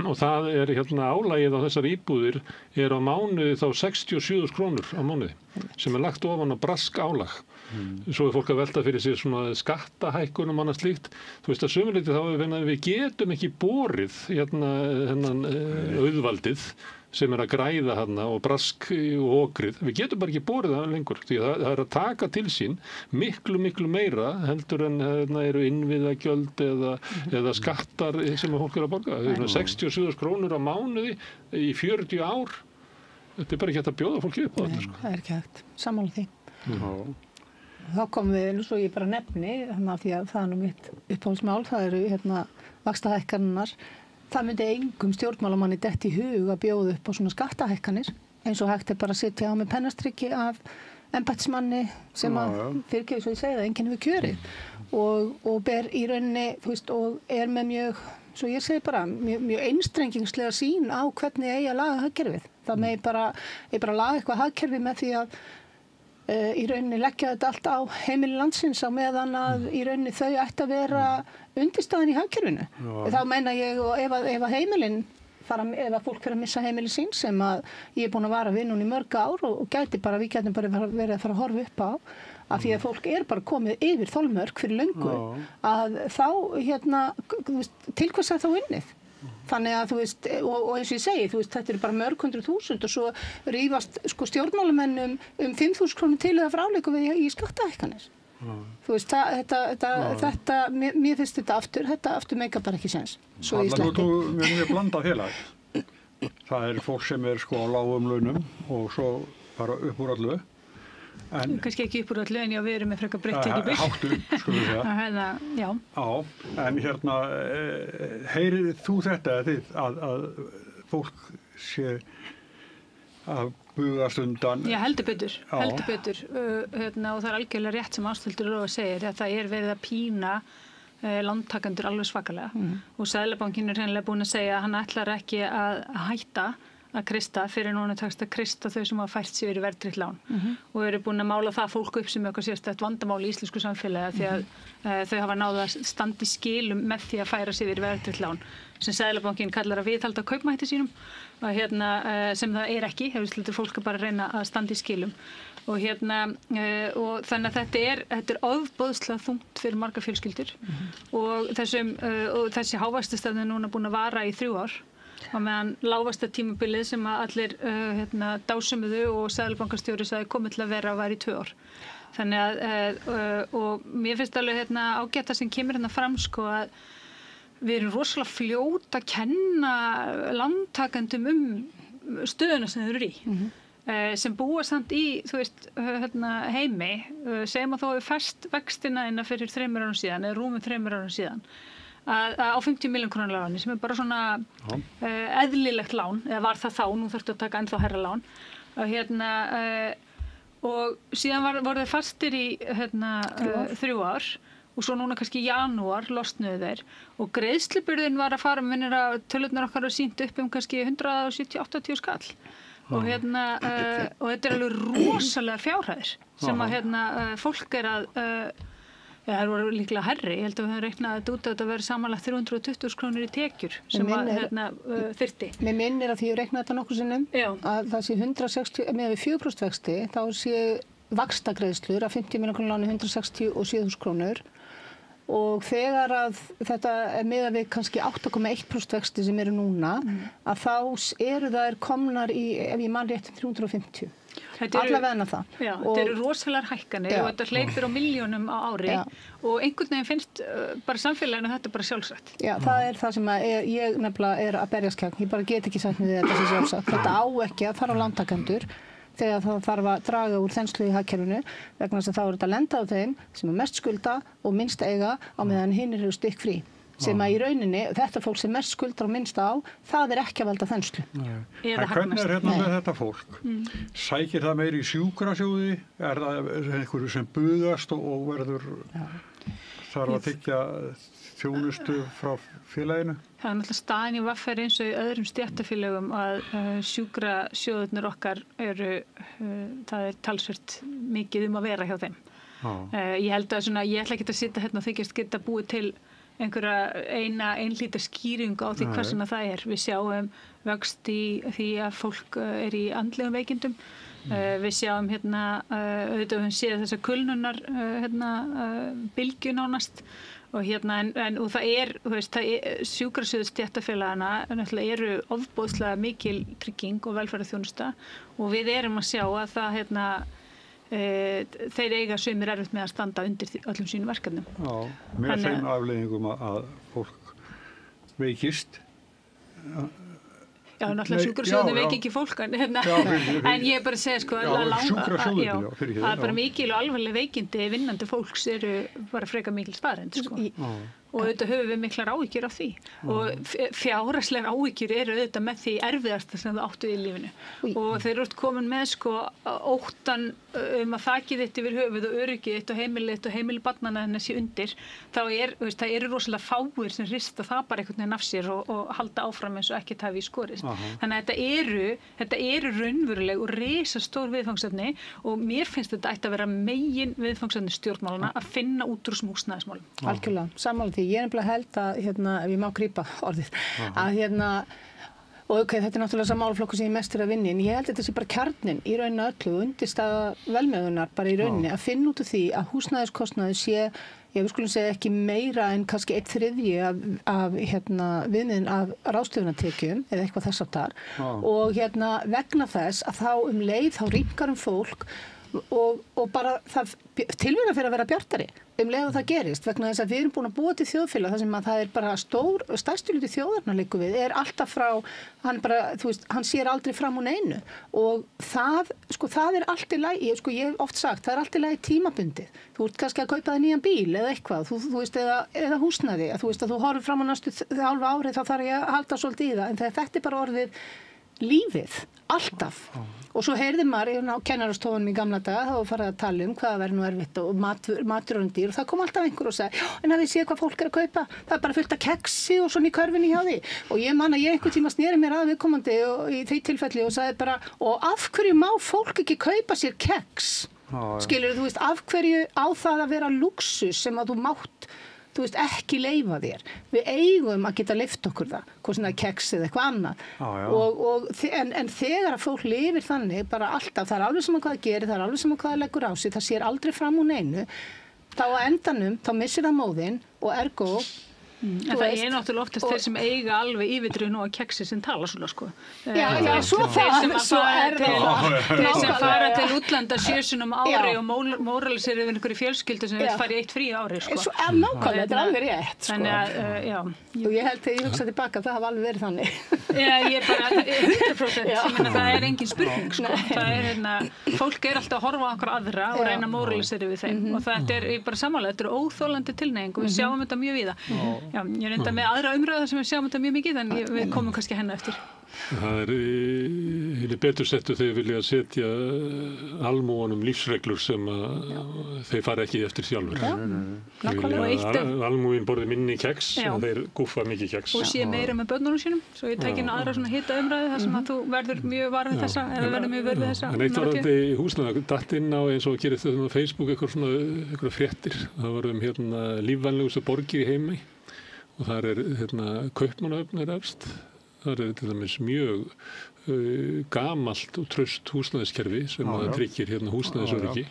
Og það er álagið á þessar íbúðir er á mánuði þá 67.000 krónur á mánuði sem er lagt ofan á brask álag. Svo er fólk að velta fyrir sig svona skattahækkunum og annað slíkt. Þú veist að sömuleyti þá við getum ekki borið hennan auðvaldið sem er að græða og brask og okrið. Við getum bara ekki borið það lengur því það er að taka til sín miklu meira heldur en eru innviðagjöld eða skattar sem fólk er að borga. 67.000 krónur á mánuði í 40 ár. Þetta er bara ekki hægt að bjóða fólki upp á þetta. Nei, það er ekki hægt. Sammála því. Þá komum við, svo ég bara nefni, því að það er nú mitt uppáhaldsmál, það eru vaxtahækkanirnar. það myndi engum stjórnmálamanni dett í hug að bjóða upp á svona skattahækkanir eins og hægt bara að sitja á með pennastriki af embættismanni sem að fyrirgefi svo ég segi það, enginn hefur kjörið og ber í rauninni, þú veist, og með mjög, svo ég segi bara, mjög einstrengingslega sýn á hvernig eigi að laga hagkerfið. Það megi bara laga eitthvað hagkerfi með því að í rauninni leggja þetta allt á heimili landsins á meðan að í rauninni þau ætti að vera undirstaðan í hagkerfinu. Þá meina ég og ef að heimilin ef að fólk fyrir að missa heimili sín sem að ég búin að vara við núna í mörg ár og við gætum bara verið að fara að horfa upp á að því að fólk bara komið yfir þolmörk fyrir löngu að þá til hvers þá unnið. Þannig að þú veist, og eins og ég segi, þú veist, þetta bara mörg 100.000 og svo rífast stjórnmálamenn 5.000 krónur til eða fráleiku við í skattahækkanir. Þú veist, þetta, mér finnst þetta aftur meika bara ekki sens. Svo ég sleppi. Við erum mjög blandað félag. Það fólk sem á lágum launum og svo bara upp úr allu. Kannski ekki upp úr allu, en já, við erum með frekar breytt ekki bygg. Hátt upp, skulum við segja. Já. Já, en heyrið þú þetta að fólk sé að bugast undan? Já, heldur betur. Og það algjörlega rétt sem Ásthildur segir, að það verið að pína lántakendur alveg svakalega og Seðlabankinn hreinlega búinn að segja að hann ætlar ekki að hætta að krysta fyrir núna tekst að krysta þau sem hafa fært sig yfir verðtryggt lán og eru búin að mála það fólk upp sem eitthvað sérstætt vandamál í íslensku samfélagi því að þau hafa náð að standa í skilum með því að færa sig yfir verðtryggt lán sem Seðlabankinn kallar að viðhalda kaupmætti sínum og sem það ekki, hefur slutur fólk að bara reyna að standa í skilum og og þannig að þetta ofboðslega þungt fyrir margar fjölskyldur og þessi hávaxtastefna er núna búin að vara í 3 ár á meðan lágvaxta tímabilið sem að allir dásumuðu og Seðlabankastjóri sagði komið til að vera var í 2 ár. Þannig að og mér finnst alveg ágæta sem kemur fram sko að við erum rosalega fljót að kenna lántakendum stöðuna sem þau eru í. Sem búa samt í, þú veist, heimi, segjum að þá hefur fest vextina innan fyrir 3 árum síðan eða rúmum 3 árum síðan á 50 milljón króna láni sem bara svona eðlilegt lán, eða var það þá, nú þurftu að taka ennþá hærra lán og síðan voru þeir fastir í 3 ár og svo núna kannski í janúar losnuðu þeir og greiðslubyrðin var að fara minnir að tölurnar okkar var sýnt upp kannski 170-80 skall og og þetta alveg rosalega fjárhæðir sem að fólk að það voru líklega hærri, ég held að við höfum reiknað þetta út að þetta verið samanlagt 320.000 krónur í tekjur sem þyrfti. Mér minnir að því ég reiknaði þetta nokkuð sinnum að það sé 160, með 4% vexti, þá sé vaxtagreiðslur af 50 milljón krónur láni 167.000 krónur og þegar að þetta miðað við kannski 8,1% vexti sem eru núna, að þá eru þær komnar í, ef ég man rétt, 350. Allavega það. Já, þetta eru rosalega hækkanir og þetta hleypir á milljónum á ári og einhvern veginn finnst bara samfélaginu þetta bara sjálfsagt. Já, það það sem ég nefnilega að berjast gegn. Ég bara get ekki sagt með þetta sem sjálfsagt. Þetta á ekki að fara á lántakendur þegar það þarf að draga úr þenslu í hagkerfinu vegna þess að þá þetta að lenda á þeim sem mest skulda og minnst eiga á meðan hinir eru stikkfrí. Sem að í rauninni, þetta fólk sem mest skuldar og minnst á, það ekki að valda þenslu. Hvernig með þetta fólk? Sækir það meiri í sjúkrasjóði? Það einhverju sem bugast og verður þarf að tyggja þjónustu frá félaginu? Það náttúrulega staðan í VR eins og í öðrum stéttarfélögum að sjúkrasjóðurnir okkar það talsvert mikið að vera hjá þeim. Ég held að ég ætla ekki að sitja hérna og þykjast geta búið til einhverja einlíta skýring á því hversuna það er. Við sjáum vöxt í því að fólk í andlegum veikindum. Við sjáum auðvitað við séð þessa kulnunar bylgju nánast og og það þú veist, sjúkrasjóð stéttarfélagana náttúrulega eru ofboðslega mikil trygging og velferðarþjónusta og við erum að sjá að það þeir eiga sumir erfitt með að standa undir öllum sínum verkefnum. Já, með þeim afleiðingum að fólk veikist. Já, náttúrulega sjúkrasjóðin veiki ekki fólk en ég bara að segja sko að bara mikil og alvarleg veikindi vinnandi fólks eru bara frekar mikil staðreynd sko. og auðvitað höfum við miklar áhyggjur af því og fjárhagslegar áhyggjur eru auðvitað með því erfiðasta sem þú áttu í lífinu og þeir eru komin með sko óttan að þakið þitt yfir höfuð og öryggið þitt og heimili barnanna þennan sé undir, þá það eru rosalega fáir sem rista það bara einhvern veginn af sér og halda áfram eins og ekkert hafi í skorist. Þannig að þetta eru raunveruleg og risastór viðfangsefni og mér finnst þetta ætti að vera megin viðfangsefni stjórnmálana að finna út úr þessum húsnæðismálum. Algjörlega, sammála því. Ég nefnilega held að, ef ég má grípa orðið, að og þetta er náttúrulega sá málaflokkur sem ég mest að vinna en ég held að þetta sé bara kjarninn í rauninu öllu og undirstaða velmegunar bara í rauninni að finna út úr því að húsnæðiskostnaður sé, við skulum segja ekki meira en kannski 1/3 af viðmiðin af ráðstöfunartekjum eða eitthvað þess áttar og vegna þess að þá leið þá rýmkar fólk og bara það tilvíðan fyrir að vera bjartari leið og það gerist vegna þess að við erum búin að búa til þjóðfélag þar sem að það er bara stærstu hluti þjóðarinnar liggur við alltaf frá, hann sér aldrei fram úr neinu og það er allt í lagi, ég hef oft sagt, það er allt í lagi tímabundið, þú ert kannski að kaupa þig nýjan bíl eða eitthvað, þú veist, eða húsnæði, að þú horfir fram á næstu hálfa árið þá þarf ég að halda svolítið í það, en þetta er bara orðið lífið, alltaf og svo heyrði maður á kennarastofunum í gamla daga þá var farið að tala hvað væri nú erfitt og matur og dýr og það kom alltaf einhver og sagði en hafið séð hvað fólk er að kaupa það er bara fullt af keksi og svona í körfunni hjá því og ég man að ég einhvern tíma sneri mér að viðkomandi í því tilfelli og sagði bara og af hverju má fólk ekki kaupa sér keks skilur þú veist af hverju á það að vera lúxus sem að þú mátt ekki leyfa þér. Við eigum að geta leyft okkur það, hvort sem það er keks eða eitthvað annað. En þegar að fólk lifir þannig, bara alltaf, það er alveg sem hvað það gerir, það er alveg sem hvað það leggur á sig, það sér aldrei fram úr neinu, þá á endanum, þá missir það móðinn og ergo En það er náttúrulega oftast þeir sem eiga alveg yfirdrifin og að keksi sem tala svona sko. Já, svo er það. Þeir sem fara til útlanda 7 sinnum á ári og móralisir yfir einhverju fjölskyldu sem vil fara í 1 frí ári sko. Svo er nákvæmlega, þetta er alveg rétt sko. Þannig að, já. Og ég held þegar ég hugsa tilbaka, það hafa alveg verið þannig. Já, ég bara, 100%, ég meina það er engin spurning sko. Það er fólk er alltaf að horfa á okkur aðra og reyna að móralisir yfir þeim og þetta er bara samanlega, þetta er óþolandi tilhneiging og við sjáum þetta mjög víða. Já, ég er enda með aðra umræða sem við sjáum þetta mjög mikið en við komum kannski henni eftir. Það er betur settu þegar vilja að setja almúanum lífsreglur sem þeir fara ekki eftir sjálfur. Almúin borði minni keks og þeir gúffa mikið keks. Og sé meira með börnunum sínum, svo ég tæk inn aðra svona hita umræðu þar sem að þú verður mjög var við þessa eða verður mjög vör við þessa. En eitt varðandi húsnæði, datt inn á eins og gerist þetta á Facebook eitthvað fréttir. Það var lífvænlegustu borgir í heimi og þar er Kaupmannahöfn efst. Það er til dæmis mjög gamalt og traust húsnæðiskerfi sem tryggir húsnæðisöryggi.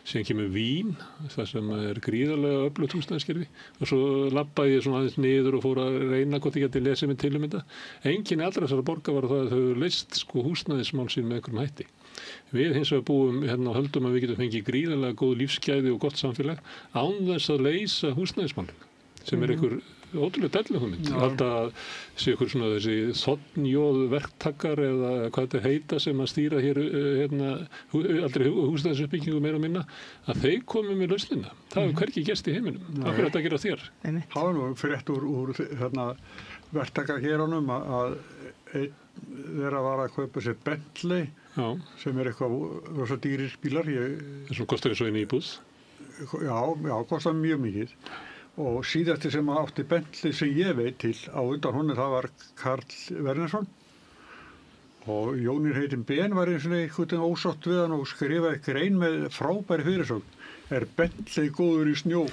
Síðan kemur Vín, það sem er gríðarlega öflugt húsnæðiskerfi og svo labbaði ég svona aðeins niður og fór að reyna hvort ég geti lesið mig til þetta. Einkenni allra þessara borga var það að þau leyst húsnæðismál sín með einhverjum hætti. Við hins vegar búum og höldum að við getum fengið gríðarlega góð lífsgæði og gott samfélag án þess að leysa húsnæðismálin sem er einhver ótrúlega dæluleg hugmynd. Ég held að sé ykkur svona þessi þotnjóð verktakar eða hvað þetta heita sem að stýra hér aldrei húsnæðisuppbyggingu meira og minna að þeir komi með lausnina. Það hefur hvergi gerst í heiminum. Hvað er þetta að gera þér? Það var nú frétt úr verktakar héranum að einn þeirra var að kaupa sér Bentley sem er eitthvað rosa dýrir bílar. Þessum kostar eins og einu íbúð? Já, kostar mjög mikið. Og síðasti sem átti Bentley sem ég veit til á undan honum það var Karl Wernersson og Jónir heitinn Ben var eins og einhvern ósátt við hann og skrifaði grein með frábæri fyrirsögn Bentley góður í snjó.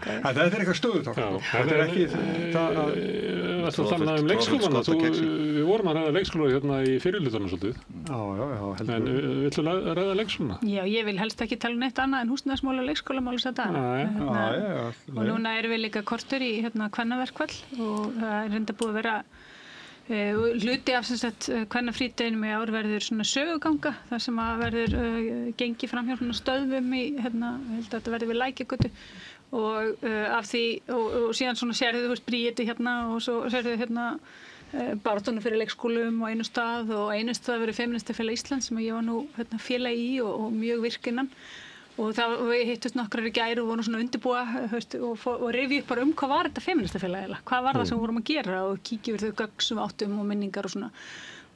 Þetta er eitthvað stöðutátt. Þetta er ekki það leikskólana. Við vorum að ræða leikskóla í fyrirlutunum svolítið. Já. En viltu ræða leikskólana? Já, ég vil helst ekki tala neitt annað en húsnæðismál og leikskólamál þessa dagana. Og núna erum við líka kortur í kvennaverkfall og það er reynda búið að vera hluti af kvennafrídeginum í ár verður svona söguganga þar sem að verður gengið fram hjá svona stöðvum í ég held að þetta verður við Lækjargötu og af því og síðan svona sérðu Bríeti og svo sérðu baráttunum fyrir leikskólum á einu stað og einu stað verður Feministafélag Íslands sem ég var nú félagi í og mjög virk innan og við hittust nokkrar í gær og vorum svona undirbúa og rifið upp bara hvað var þetta feministafélag eiginlega, hvað var það sem við vorum að gera og kíkja yfir þau gögn sem við áttum og minningar og svona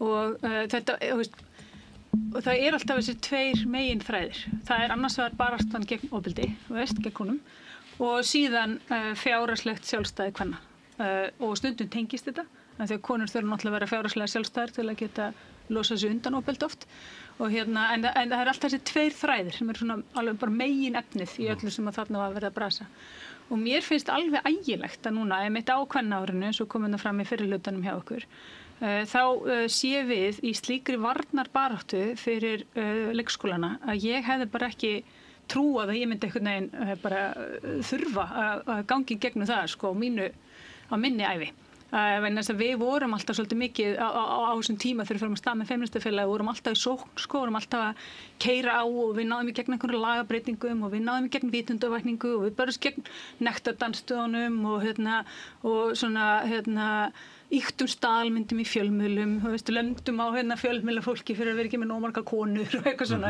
og þetta, og það alltaf þessi tveir meginþræðir, það annars vegar baráttan gegn ofbeldi, gegn konum og síðan fjárhagslegt sjálfstæði kvenna og stundum tengist þetta, en þegar konur þurfa náttúrulega að vera fjárhagslega sjálfstæðar til að geta losa sig undan ofbeldi oft og en það alltaf þessi tveir þræðir sem svona alveg bara megin efnið í öllu sem að þarna var verið að brasa og mér finnst alveg ægilegt að núna einmitt á kvennaárinu eins og komum það fram í fyrirlutanum hjá okkur þá sé við í slíkri varnarbaráttu fyrir leikskólana að ég hefði bara ekki trúað að ég myndi einhvern veginn bara þurfa að gangi gegnum það sko á minni ævi við vorum alltaf svolítið mikið á þessum tíma þegar við fyrir að stað með feministafélagi, vorum alltaf í sókn, vorum alltaf að keyra á og við náðum í gegn einhverju lagabreytingum og við náðum í gegn vitundarvakningu og við börjumst gegn nektardanstöðunum og svona ýktum staðalmyndum í fjölmiðlum, lömdum á fjölmiðlafólki fyrir að vera ekki með nóg margar konur og eitthvað svona,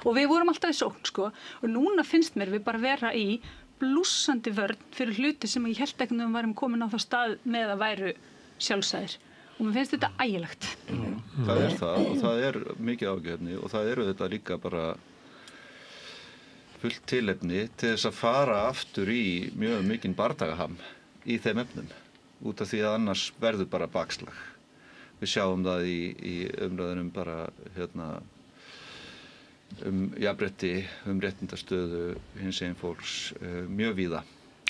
og við vorum alltaf í sókn og núna finnst mér við bara vera í blússandi vörn fyrir hluti sem ég held ekki að við værum komin á þá stað með að væru sjálfsæðir og mér finnst þetta ægilegt. Það það og það mikið ágefni og það þetta líka bara fullt tilefni til þess að fara aftur í mjög mikinn bardagaham í þeim efnum út af því að annars verður bara bakslag. Við sjáum það í umræðunum bara jafnrétti, réttindastöðu hinsegin fólks mjög víða.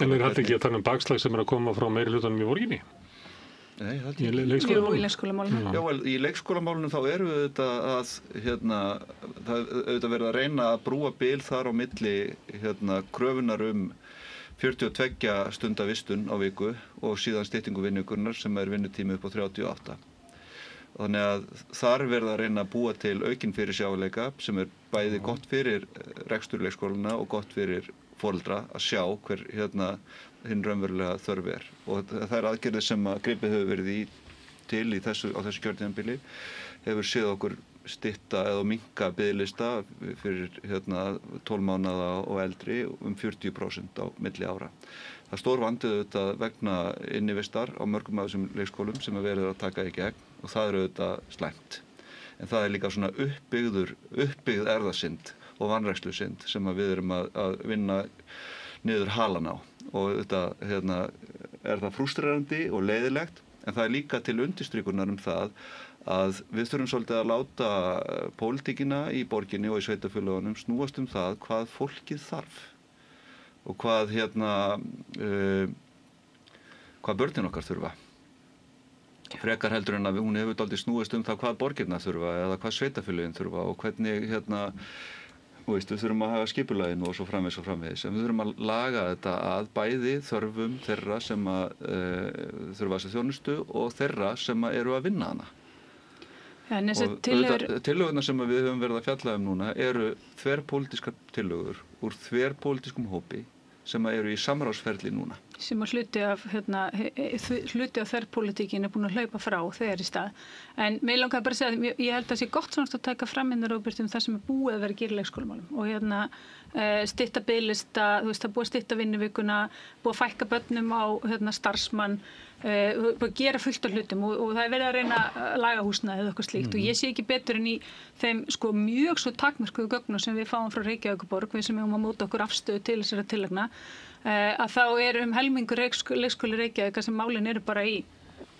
En þetta ekki að tala bakslag sem að koma frá meirihlutanum í borginni? Nei, það í leikskólamálunum. Já, í leikskólamálunum þá erum við auðvitað verið að reyna að brúa bil þar á milli kröfunar 42 stunda vistun á viku og síðan styttingu vinnuvikunnar sem vinnutími upp á 38. Þannig að þar verða að reyna að búa til aukinn fyrirsjáanleika sem bæði gott fyrir rekstur leikskólana og gott fyrir foreldra að sjá hver hinn raunverulega þörf og þær aðgerðir sem að gripið hefur verið til á þessu kjörtímabili hefur séð okkur stytta eða minnka biðlista fyrir 12 mánaða og eldri 40% á milli ára. Það stór vandið auðvitað vegna innivistar á mörgum af þessum leikskólum sem verið að taka í gegn og það auðvitað slæmt. En það líka svona uppbyggð erðasynd og vanrækslusynd sem við erum að vinna niður halan á og auðvitað það frústrerandi og leiðilegt en það líka til undirstrikunar það að við þurfum svolítið að láta pólitíkina í borginni og í sveitarfélögunum snúast það hvað fólkið þarf og hvað börnin okkar þurfa. Frekar heldur en að hún hefur dálítið snúist það hvað borgirnar þurfa eða hvað sveitarfélögin þurfa og hvernig við þurfum að hafa skipulaginu og svo framvegis. En við þurfum að laga þetta að bæði þörfum þeirra sem þurfa þessa þjónustu og þeirra sem eru að vinna hana. Og tillögurnar sem við höfum verið að fjalla núna eru þverpólitískar tillögur úr þverpólitískum hópi sem eru í samráðsferli núna. Sem að hluti af þverpólitíkin búin að hlaupa frá þegar í stað. En mig langaði bara að segja að ég held að það sé gott svona að taka fram Róbert það sem búið að vera að gera í leikskólamálum og stytta biðlista, það búið að stytta vinnuvikuna, búið að fækka börnum á starfsmann, búið að gera fullt af hlutum og það verið að reyna að laga húsnæði eða eitthvað slíkt og ég sé ekki betur en í þeim mjög svo takmörkuðu gögnum sem við fáum frá Reykjavíkurborg, við sem höfum að móta okkur afstöðu til þessara tillagna að þá helmingur leikskóli Reykjavík sem málin eru bara í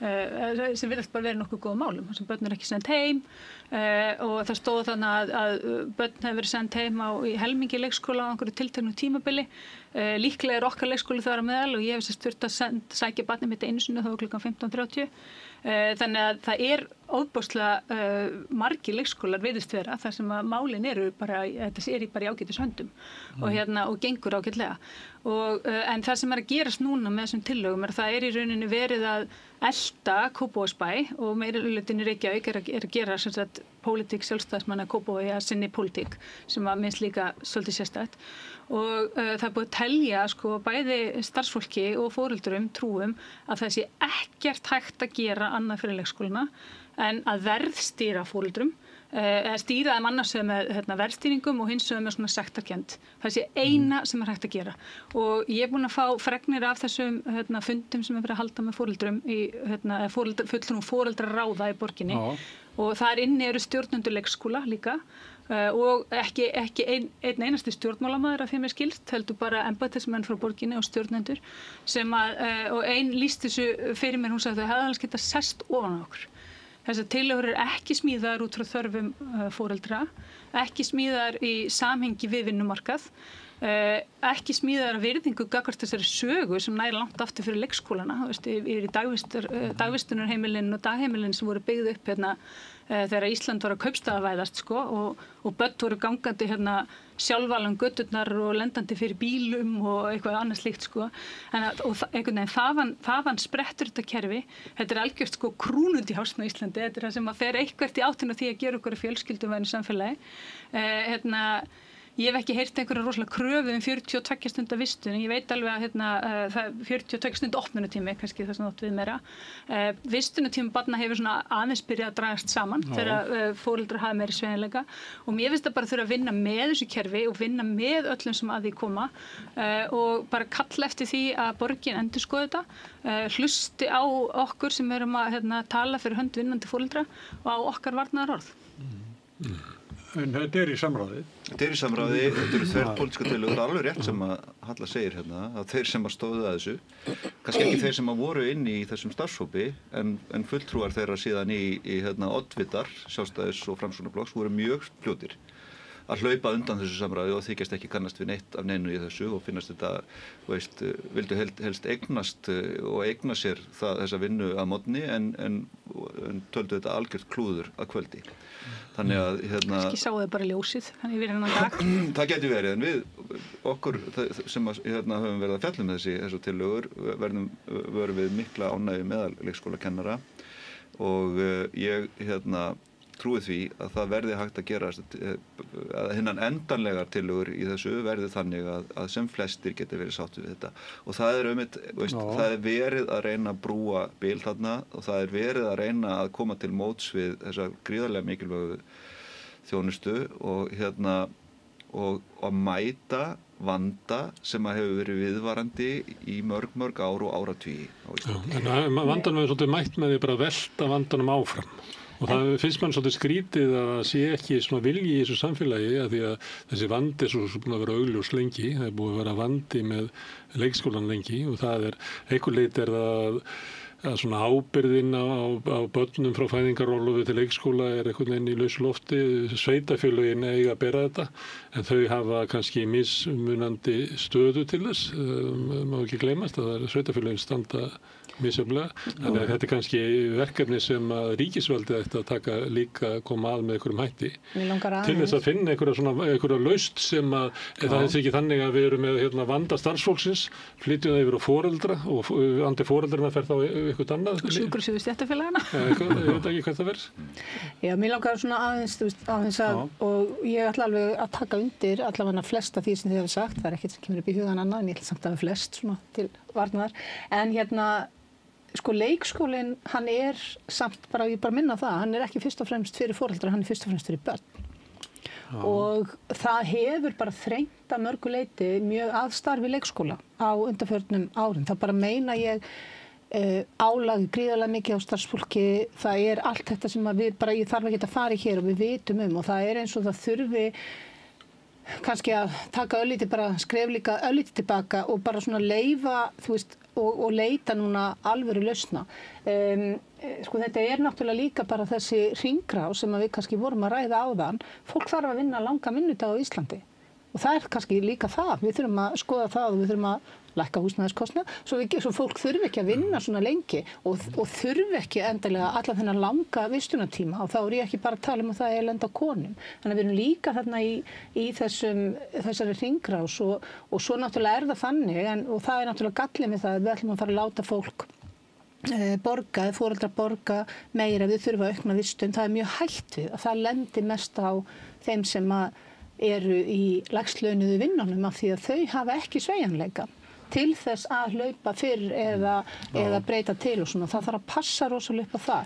sem virðast bara verið nokkuð góða málum sem börn ekki sendt heim og það stóð þannig að börn hefur verið sendt heim í helmingi leikskóla á einhverju tilteknu tímabili líklega okkar leikskóli þar á meðal og ég hef þurft að sækja barnið mitt einu sinni þá klukkan 15:30 þannig að það ofboðslega margir leikskólar virðist vera þar sem að málin eru bara þetta bara í ágætis höndum og gengur ágætlega en það sem að gerast núna með þessum tillögum það í rauninni verið að elta Kópavogsbæ og meirihlutinn í Reykjavík að gera sem sagt pólitík sjálfstæðismanna Kópavogi að sinni pólitík sem að minnst líka svolítið sérstætt og það búið að telja bæði starfsfólki og foreldrum trúum að það sé ekkert hægt að gera annað fyrir leikskólana en að verðstýra foreldrum stýra þeim annars með verðstýringum og hins vegar með svona sektarkennd. Það sé eina sem hægt að gera. Og ég búin að fá fregnir af þessum fundum sem verið að halda með foreldrum fulltrúum foreldraráða í borginni. Og þar inni eru stjórnendur leikskóla líka. Og ekki einn einasti stjórnmálamaður af því mér skilst, heldur bara embættismenn frá borginni og stjórnendur sem og ein lýst þessu fyrir mér, hún sagði að þau hefði alveg geta sest ofan á okkur. Þessar tillögur eru ekki smíðaðar út frá þörfum foreldra, ekki smíðaðar í samhengi við vinnumarkað, ekki smíðaðar virðingu gagnvart þessari sögu sem nær langt aftur fyrir leikskólana, yfir í dagvistunarheimilin og dagheimilin sem voru byggð upp þegar Ísland var að kaupstaðavæðast og börn voru gangandi sjálfvalan göturnar og lendandi fyrir bílum og eitthvað annað slíkt og einhvern veginn þaðan sprettur þetta kerfi. Þetta er algjört krúnudjásn á Íslandi, þetta er það sem að fer eitthvað í áttina því að gera okkur fjölskylduvænu samfélagi. Ég hef ekki heyrt einhverja rosalega kröfu 42 stunda vistun, ég veit alveg að það 42 stunda opnunatími, kannski það sem átt við meira. Vistunatími barna hefur svona aðeins byrjað að dragast saman þegar foreldrar hafa meiri sveigjanleika og mér finnst það bara þurfa að vinna með þessu kerfi og vinna með öllum sem að því koma og bara kalla eftir því að borgin endurskoði þetta, hlusti á okkur sem erum að tala fyrir hönd vinnandi foreldra og á okkar varnaðarorð. En þetta er í samráði? Þetta er í samráði, þetta eru þverpólitískar tillögur, alveg rétt sem að Halla segir að þeir sem að stóðu að þessu, kannski ekki þeir sem að voru inn í þessum starfshópi, en fulltrúar þeirra síðan í oddvitar, Sjálfstæðis og Framsóknarflokks voru mjög fljótir að hlaupa undan þessu samræði og þykjast ekki kannast við neitt af neinu í þessu og finnast þetta, vildu helst eignast og eigna sér þessa vinnu að morgni en töldu þetta algjört klúður að kvöldi. Þannig að kannski sáu þau bara ljósið þannig við dag. Það geti verið en okkur sem höfum verið að fjalla með þessu tillögur verum við mikla ánægju meðal leikskólakennara og ég trúi því að það verði hægt að gera að hinnan endanlegar tillögur í þessu verði þannig að sem flestir geti verið sáttu við þetta og það er verið að reyna að brúa bil þarna og það er verið að reyna að koma til móts við þessa gríðarlega mikilvægu þjónustu og að mæta vanda sem að hefur verið viðvarandi í mörg ár og áratugi á Íslandi. En vandanum er svolítið mætt með því bara að velta vandanum áfram. Og það finnst mann svolítið skrítið að það sé ekki svona vilji í þessu samfélagi að því að þessi vandi er svo búin að vera augljós lengi. Það er búið að vera vandi með leikskólan lengi og það er, einhver leit er það að svona ábyrgðin á börnum frá fæðingarorlofi til leikskóla er einhvern veginn í lausu lofti. Sveitarfélögin eiga að bera þetta en þau hafa kannski mismunandi stöðu til þess. Má ekki gleymast að það er sveitarfélögin standa misjafnlega. Þannig að þetta er kannski verkefni sem að ríkisvaldið ætti að taka líka koma að með einhverjum hætti. Til þess að finna einhverja lausn sem að það er ekki þannig að við erum með vanda starfsfólksins, flytjum það yfir á foreldra og andi foreldrarna fer þá eitthvað annað. Sjúkrasjóður stéttarfélagana. Ég veit ekki hvað það verður. Já, mér langar svona aðeins að og ég ætla alveg að taka undir allavega flesta því sem þið hefur sagt, það er ekkert sem kemur upp í hugan annað en ég ætla samt að hafa flest svona til varnaðar. En leikskólinn, hann er samt bara, ég bara minna það, hann er ekki fyrst og fremst fyrir foreldra, hann er fyrst og fremst fyrir börn. Og það hefur bara þrengt að mörgu leyti mjög aðstarfi leikskóla á undanförnum árum. Það bara meina ég álag gríðarlega mikið á starfsfólki, það er allt þetta sem að við bara, ég þarf ekki að fara í hér og við vitum og það er eins og það þurfi kannski að taka örlítið, bara skref líka örlítið tilbaka og bara svona leyfa, þú veist, og leita núna alvöru lausna. Þetta er náttúrulega líka bara þessi hringrás sem við kannski vorum að ræða áðan. Fólk þarf að vinna langa vinnudag á Íslandi og það er kannski líka það. Við þurfum að skoða það og við þurfum að lækka húsnæðiskostnað svo fólk þurfi ekki að vinna svona lengi og þurfi ekki endilega allan þennan langa vistunatíma og þá er ég ekki bara að tala að það er lenda á konum. Þannig að við erum líka þarna í þessari hringrás og svo náttúrulega er það þannig og það er náttúrulega gallið með það að við ætlum að fara að láta fólk borga, foreldrar borga meira við þurfum að aukna vistun. Það er mjög hætt við að það lendir mest á þeim sem eru í lægst launuðu vinnunum af því að þau hafa ekki sveigjanleika til þess að hlaupa fyrr eða breyta til og svona. Það þarf að passa rosalega upp á það.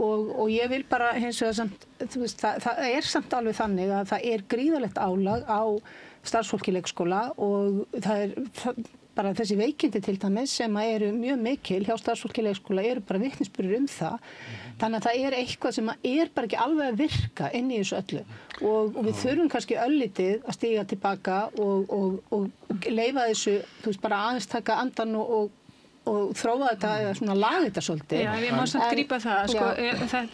Og ég vil bara hins vegar samt, þú veist, það samt alveg þannig að það gríðarlegt álag á starfsfólki leikskóla og það bara þessi veikindi til dæmis sem eru mjög mikil hjá starfsfólki leikskóla eru bara vitnisburður það. Þannig að það eitthvað sem bara ekki alveg að virka inn í þessu öllu og við þurfum kannski öllítið að stíga tilbaka og leyfa þessu, þú veist, bara aðeins taka andan og þróa þetta eða svona laga þetta svolítið. Já, við máum samt grípa það, sko,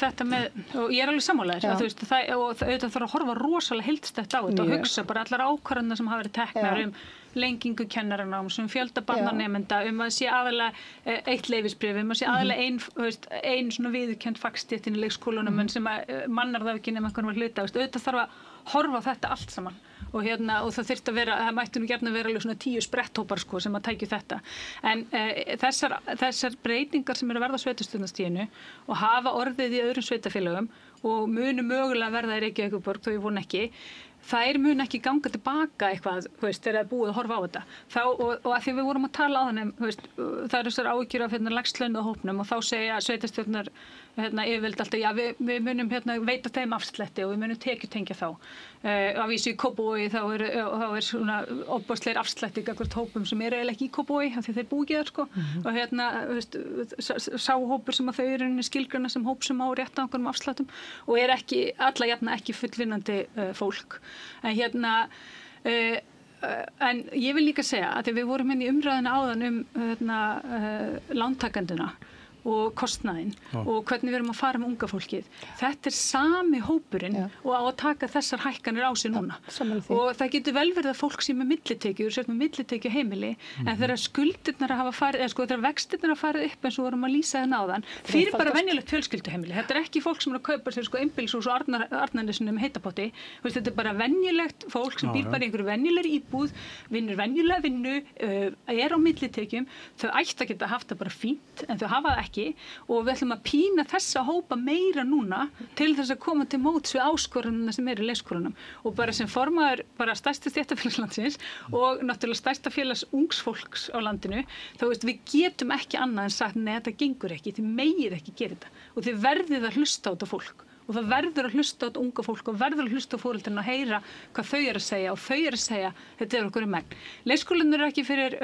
þetta með, og ég alveg sammála þess, þú veist, og auðvitað þarf að horfa rosalega heildstætt á þetta og hugsa bara allar ákvarðanir sem hafa verið teknar lengingu kennaranáms, fjölda barnanemenda, að sé aðalega eitt leyfisbréf, að sé aðalega ein svona viðurkennd fagstéttin í leikskólanum sem mannar það ekki nema einhvern veginn hluta, auðvitað þarf að horfa á þetta allt saman og það þyrfti að vera, það mættu nú gjarna vera alveg svona 10 spretthópar sko sem að tækju þetta en þessar breytingar sem eru að verða á sveitarstjórnarstiginu og hafa orðið í öðrum sveitarfélögum og munu mögulega verða í Reykjavíkurborg þó ég vona ekki þær mun ekki ganga tilbaka eitthvað, þú veist, þegar það búið að horfa á þetta. Og að því við vorum að tala á þannig, þú veist, það þessar áhyggjur af lægstlaunuðu hópnum og þá segja sveitarstjórnar yfirvöld alltaf, já, við munum veita þeim afslætti og við munum tekjutengja þá. Af vísu í Kópavogi þá svona ofboðslegir afslætti gagnvart hópum sem eru eiginlega ekki í Kópavogi af því þeir búi ekki þar, sko. Og þú veist, sá hópur sem að þau eru skilgreina sem hóp sem á rétt á einhverjum afslættum og ekki, alla jafna ekki fullvinnandi fólk. En ég vil líka segja að við vorum í umræðina áðan lántakenduna og kostnaðinn og hvernig við erum að fara með unga fólkið. Þetta sami hópurinn og á að taka þessar hækkanir á sig núna. Og það getur vel verið að fólk sem með millitekju heimili, en þegar skuldirnar hafa farið, eða sko þegar vextirnar hafa farið upp eins og vorum að lýsa það áðan, fyrir bara venjulegt fjölskylduheimili. Þetta ekki fólk sem er að kaupa sér sko einbýlishús og Arnarnesinu með heitapotti. Þetta bara venjulegt fólk sem býr bara í einhverju venjulegri íbúð, vinnur venjulega vinnu, á millitekjum. Þau ættu að geta haft það bara fínt, en þau hafa það ekki og við ætlum að pína þessa hópa meira núna til þess að koma til móts við áskorunina sem í leikskólanum og bara sem formaður bara stærsta stéttarfélags landsins og náttúrulega stærsta félags ungs fólks á landinu þá veist við getum ekki annað en sagt nei þetta gengur ekki, þið megið ekki gera þetta og þið verðið að hlusta á þetta fólk og það verður að hlusta á unga fólk og verður að hlusta á foreldrina og heyra hvað þau að segja og þau að segja þetta okkur megn. Leikskólinn eru ekki fyrir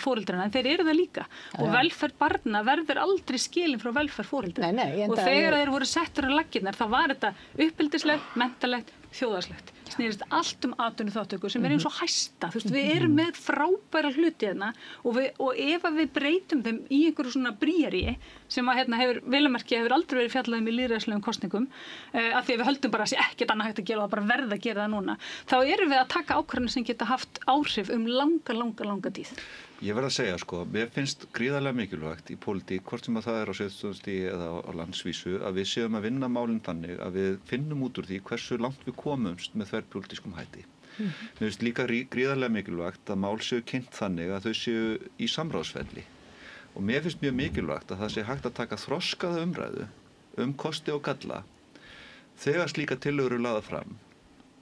foreldrina en þeir eru það líka og velferð barna verður aldrei skilin frá velferð foreldra og þegar þeir voru settur á laggirnar þá var þetta uppeldislegt, mentalegt, þjóðarslegt. Snýrist allt atvinnuþátttöku sem eins og hæsta. Þú veist, við erum með frábæra hluti hérna og ef við breytum þeim í einhverju svona bríaríi sem að hefur aldrei verið fjallað í lýðræðislegum kosningum af því að við höldum bara að sé ekkert annað hægt að gera og bara verða að gera það núna. Þá erum við að taka ákvarðanir sem geta haft áhrif langa tíð. Ég verð að segja, sko, mér finnst gríðarlega mikilvægt í pólitík, hvort sem að það á sveitarstjórnarstigi eða á landsvísu, að við séum að vinna málin þannig að við finnum út úr því hversu langt við komumst með þverpólitískum hætti. Mér finnst líka gríðarlega mikilvægt að mál séu kynnt þannig að þau séu í samráðsferli. Og mér finnst mjög mikilvægt að það sé hægt að taka þroskaða umræðu kosti og galla þegar slíka tillögur eru lagðar fram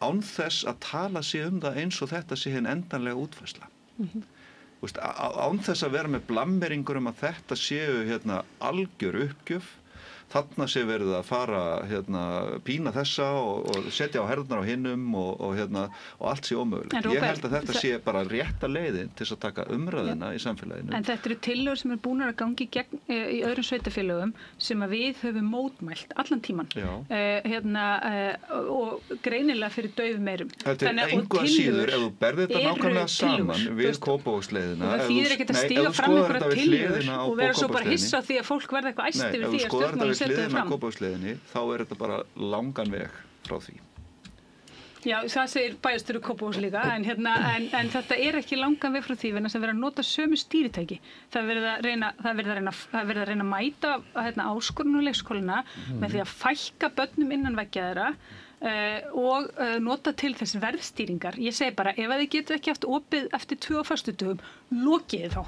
án þess að tala sig það eins og þetta sé hin endanlega útfærsla. Án þess að vera með blammeringur að þetta séu algjör uppgjöf þarna sé verið að fara pína þessa og setja á herðnar á hinnum og allt sé ómögulegt. Ég held að þetta sé bara rétta leiðin til að taka umræðina í samfélaginu. En þetta eru tillögur sem búnar að gangi gegn í öðrum sveitarfélögum sem að við höfum mótmælt allan tíman og greinilega fyrir daufum eyrum. Þetta er engu að síður ef þú berð þetta nákvæmlega saman við Kópavogsleiðina. Það þýðir ekkert að stíga fram einhverja tillögur og vera svo bara hissa á því að fólk verði eitthvað æst yfir því að stjórnmálin hliðina á Kópavogsleiðinni, þá þetta bara langan veg frá því. Já, það segir bæjarstjóri Kópavogs líka, en þetta ekki langan veg frá því vegna sem verið að nota sömu stýritæki. Það verið að reyna að mæta áskorun á leikskólana með því að fækka börnum innan veggja þeirra og nota til þess verðstýringar. Ég segi bara, ef þið getur ekki haft opið eftir 2 á föstudögum, lokið þá.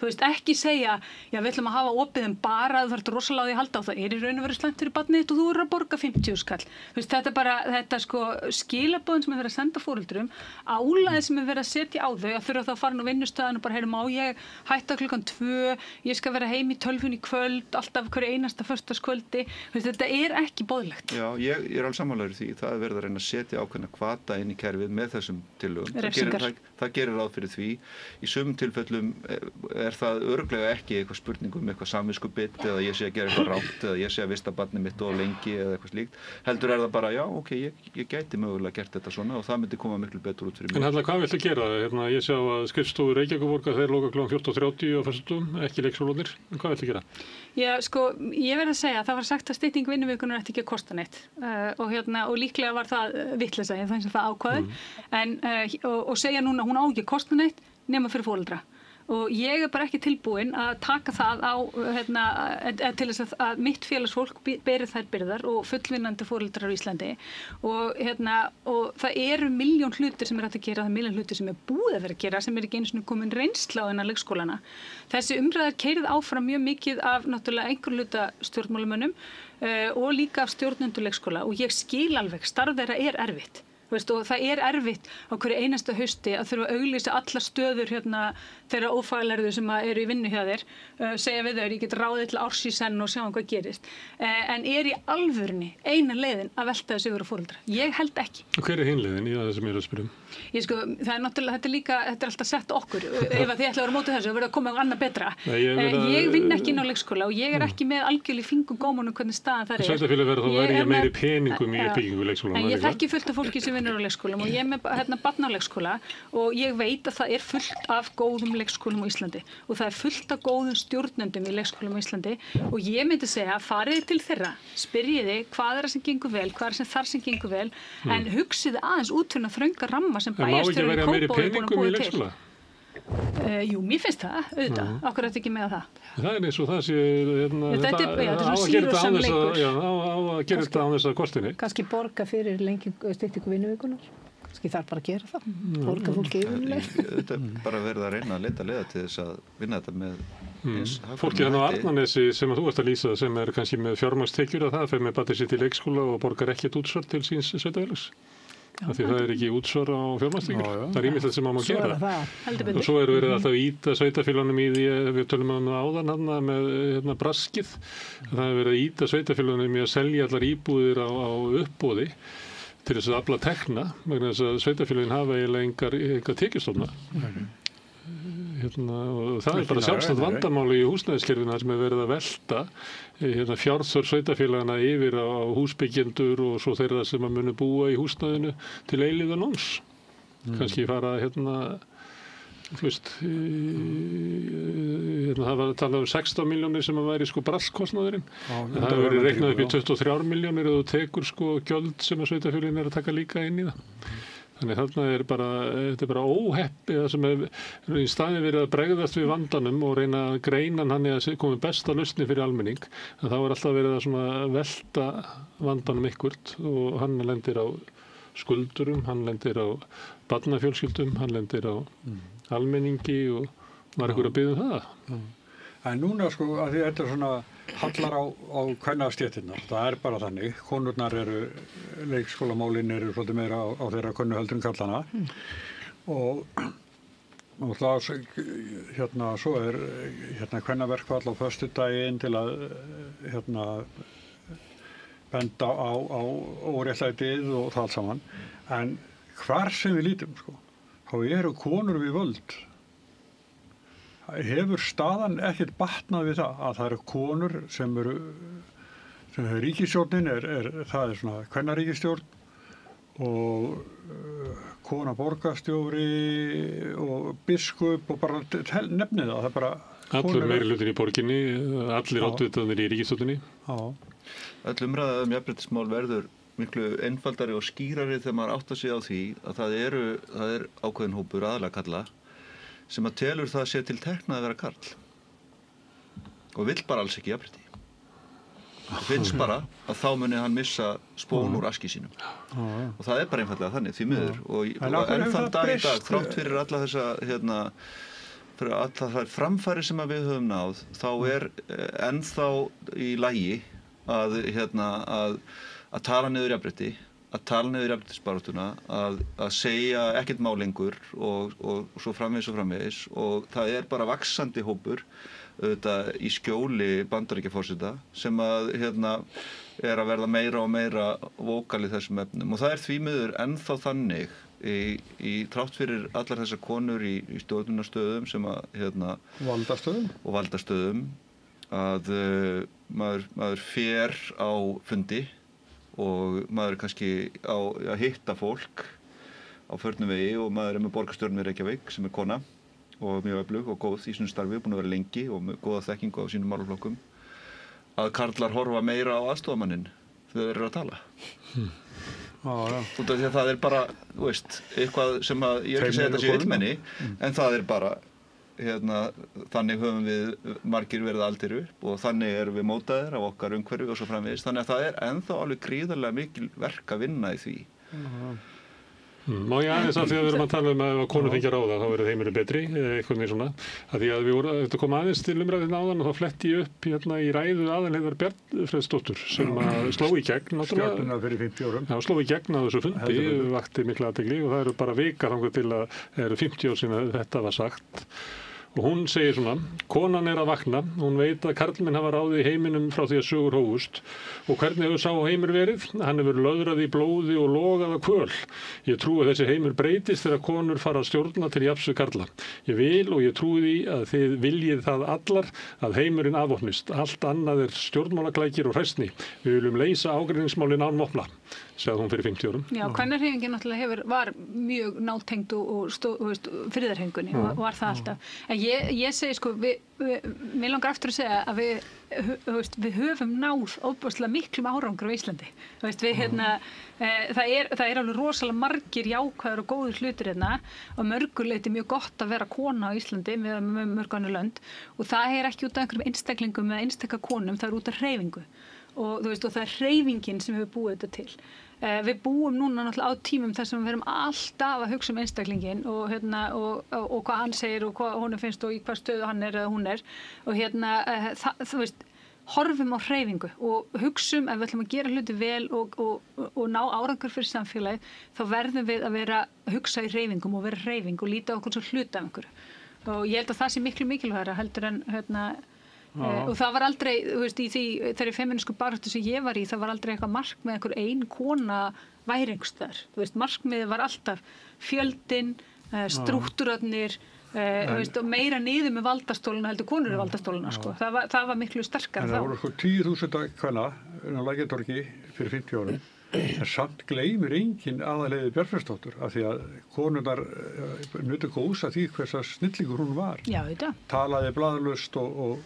Þú veist, ekki segja, já, við ætlum að hafa opið en bara þú þarft rosalega á því að halda á það í raun og veru slæmt fyrir barnið þitt og þú eru að borga 50 skall. Þú veist, þetta er bara, þetta sko skilaboðin sem er verið að senda foreldrum, álæðið sem er verið að setja á þau, að þurfa þá að fara inn á vinnustöðan og bara, heyra, má ég hætta klukkan 2, ég skal vera heim í 12 í kvöld, alltaf hverju einasta föstudagskvöldi. Þú veist, þetta er ekki boðlegt. Já, ég er alveg sammálaður í því. Það er verið að reyna að setja ákveðna hvata inn í kerfið með þessum tillögum. Það gerir ráð fyrir því. Í sumum tilfellum er það örugglega ekki eitthvað spurning eitthvað samviskubitt eða ég sé að gera eitthvað rátt eða ég sé að vista barnið mitt of lengi eða eitthvað slíkt. Heldur er það bara, já, ok, ég gæti mögulega gert þetta svona og það myndi koma miklu betur út fyrir mig. En Halla, hvað viltu gera? Ég sjá að skrifstofur Reykjavíkurborgar þeir loka kl. 14:30 á föstudögum, ekki leikskólarnir. En hvað viltu gera? Já, sko, ég verð að segja að það var sagt að stytting vinnuvikunnar ætti ekki að kosta neitt og líklega var það vitleysa, þannig að það ákvaði og segja núna hún á ekki að kosta neitt nema fyrir foreldra. Og ég er bara ekki tilbúin að taka það á, til þess að mitt félagsfólk beri þær byrðar og fullvinnandi foreldrar á Íslandi og það eru milljón hlutir sem er hægt að gera, það er milljón hlutir sem er búið að vera að gera sem er ekki einu sinni komin reynsla á þennan leikskólana. Þessi umræða er keyrð áfram mjög mikið af náttúrulega einhver hluta stjórnmálamönnum og líka af stjórnendur leikskóla og ég skil alveg, starf þeirra er erfitt. Og það er erfitt á hverju einasta hausti að þurfa að auglýsa allar stöður þeirra ófaglærðu sem eru í vinnu hjá þér, segja við þau, ég get ráðið til árs í senn og sjá hvað gerist. En er í alvörunni eina leiðin að velta þessu yfir á foreldra? Ég held ekki. Og hver er hin leiðin í það sem ég er að spyrja um? Það er náttúrulega, þetta er alltaf sett okkur, ef að þið ætla að vera mótið þessu og verða að koma annað betra. Ég vinn ekki inn á leikskóla og ég er ekki með algjörlega fingum gómunum hvernig staðan þar er. Sveitarfélög verða þá verja meiri peningum í uppbyggingu leikskólanna. En ég þekki fullt af fólki sem vinnur á leikskólum og ég er með barn á leikskóla og ég veit að það er fullt af góðum leikskólum á Íslandi og það er fullt af góðum stjórnendum í leikskólum á Íslandi og ég myndi segja farið til þeirra, spyrjiði hvað er það sem gengur vel, hvað er það þar sem gengur vel en hugsiði aðeins út fyrir þrönga ramma sem bæjarstjórinn í Kópavogi er búin að búa til. Jú, mér finnst það, auðvitað, okkur ætti ekki með það. Það er eins og það sé, þetta er svona sýrusam leikur. Já, á að gera þetta á þess að kostinni. Kannski borga fyrir lengi styttingu vinnuvíkunar. Kannski þarf bara að gera það. Borga fólki yfirlega. Þetta er bara verið að reyna að leita leiða til þess að vinna þetta með fólki á Arnarnesi sem þú ert að lýsa sem er kannski með fjármagnstekjur að það fer með barnið sitt í leikskóla og borgar ekkert útsvar til síns sveitarfélags. Því það er ekki útsvar á fjármagnstekjur. Það er ýmislegt sem maður má gera. Og svo er verið alltaf að ýta sveitarfélagum í því, við tölum um áðan með braskið. Það er verið að ýta sveitarfélagum í að selja allar íbúðir á uppboði til þess að afla tekna, vegna þess að sveitarfélagin hafa eiginlega enga tekjustofna. Og það er bara sjálfstætt vandamáli í húsnæðiskerfinu sem er verið að velta fjárþörf sveitarfélagana yfir á húsbyggjendur og svo þeirra sem að munu búa í húsnæðinu til eilífðarnáms. Kannski fara þú veist, það var að tala um 16 milljónir sem að væri brasskostnaðurinn. Það hefur verið reiknað upp í 23 milljónir og þú tekur gjöld sem að sveitarfélagin er að taka líka inn í það. Þannig þarna þetta er bara óheppi það sem er í staðin verið að bregðast við vandanum og reyna að greina hann að komi besta lausni fyrir almenning. En þá er alltaf verið að velta vandanum ykkurt og hann lendir á skuldurum, hann lendir á barnafjölskyldum, hann lendir á almenningi og var ykkur að biðja það. En núna að því þetta er svona hallar á kvennastéttirnar, það er bara þannig, konurnar leikskólamálin eru svolítið meira á þeirra könnu heldur en kallana og það svo er kvennaverkfall á föstudaginn til að benda á óréttlætið og það allt saman, en hvar sem við lítum þá eru konur við völd. Hefur staðan ekkert batnað við það að það eru konur sem ríkisstjórnin það er svona kvennaríkisstjórn og kona borgarstjóri og biskup og bara nefnið það er bara allur meirihlutin í borginni, allir oddvitarnir í ríkisstjórninni. Öll umræða jafnréttismál verður miklu einfaldari og skýrari þegar maður áttar sig á því að það er ákveðin hópur aðalega karla sem að telur það sé til tekna að vera karl og vill bara alls ekki jafnrétti og finnst bara að þá muni hann missa spón úr aski sínum og það er bara einfaldlega þannig því miður og enn þann dag í dag þrátt fyrir alla fyrir allar þær framfæri sem við höfum náð, þá ennþá í lagi að tala niður jafnrétti, að tala niður jafnréttisbaráttuna, að segja ekkert mál lengur og svo framvegis og það bara vaxandi hópur auðvitað í skjóli Bandaríkjaforseta sem að að verða meira og meira vókal í þessum efnum og það því miður ennþá þannig í trátt fyrir allar þessar konur í stjórnunarstöðum sem að valdastöðum að maður fer á fundi og maður kannski að hitta fólk á förnum vegi og maður með borgarstjórn í Reykjavík sem kona og mjög öflug og góð í sínu starfi, búin að vera lengi og með góða þekkingu á sínum málaflokkum að karlar horfa meira á aðstoðamanninn þegar þeir eru að tala. Út af því að það bara, þú veist, eitthvað sem að ég ekki segja þetta sé illmenni, en það bara, þannig höfum við margir verið aldir upp og þannig erum við mótaðir af okkar umhverfi og svo framvegis. Þannig að það ennþá alveg gríðarlega mikil verk að vinna í því. Má ég aðeins að því að við erum að tala að ef konur fengja ráða þá verður heimurinn betri eða eitthvað með svona að því að við vorum að koma aðeins til umræðin áðan og þá fletti ég upp í ræðu Aðalheiðar Bjarnfreðsdóttur sem að sló í gegn stjórnuna fyrir 50 árum sló í gegn á þessu fundi vakti mikla athygli og það eru bara vika þangað til að eru 50 ár síðan þetta var sagt og hún segir svona, konan að vakna, hún veit að karlmenn hafa ráðið í heiminum frá því að sögur hófust og hvernig hefur sá heimur verið? Hann hefur löðrað í blóði og logað af kvöl. Ég trúi að þessi heimur breytist þegar konur fara að stjórna til jafns við karla. Ég vil og ég trúi því að þið viljið það allar að heimurinn afvopnist. Allt annað stjórnmálaklækir og hræsni. Við viljum leysa ágreiningsmálin án vopna, sagði hún fyrir 50 árum. Já, kvennahreyfingin náttúrulega var mjög nátengd og friðarhreyfingunni og var það alltaf. En ég segi sko, mér langar aftur að segja að við höfum náð óbúslega miklum árangur á Íslandi. Það alveg rosalega margir jákvæður og góður hlutir og mörguleiti mjög gott að vera kona á Íslandi með mörg önnur lönd og það ekki út af einhverjum einstaklingum eða einstaka konum, það út af hreyfingu. Og það hreyfingin sem hefur búið þetta til. Við búum núna náttúrulega á tímum þar sem við erum alltaf að hugsa einstaklingin og hvað hann segir og hvað honum finnst og í hvað stöðu hann eða hún og horfum á hreyfingu og hugsum ef við ætlum að gera hluti vel og ná árangur fyrir samfélagið þá verðum við að vera að hugsa í hreyfingum og vera hreyfing og líta okkur svo hluta af einhverju. Og ég held að það sé miklu mikilvægara heldur en og það var aldrei, í því þeirri femínísku baráttu sem ég var í, það var aldrei eitthvað markmið einhver ein kona væri einhvers þar. Markmiðið var alltaf fjöldinn, strúktúrarnir, og meira niður með valdastóluna heldur konur í valdastóluna. Það var miklu sterkara þá. Það voru 10.000 kvenna á Lækjartorgi fyrir 50 árum. En samt gleymir enginn Aðalheiði Bjarnfreðsdóttur af því að konurnar nutu góðs af því hversa snillingur hún var. Já, þetta. Talaði blaðlaust og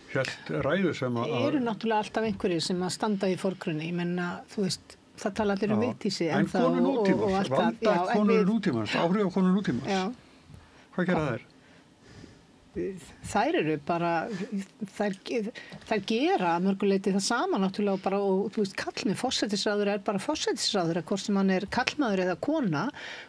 hélt ræðu sem að... Það eru náttúrulega alltaf einhverjir sem að standa í forgrunni. Ég menna, það tala allir Vigdísi en konur nútímans, vanda konur nútímans, áhrif á konur nútímans. Já. Hvað gera þær? Þær eru bara, þær gera mörguleiti það sama náttúrulega bara og kallni forsætisráður bara forsætisráður hvort sem hann kallmaður eða kona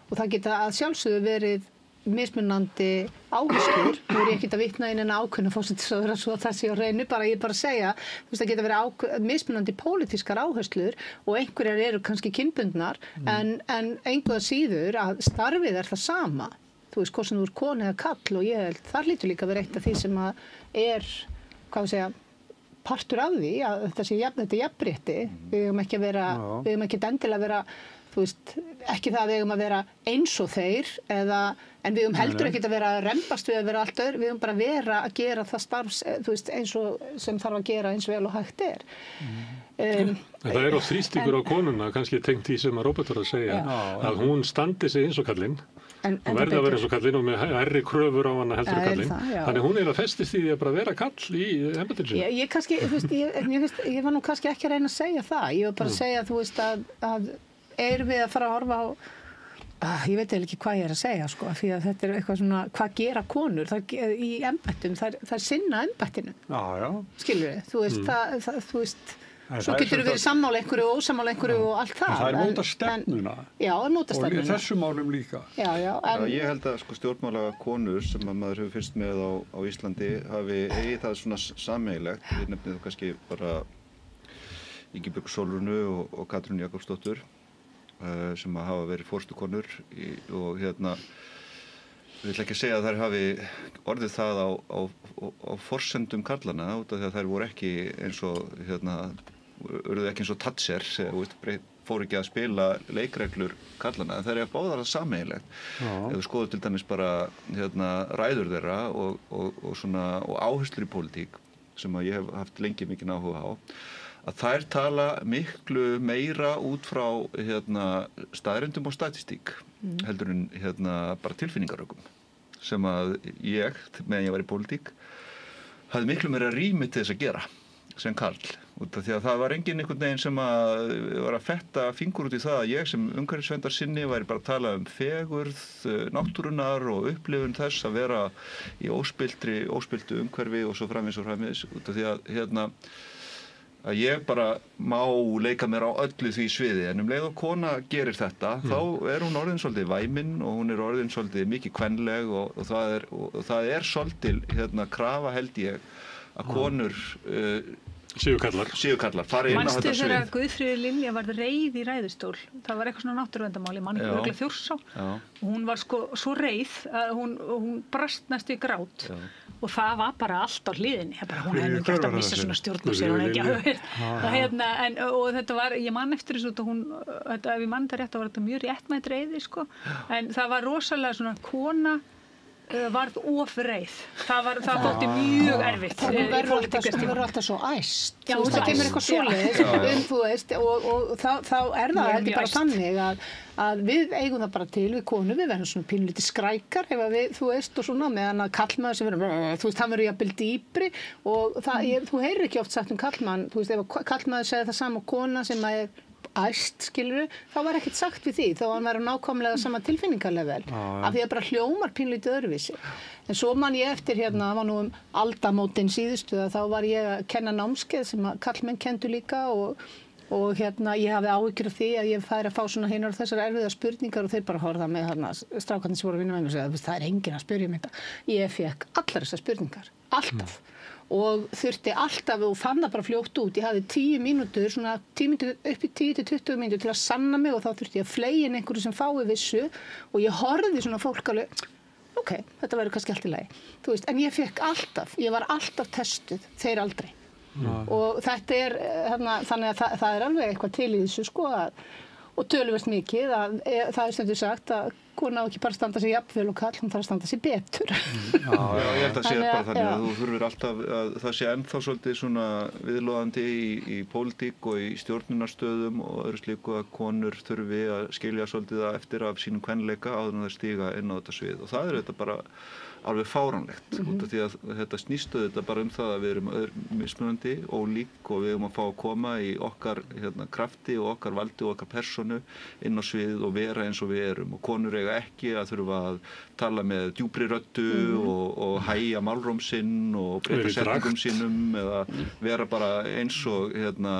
og það geta að sjálfsögðu verið mismunandi áherslur. Nú ég ekkert að vitna inn en ákveðna forsætisráðherra svo að það sé á hreinu, ég bara segja, það geta verið mismunandi pólitískar áherslur og einhverjar eru kannski kynbundnar en engu að síður að starfið það sama. Hvort sem þú konu eða kall og ég held, þar lítur líka að vera eitt af því sem að partur af því að þetta er jafnrétti. Við eigum ekki að vera, við eigum ekki endilega að vera, ekki það að við eigum að vera eins og þeir en við eigum heldur ekki að vera að rembast við að vera allt öðru, við eigum bara að vera að gera það starfs, eins og sem þarf að gera eins vel og hægt er. En það á þrýstingur á konuna, kannski tengt því sem að Róbert var að segja, að hún standi sig eins og kallinn. Og verði að vera eins og kallinn og með hærri kröfur á hana heldur kallinn. Þannig hún að festist í því að bara vera kall í embættinu sínu. Ég kannski, ég var nú kannski ekki að reyna að segja það. Ég var bara að segja, að erum við að fara að horfa á, ég veit ekki hvað ég að segja, því að þetta eitthvað svona, hvað gera konur í embættum, þær sinna embættinu. Já. Skilur þið, þú veist, Svo getur verið sammála einhverju og ósammála einhverju og allt það. Það móta stefnuna. Já, það móta stefnuna. Og þessum málum líka. Já, ég held að sko stjórnmála konur sem að maður hefur fyrst með á Íslandi hafi eigið það svona sameiginlegt. Við nefnum það kannski bara Ingibjörgu Sólrúnu og Katrínu Jakobsdóttur sem að hafa verið forystukonur og ég ætla ekki að segja að þær hafi orðið það á forsendum karlana út af því að þær voru ekki eins og urðu ekki eins og Thatcher fóru ekki að spila leikreglur karlana, þær eru báðar það sameiginlegt. Ef við skoðum til dæmis bara ræður þeirra og áherslur í pólitík sem að ég hef haft lengi mikinn áhuga á, að þær tala miklu meira út frá staðreyndum og statistík heldur en bara tilfinningarökum sem að ég, meðan ég var í pólitík, hafði miklu meira rými til þess að gera sem karl. Út af því að það var enginn einhvern veginn sem að var að fetta fingur út í það að ég sem umhverfisverndarsinni væri bara að tala um fegurð náttúrunnar og upplifun þess að vera í óspilltu umhverfi og svo framvegis út af því að ég bara má leika mér á öllu því sviði en leið og kona gerir þetta þá hún orðin svolítið væmin og hún orðin svolítið mikið kvenleg og það er svolítið krafa held ég að konur séu kallar fari inn á þetta svið. Manstu þegar Guðfríður Lilja varð reið í ræðustól, það var eitthvað svona náttúruverndarmál, ég man ekki örugglega Þjórsá og hún var sko svo reið að hún brast næstu í grát og það var bara allt á hliðinni, hún hefði nú gert að missa svona stjórn og sér hún ekki að og þetta var, ég man eftir þessu ef ég man þetta rétt, þá var þetta mjög réttmætt reiði sko, en það var rosalega svona kona varð ofreið. Það þótti mjög erfitt. Hún verður alltaf svo æst. Já, það kemur eitthvað svoleiðis, þú veist, og þá er það ekki bara þannig að við eigum það bara til við konu, við verðum svona pínlítið skrækar ef við, þú veist, og svona meðan að kallmaður sem verður, þú veist, hann verður jafnvel dýpri og þú heyrir ekki oft sagt um kallmann, þú veist, ef kallmaður segir það sama kona sem er æst, skilur, þá var ekkert sagt við því þá hann verður nákvæmlega sama tilfinningarlevel af því að bara hljómar pínlítið öðruvísi en svo man ég eftir það var nú aldamótin síðustu að þá var ég að kenna námskeið sem að kallmenn kenndu líka og ég hafði áhyggjur af því að ég færi að fá svona hinar þessar erfiðar spurningar og þeir bara horfða með strákarnir sem voru að vinna með mér og segja það er enginn að spyrja um þetta ég fekk allar þessar spurningar, alltaf og þurfti alltaf og fann það bara fljótt út ég hafði 10 mínútur, svona 10 mínútur upp í 10-20 mínútur til að sanna mig og þá þurfti ég að fleygja einhverju sem fái vissu og ég horfði svona fólk alveg ok, þetta verður kannski allt í lagi þú veist, en ég fekk alltaf, ég var alltaf testuð þeir aldrei og þetta er, þannig að það er alveg eitthvað til í þessu sko og töluvert mikið að það er stundu sagt að kona á ekki bara standa sig jafnvel og kall, hún þarf að standa sig betur. Já, ég held að sé bara þannig að þú þurfir alltaf að það sé ennþá svolítið svona viðloðandi í pólitík og í stjórnunarstöðum og öðru slíku að konur þurfi að skilja svolítið eftir af sínum kvenleika áður en það stíga inn á þetta svið og það er þetta bara alveg fáránlegt út af því að þetta snýstu þetta bara það að við erum mismunandi, ólík og við erum að fá að koma í okkar krafti og okkar valdi og okkar persónu inn á sviðið og vera eins og við erum og konur eiga ekki að þurfa að tala með djúpri röddu og hægja málróm sinn og breyta setningum sínum eða vera bara eins og sem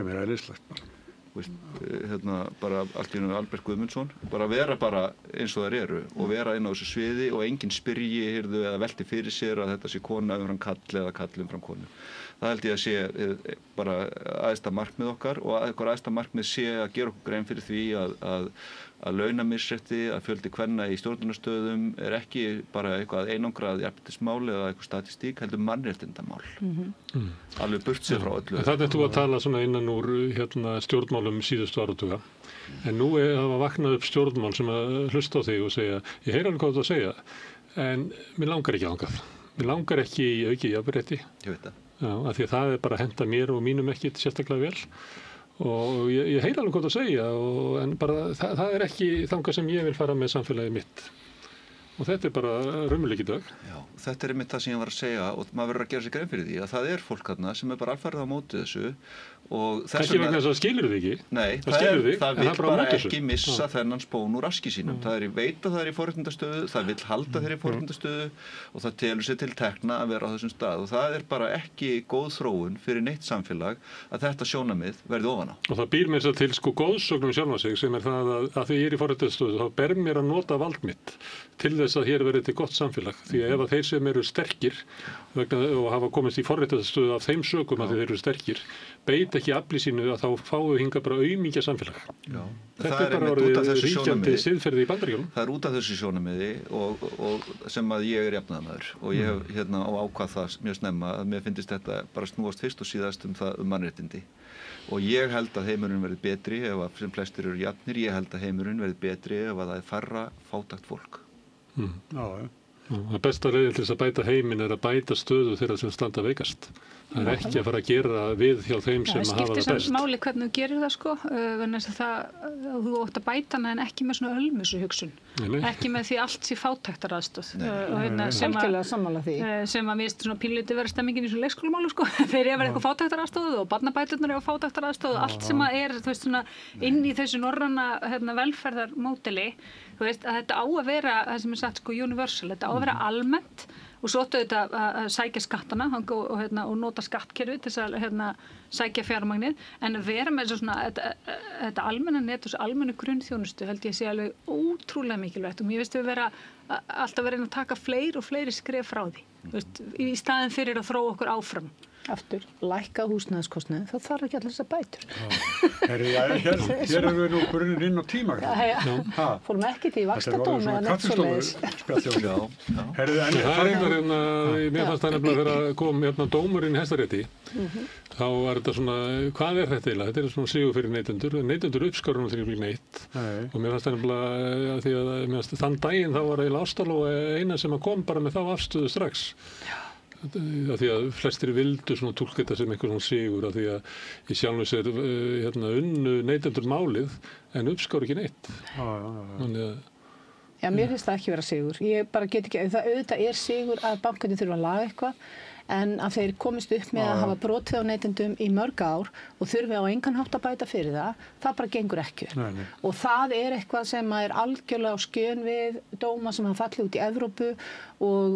er eðlislegt bara bara allt í einu Albert Guðmundsson bara vera bara eins og þær eru og vera inn á þessu sviði og enginn spyrji eða velti fyrir sér að þetta sé kona umfram kall eða kall umfram konu það held ég að sé bara æðsta markmið okkar og eitthvað æðsta markmið sé að gera okkur grein fyrir því að launamisrétti, að fjöldi kvenna í stjórnunarstöðum er ekki bara eitthvað einangrað jafnréttismál eða eitthvað statistík, heldur mannréttindamál. Alveg burt sér frá öllu. Það er þú að tala svona innan úr stjórnmálum síðustu áratuga. En nú hafa vaknað upp stjórnmál sem að hlusta á þig og segja, ég heyr alveg hvað þú að segja, en mér langar ekki ángað. Mér langar ekki í auki jafnrétti. Ég veit það. Já, af því að það er bara að henda mér og mínum ekki sérstaklega vel. Og ég heyr alveg hvað að segja en bara það er ekki þangað sem ég vil fara með samfélagið mitt og þetta er bara raunveruleiki í dag. Já, þetta er einmitt það sem ég var að segja og maður verður að gera sér grein fyrir því að það er fólk þarna sem er bara alfarið á móti þessu Kannski vegna þess að skilur þig ekki. Nei, það vill bara ekki missa þennan spón úr raski sínum. Það veit að það í forréttindastöðu, það vill halda þeirri forréttindastöðu og það telur sig til tekna að vera á þessum stað og það bara ekki góð þróun fyrir neitt samfélag að þetta sjónarmið verði ofan á. Og það býr mér til góðsögnum sjálfa sig sem það að því ég í forréttindastöðu þá ber mér að nota vald mitt til þess að hér verði til gott samfélag. Því að ef þeir sem eru sterkir og hafa komist í forréttindastöðu af þeim sökum að þeir eru sterkir beita ekki afli sínu að þá fáu hinga bara aumingja samfélag. Þetta bara orðið ríkjandi siðferði í Bandaríkjunum. Það út af þessu sjónarmiði og sem að ég jafnaðarmaður og ég hef ákvað það mjög snemma að mér finnst þetta bara snúast fyrst og síðast það mannréttindi. Og ég held að heimurinn verði betri ef að sem flestir eru jafnir, ég held að heimurinn verði betri ef að það færra fátækt fólk. Það besta leiðin til þess að bæta heiminn að bæta stöðu þeirra sem standa veikast. Það ekki að fara að gera við hjá þeim sem hafa það best. Það skiptir samt máli hvernig þú gerir það vegna þess að þú ótt að bæta hana en ekki með svona ölmusu hugsun. Ekki með því allt sé fátæktaraðstoð. Algjörlega sammála því. Sem að mér finnst svona pínlítið vera stemmingin í svona leikskólamálu Þeir eru að vera eitthvað fátæktaraðstoð og barnabæturnar eru fátæktaraðstoð og allt sem að þú veist svona inn í þessu norræna velferðarmódeli, þú veist að þetta á að vera það sem sagt universal, þetta á að vera almennt og svo áttu þetta að sækja skattana og nota skattkerfi til þess að sækja fjármagnið en að vera með svona þetta almenna net og þessu almennu grunnþjónustu held ég sé alveg ótrúlega mikilvægt og mér finnst við vera alltaf verið að taka fleiri og fleiri skref frá því veist, í staðin fyrir að þróa okkur áfram. Aftur, lækka húsnæðiskostnaði, þá þarf ekki allir þessar bætur. Hér erum við nú grunninn inn á tíma. Fórum ekki til vaxtadóm eða neitt svoleiðis. Það mér fannst það nefnilega þegar kom dómurinn í Hæstarétti, þá var þetta svona, hvað þetta eiginlega? Þetta svona sigur fyrir neytendur. Neytendur uppskorunum þegar ég blir neitt. Og mér fannst það nefnilega, því að þann daginn þá var eiginlega Ástalóa eina sem kom bara með þá afstöðu strax. Því að flestir vildu svona túlka þetta sem einhver svona sigur af því að í sjálfum sér unnu neytendur málið en uppskáru ekki neitt. Já, mér finnst það ekki vera sigur. Ég bara get ekki, það auðvitað sigur að bankarnir þurfa að laga eitthvað en að þeir komist upp með að hafa brotið á neytendum í mörg ár og þurfi á engan hátt að bæta fyrir það bara gengur ekki. Og það eitthvað sem algjörlega á skjön við dóma sem hafa fallið út í Evrópu og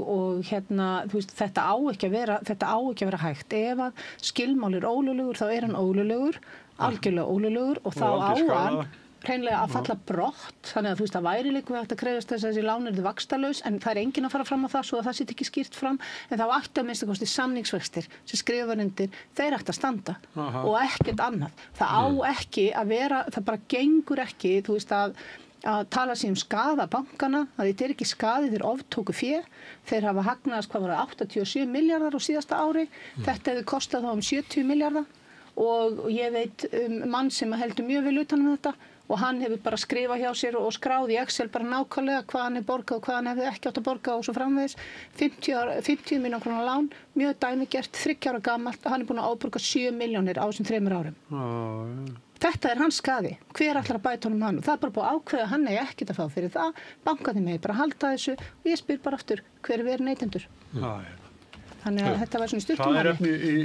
þú veist, þetta á ekki að vera hægt. Ef að skilmál ólöglegur, þá hann ólöglegur, algjörlega ólöglegur og þá á hann hreinlega að falla brott, þannig að þú veist það væri líka hægt að krefjast þess að þessi lán yrðu vaxtalaus en það enginn að fara fram á það svo að það sé ekki skýrt fram en þá ætti að minnsta kosti samningsvextir sem skrifar undir, þeir ætti að standa og ekkert annað. Það á ekki að vera, það bara gengur ekki, þú veist að tala sig skaða bankana, að þetta ekki skaði þeir oftóku fé, þeir hafa hagnaðast hvað var það 87 milljarðar á síðasta ári, þetta hefði kostað þá 70 milljarða og ég veit mann sem heldur mjög vel utan þetta og hann hefur bara skrifað hjá sér og skráð í Excel bara nákvæmlega hvað hann borgað og hvað hann hefði ekki átt að borga og svo framvegis 50 milljón króna lán, mjög dæmigert 3 ára gamalt og hann búinn að áborga 7 milljónir á þessum 3 árum. Þetta hans skaði. Hver ætlar að bæta honum hann? Það bara búið að ákveða að hann ekkert að fá fyrir það. Bankarnir megi bara halda þessu og ég spyr bara aftur, hver verið neytendur? Þannig að þetta var svona stuttum máli. Það efni í...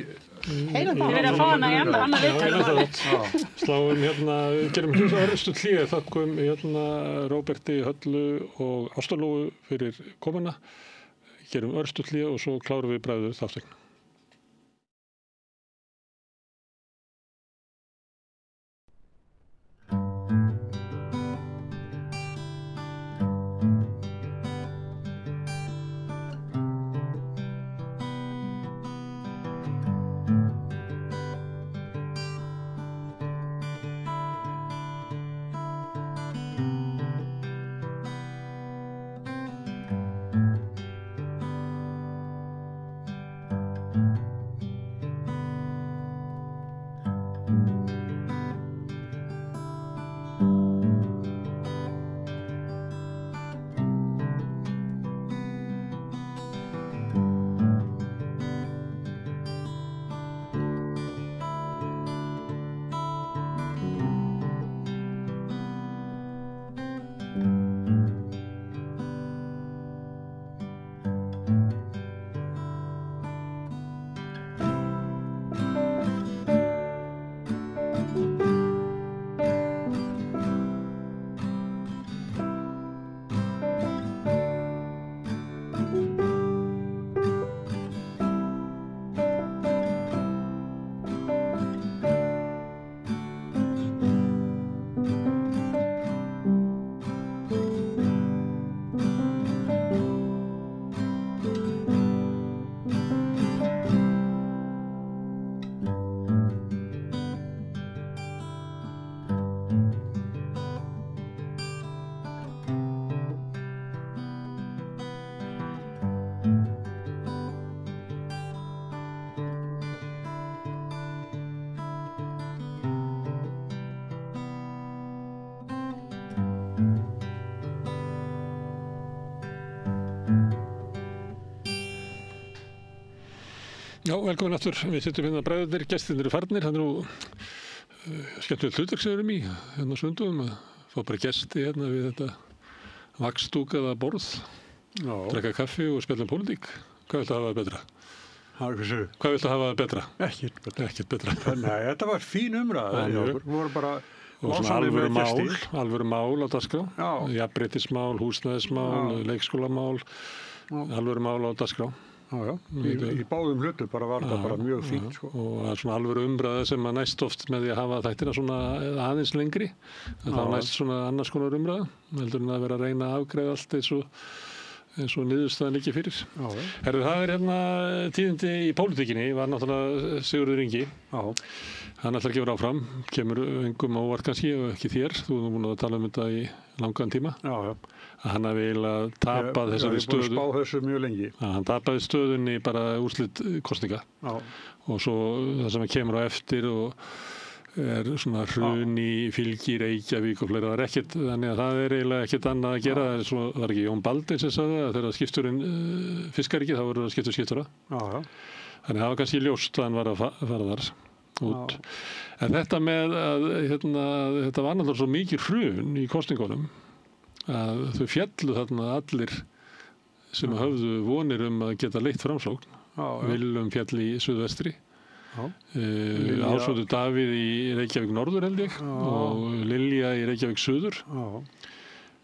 Heila það. Við erum að fá hana í annað viðtal. Sláum gerum örstu hlýja. Þakkum Róberti, Höllu og Ástalóu fyrir komuna. Gerum örstu hlýja og svo klárum við bræður þáttökna. Já, velkomin aftur. Við sittum hérna bræðurnir, gestirnir eru farnir. Það nú skemmtilegt hlutverk sem við erum í hérna Sundum, að fá bara gesti hérna við þetta vaxdúkaða borð, drekka kaffi og spjalla pólitík. Hvað viltu hafa betra? Hvað viltu hafa betra? Ekkert betra. Nei, þetta var fín umræða. Við vorum bara og svona alvöru mál á dagskrá. Jafnréttismál, húsnæðismál, leikskólamál, alvöru mál á dagskrá. Já. Í báðum hlutum var það bara mjög fínt. Sko. Og það svona alvöru umræða sem að næst oft með því að hafa þættina svona aðeins lengri. Þá næst svona annars konar umræða. Heldur en að vera að reyna að afgreiða allt eins og niðurstaðan ekki fyrir. Herðu, það hérna tíðindi í pólitíkinni var náttúrulega Sigurður Ingi. Hann ætlar ekki að vera áfram, kemur engum á óvart kannski og ekki þér. Þú erum búin að tala um þetta í langan tíma. Að hann hafi eiginlega tapað þessari stöðu. Ég er búin að spá þessu mjög lengi. Hann tapaði stöðunni bara úrslit kosninga. Og svo það sem kemur á eftir og svona hrun í fylgi Reykjavík og fleira. Það ekkert, þannig að það eiginlega ekkert annað að gera. Svo var ekki Jón Baldvin sem sagði að þegar skipstjórinn fiskar ekki, þá verður það skipstjóra. Þannig að það var kannski ljóst að hann var að fara þar út. En þetta með að þetta var náttúrulega svo mikið hrun í kosningunum að þau fjallu þarna allir sem höfðu vonir að geta leitt framsókn. Willum fjall í Suðvestri. Ásvöldur Davíð í Reykjavík Norður held ég og Lilja í Reykjavík Suður.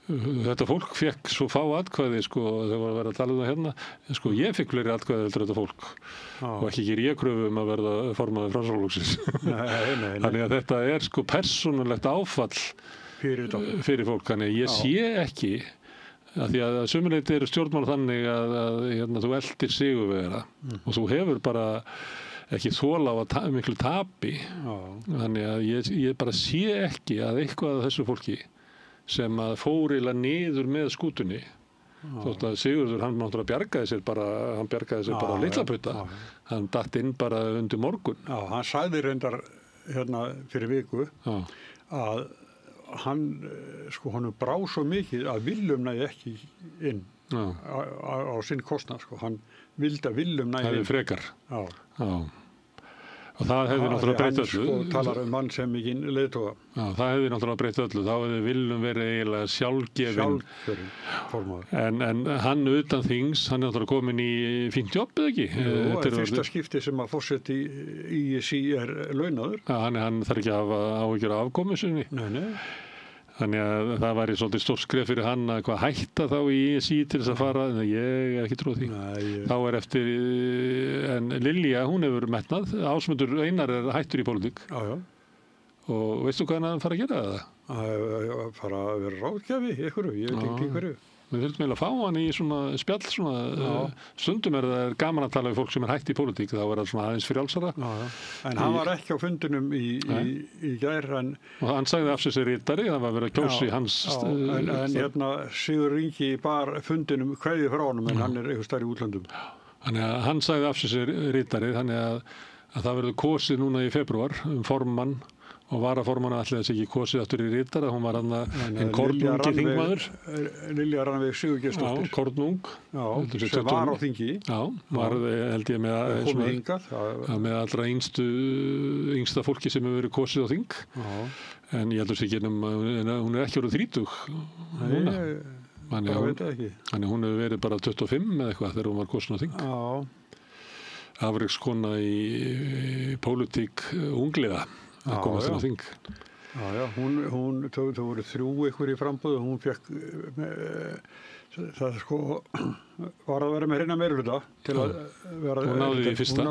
Þetta fólk fekk svo fá atkvæði þegar var að vera að tala um það hérna. Ég fekk fleiri atkvæði heldur þetta fólk og ekki ég kröfu að verða formaður Framsóknarflokksins. Þannig að þetta er persónulegt áfall fyrir fólk. Þannig ég sé ekki að því að sumuleyti eru stjórnmál þannig að þú eldir sigurvegara og þú hefur bara ekki þola á miklu tapi. Þannig að ég bara sé ekki að eitthvað af þessu fólki sem að fór eiginlega niður með skútunni. Þótt að Sigurður, hann náttúrulega bjargaði sér bara á Litlapauta. Hann datt inn bara undir morgun. Já, hann sagði reyndar hérna fyrir viku að hann, honum brá svo mikið að Willum næði ekki inn á sinn kostnað. Hann vildi að Willum næði inn. Það er frekar. Og það hefði náttúrulega breytt öllu. Hann talar um mann sem ekki leiðtoga. Það hefði náttúrulega breytt öllu. Þá hefði Willum verið eiginlega sjálfgefinn formaður. En hann utan þings, hann er náttúrulega komin í fínt jobb, eða ekki? Jú, það er fyrsta skipti sem að forseti í ISI er launaður. Hann þarf ekki að hafa áhyggjur af afkomu sinni. Nei. Þannig að það væri svolítið stórt skref fyrir hann að hætta þá í ISI til þess að fara, en ég hef ekki trúið því. Þá er eftir, en Lilja, hún hefur metnað, Ásmundur Einar er hættur í pólitík. Og veistu hvað hann fara að gera það? Að fara að vera ráðgjafi ykkur, ég veit ekki hverju. Við þurfum eiginlega að fá hann í svona spjall, stundum það gaman að tala við fólk sem er hætt í pólitík, þá er það svona aðeins frjálsara. En hann var ekki á fundinum í gær. Og hann sagði af sér ritari, það var verið að kjósa í hans... En hérna Sigurður Ingi bar fundinum kveðið frá honum, en hann er eitthvað stærri í útlöndum. Þannig að hann sagði af sér ritari, þannig að það verður kosið núna í febrúar formann og varaformann ætlaði þess ekki kosið aftur í ritara, hún var hann einn kornungi þingmaður. Lilja Rannveig Sigurgeirsdóttir. Já, kornung. Sem var á þingi. Já, var held ég með allra yngsta fólki sem hefur verið kosið á þing. En ég heldur sér ekki hún er ekki orðið 30 núna. Þannig hún hefur verið bara 25 eða eitthvað þegar hún var kosin á þing. Afrekskona í pólitík ungliða. Að koma til að þing. Þau voru 3 ykkur í frambúðu, hún fekk það var að vera með hreina meirihluta til að vera... Hún náði því fyrsta.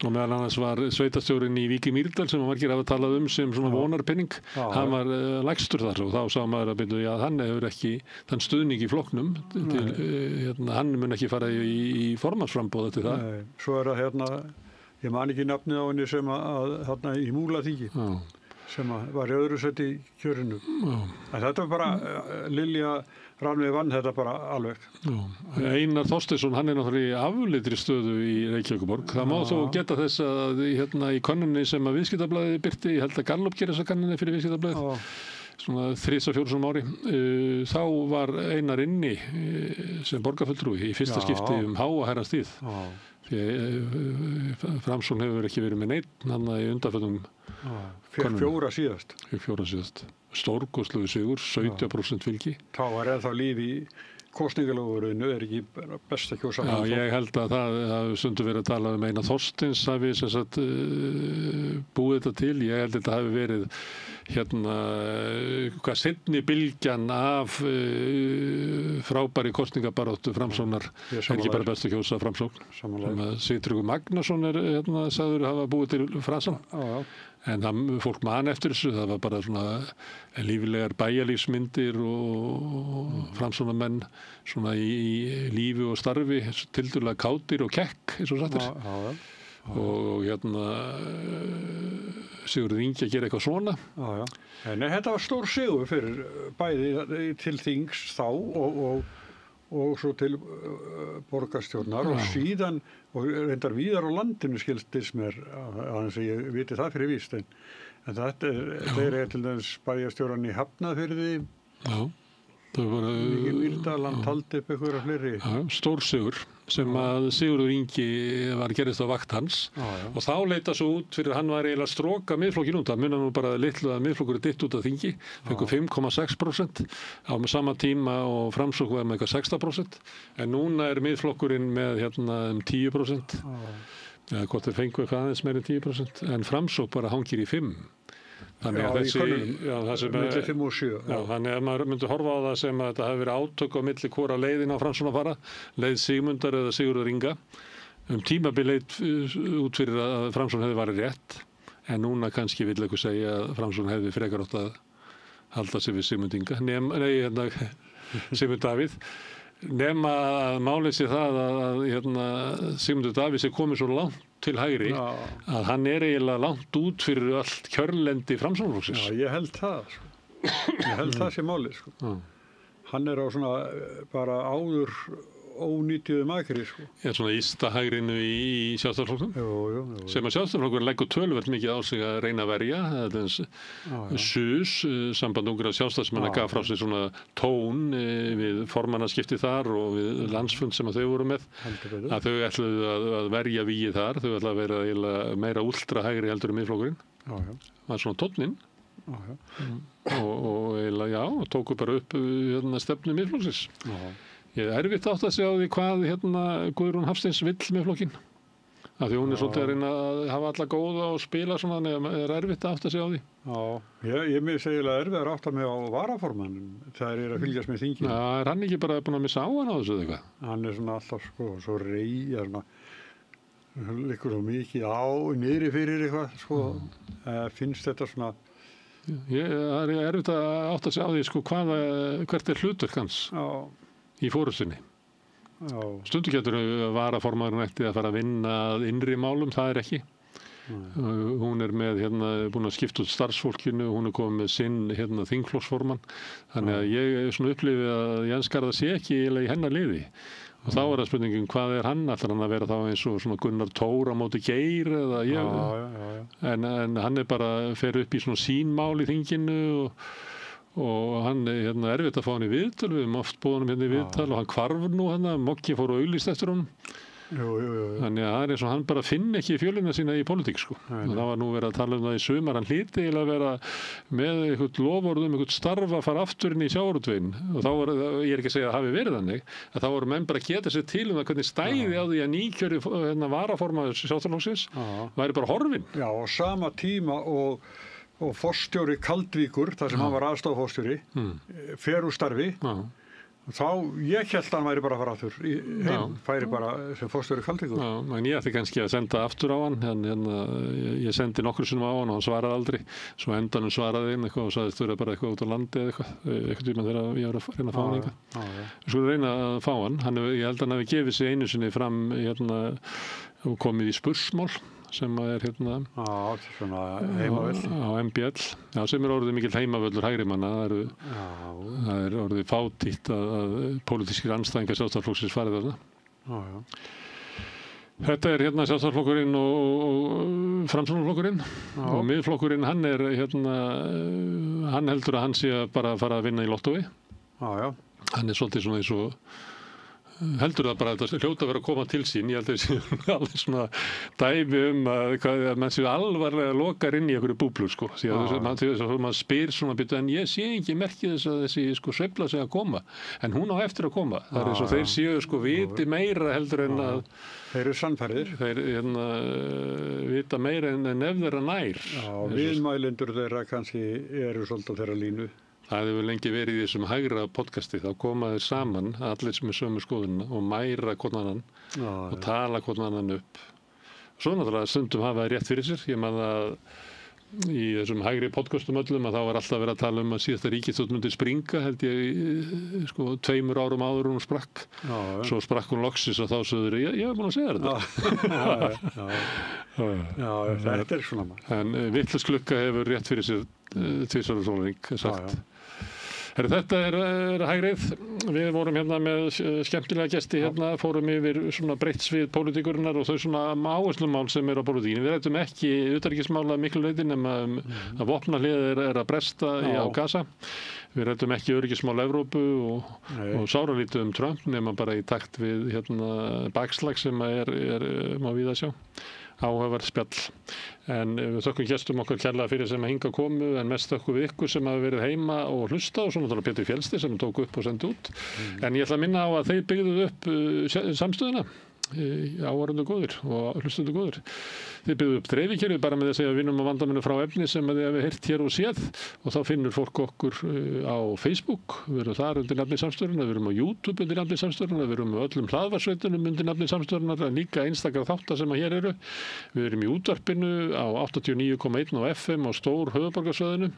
Og meðal annars var sveitastjórinn í Víki Mýrdal sem margir hafa talað sem svona vonarpenning. Hann var lægstur þar og þá sá maður að hann hefur ekki þann stuðning í flokknum. Hann mun ekki fara í formannsframboð eftir það. Nei, svo það ég man ekki nafnið á henni sem þarna í Múlaþingi sem var í öðru seti í kjörinu. En þetta var bara, Lilja Rannveig vann þetta bara alveg. Einar Þorsteinsson, hann er náttúrulega í afleitri stöðu í Reykjavíkurborg. Það má þó geta þess að í könnunni sem að Viðskiptablaðið birti, ég held að Gallup gerir þessa könnunni fyrir Viðskiptablaðið, svona 3-4 ári, þá var Einar inni sem borgarfulltrúi í fyrsta skipti háa herrans tíð. Framsókn hefur ekki verið með neitt hann í undanförnum Fékk 4 síðast. Fékk 4 síðast. Stórkostlegur sigur, 17% fylgi. Þá var ennþá líf í kosningalögurinu, ekki best að kjósa. Já, ég held að það stundu verið að tala um Einar Þorsteins hafi sem sagt búið þetta til. Ég held að þetta hafi verið hvað seinni bylgjan af frábæri kostningabaráttu Framsóknar ekki bara best að kjósa Framsókn. Sigtryggur Magnason sagður hafa búið til frasan. En fólk man eftir þessu, það var bara svona líflegar bæjarlífsmyndir og Framsóknarmenn svona í lífi og starfi, tildulega kátir og kekk, eins og sattir. Og Sigurður Ingi að gera eitthvað svona. En þetta var stór sigur fyrir bæði til þings þá og svo til borgarstjórnar og síðan og reyndar víðar á landinu skildist mér að ég viti það fyrir víst en þeir til dæmis bæjarstjóran í Hafnarfirði Mikið Mýrdal taldi upp einhverja fleiri stórsigur sem að Sigurður Ingi var gerist á vakt hans og þá leita svo út fyrir hann var eiginlega stróka miðflokkin út, það munar nú bara litlu að miðflokkur er ditt út af þingi, fengur 5,6% á með sama tíma og Framsókn var með eitthvað 16% en núna er miðflokkurinn með 10% eða hvort þeir fengu eitthvað aðeins meir en 10% en Framsókn bara hangir í 5%. Þannig að milli 5 og 7. Þannig að maður myndi horfa á það sem að þetta hafi verið átök á milli hvora leiðin á Framsókn að fara, leið Sigmundar eða Sigurðar Inga. Tímabil leit út fyrir að Framsókn hefði varið rétt, en núna kannski vill eitthvað segja að Framsókn hefði frekar átt að halda sig við Sigmund Inga, Sigmund Davíð. Nema að málið sé það að Sigmundur Davíðs er komið svo langt til hægri að hann er eiginlega langt út fyrir allt kjörlendi Framsóknarflokksins. Já, ég held það. Ég held það sé málið. Hann er á svona bara áður ónýtjuðu makri. Svona ysta hægrinu í Sjálfstæðisflokknum sem að Sjálfstæðisflokkurinn leggur töluvert mikið á sig að reyna að verja. SUS, samband ungra sjálfstæðismanna gaf frá sig svona tón við formannaskipti þar og við landsfund sem að þau voru með að þau ætluðu að verja vígi þar, þau ætluðu að vera meira ultra hægri heldur Miðflokkurinn. Það var svona tónninn og tóku bara upp stefnu Miðflokksins. Ég er erfitt átt að segja á því hvað Guðrún Hafsteins vill með flokkinn. Af því hún er svolítið að reyna að hafa alla góða og spila svona, en er erfitt átt að segja á því. Já, ég segilega erfið að átta mig á varaformannum. Það er að fylgjast með þinginu. Er hann ekki bara búin að missa á hann á þessu eða eitthvað? Hann er svona alltaf svo reyja, liggur svo mikið niðri fyrir eitthvað, finnst þetta svona. Það er erfitt að átt að segja á því, hvert er hlutverk hans? Í fórustinni. Stundu getur varaformaðurinn eftir að fara að vinna að innri málum, það er ekki. Hún er með búin að skipta út starfsfólkinu, hún er komið með sinn þingflokksformann. Þannig að ég svona upplifi að Jens Garðar sé ekki í hennar liði. Og þá er það spurningin hvað er hann, ætlar hann að vera þá eins og svona Gunnar Tór á móti Geir eða en hann er bara fer upp í svona sínmál í þinginu og hann er erfitt að fá hann í viðtöl, við höfum oft búið hann í viðtal og hann hvarf nú Moggi fór og auglýst eftir honum. Þannig að það er eins og hann bara finn ekki fjölina sína í pólitík og það var nú verið að tala um það í sumar, hann hlyti eiginlega að vera með eitthvað loforðum, eitthvað starf að fara aftur inn í sjávarútveginn og þá var, ég er ekki að segja að það hafi verið þannig, að þá voru menn bara að geta sér til það hvernig stæði á því að nýkjöri varaformaður Sjálfstæðisflokksins væri bara horfinn. Já, á sama tíma og forstjóri Kaldvíkur, þar sem hann var aðstofforstjóri, fer úr starfi. Þá, ég held að hann væri bara að fara aftur heim, færi bara sem forstjóri Kaldvíkur. En ég ætti kannski að senda aftur á hann, ég sendi nokkru sinnum á hann og hann svaraði aldrei. Svo endanum svaraði hann eitthvað og sagðist þurfa bara eitthvað út á landi eða eitthvað tíma þegar ég var að reyna að fá hann eitthvað. Við skulum reyna að fá hann, ég held að hann hafi gefið sig einu sinni fram og komið í spursmál sem er svona heimavöll á MBL, sem er orðið mikill heimavöllur hægrimanna. Það er orðið fátítt að pólitískir andstæðingar Sjálfstæðisflokksins farið þarna. Þetta er Sjálfstæðisflokkurinn og Framsóknarflokkurinn og Miðflokkurinn, hann er hann heldur að hann sé bara að fara að vinna í lottói. Hann er svolítið svona eins og heldur það bara að þetta hljóta að vera að koma til sín. Ég held að það sé alveg svona dæmi að mann séu alvarlega lokar inn í einhverju búblu, sko. Því að maður spyr svona býtu, en ég sé ekki merkið þess að þessi sko sveifla sig að koma, en hún á eftir að koma. Það er eins og þeir séu sko viti meira heldur en að þeir eru sannfærðir. Þeir vita meira en ef þeirra nær. Já, viðmælendur þeirra kannski eru svolítið þeirra línu. Það hefur lengi verið í þessum hægra podcasti, þá koma þeir saman, allir sem er sömu skoðunina og mæra hvern annan og tala hvern annan upp. Svo náttúrulega stundum hafa það rétt fyrir sér. Ég man að í þessum hægri podcastum öllum að þá var alltaf verið að tala um að síðasta ríkisstjórn myndi springa, held ég, sko 2 árum áður hún sprakk. Svo sprakk hún loksins og þá sögður ég var búin að segja þetta. Já, þetta er svona maður. En vitlausklukka hefur rétt fyrir sér tvisvar sólarhring, sagt. Þetta er hægrið. Við vorum hérna með skemmtilega gesti hérna, fórum yfir svona breytt svið pólitíkurinnar og þau svona áherslumál sem eru á pólitíkinni. Við ræddum ekki utanríkismál að miklu leyti nema að vopnahlið er að bresta á Gaza. Við ræddum ekki öryggismál Evrópu og sáralítið Trump nema bara í takt við hérna bakslag sem má víða sjá. Áhugaverð spjall. En við þökkum gestum okkar kærlega fyrir sem að hinga komu, en mest þökkum við ykkur sem hafa verið heima og hlusta og svo náttúrulega Pétur Fjelstig sem tók upp og sendi út. En ég ætla að minna á að þeir byggðu upp samstöðuna, áhorfendur góðir og hlustendur góðir. Þeir byggðu upp dreifikerfið bara með þess að við vinnum á vandamönnum frá efni sem að þið hefur heyrt hér og séð og þá finnur fólk okkur á Facebook, við erum þar undir nafni samstöðunar, við erum á YouTube undir nafni samstöðunar, við erum á öllum hlaðvarpssveitunum undir nafni samstöðunar, en líka einstakar þáttar sem að hér eru. Við erum í útvarpinu á 89,1 á FM á stór höfuðborgarsvæðinu.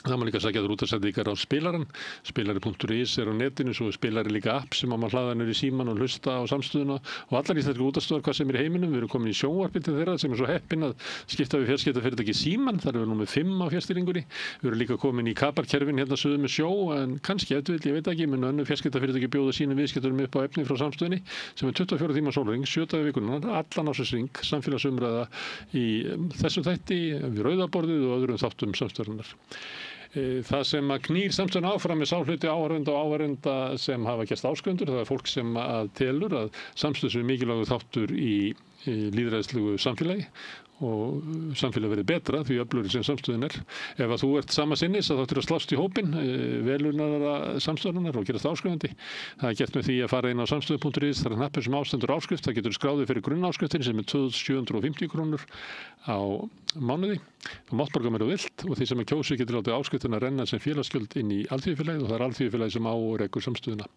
Það má líka sækja þér útvarpssendingar á spilarann. Spilari.is er á netinu, svo er spilari líka app sem maður hlaða niður í síman og hlusta á samstöðuna og allar íslenskar útvarpsstöðvar hvað sem er í heiminum. Við erum komin í sjónvarpi til þeirra sem er svo heppin að skipta við fjarskiptafyrirtæki Síman. Þar erum við númer 5 á fjarstýringunni. Við erum líka komin í kaparkerfin hérna suður með sjó, en kannski ef ég veit ekki, menn önnur fjarskiptafyrirtæki bjóða sínum viðskipturum upp á efni frá samstöðinni sem er 24 tíma sólarhring, 7 daga í vikunni, allan ársins samfélagsumræða í þessum þætti, við rauðaborðið og öðrum þáttum samstöðunar. Það sem að knýr samstöðuna áfram er sá hluti áhorfenda og áhorfenda sem hafa gerst áskrifendur. Það er fólk sem að telur að samstöð sem er mikilvægur þáttur í lýðræðislegu samfélagi og samfélag verið betra því öflugri sem samstöðin er. Ef að þú ert sama sinnis að þá þurfa að slást í hópinn velunara samstöðunar og gerast áskrifandi. Það er gert með því að fara inn á samstöðu.is, það er hnappur sem ástendur áskrift, það getur skráðið fyrir grunnáskriftin sem er 2.750 krónur á mánuði. Það mátt borga meira vilt og því sem er kjósi getur látið áskriftin að renna sem félagsgjöld inn í alþýðufélagið og það er alþýðufélagið sem á og rekur samstöðuna.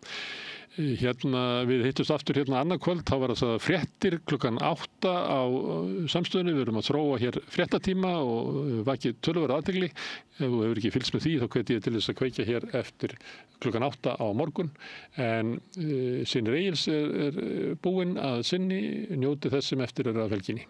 Hérna, við hittust aftur hérna annað kvöld, þá var það fréttir klukkan 8 á samstöðunni. Við erum að þróa hér fréttatíma og vakið töluverða athygli. Ef þú hefur ekki fylgst með því þá hvet ég til þess að kveikja hér eftir klukkan 8 á morgun. En Sinir Egils er búinn að sinni, njóti þess sem eftir er af helginni.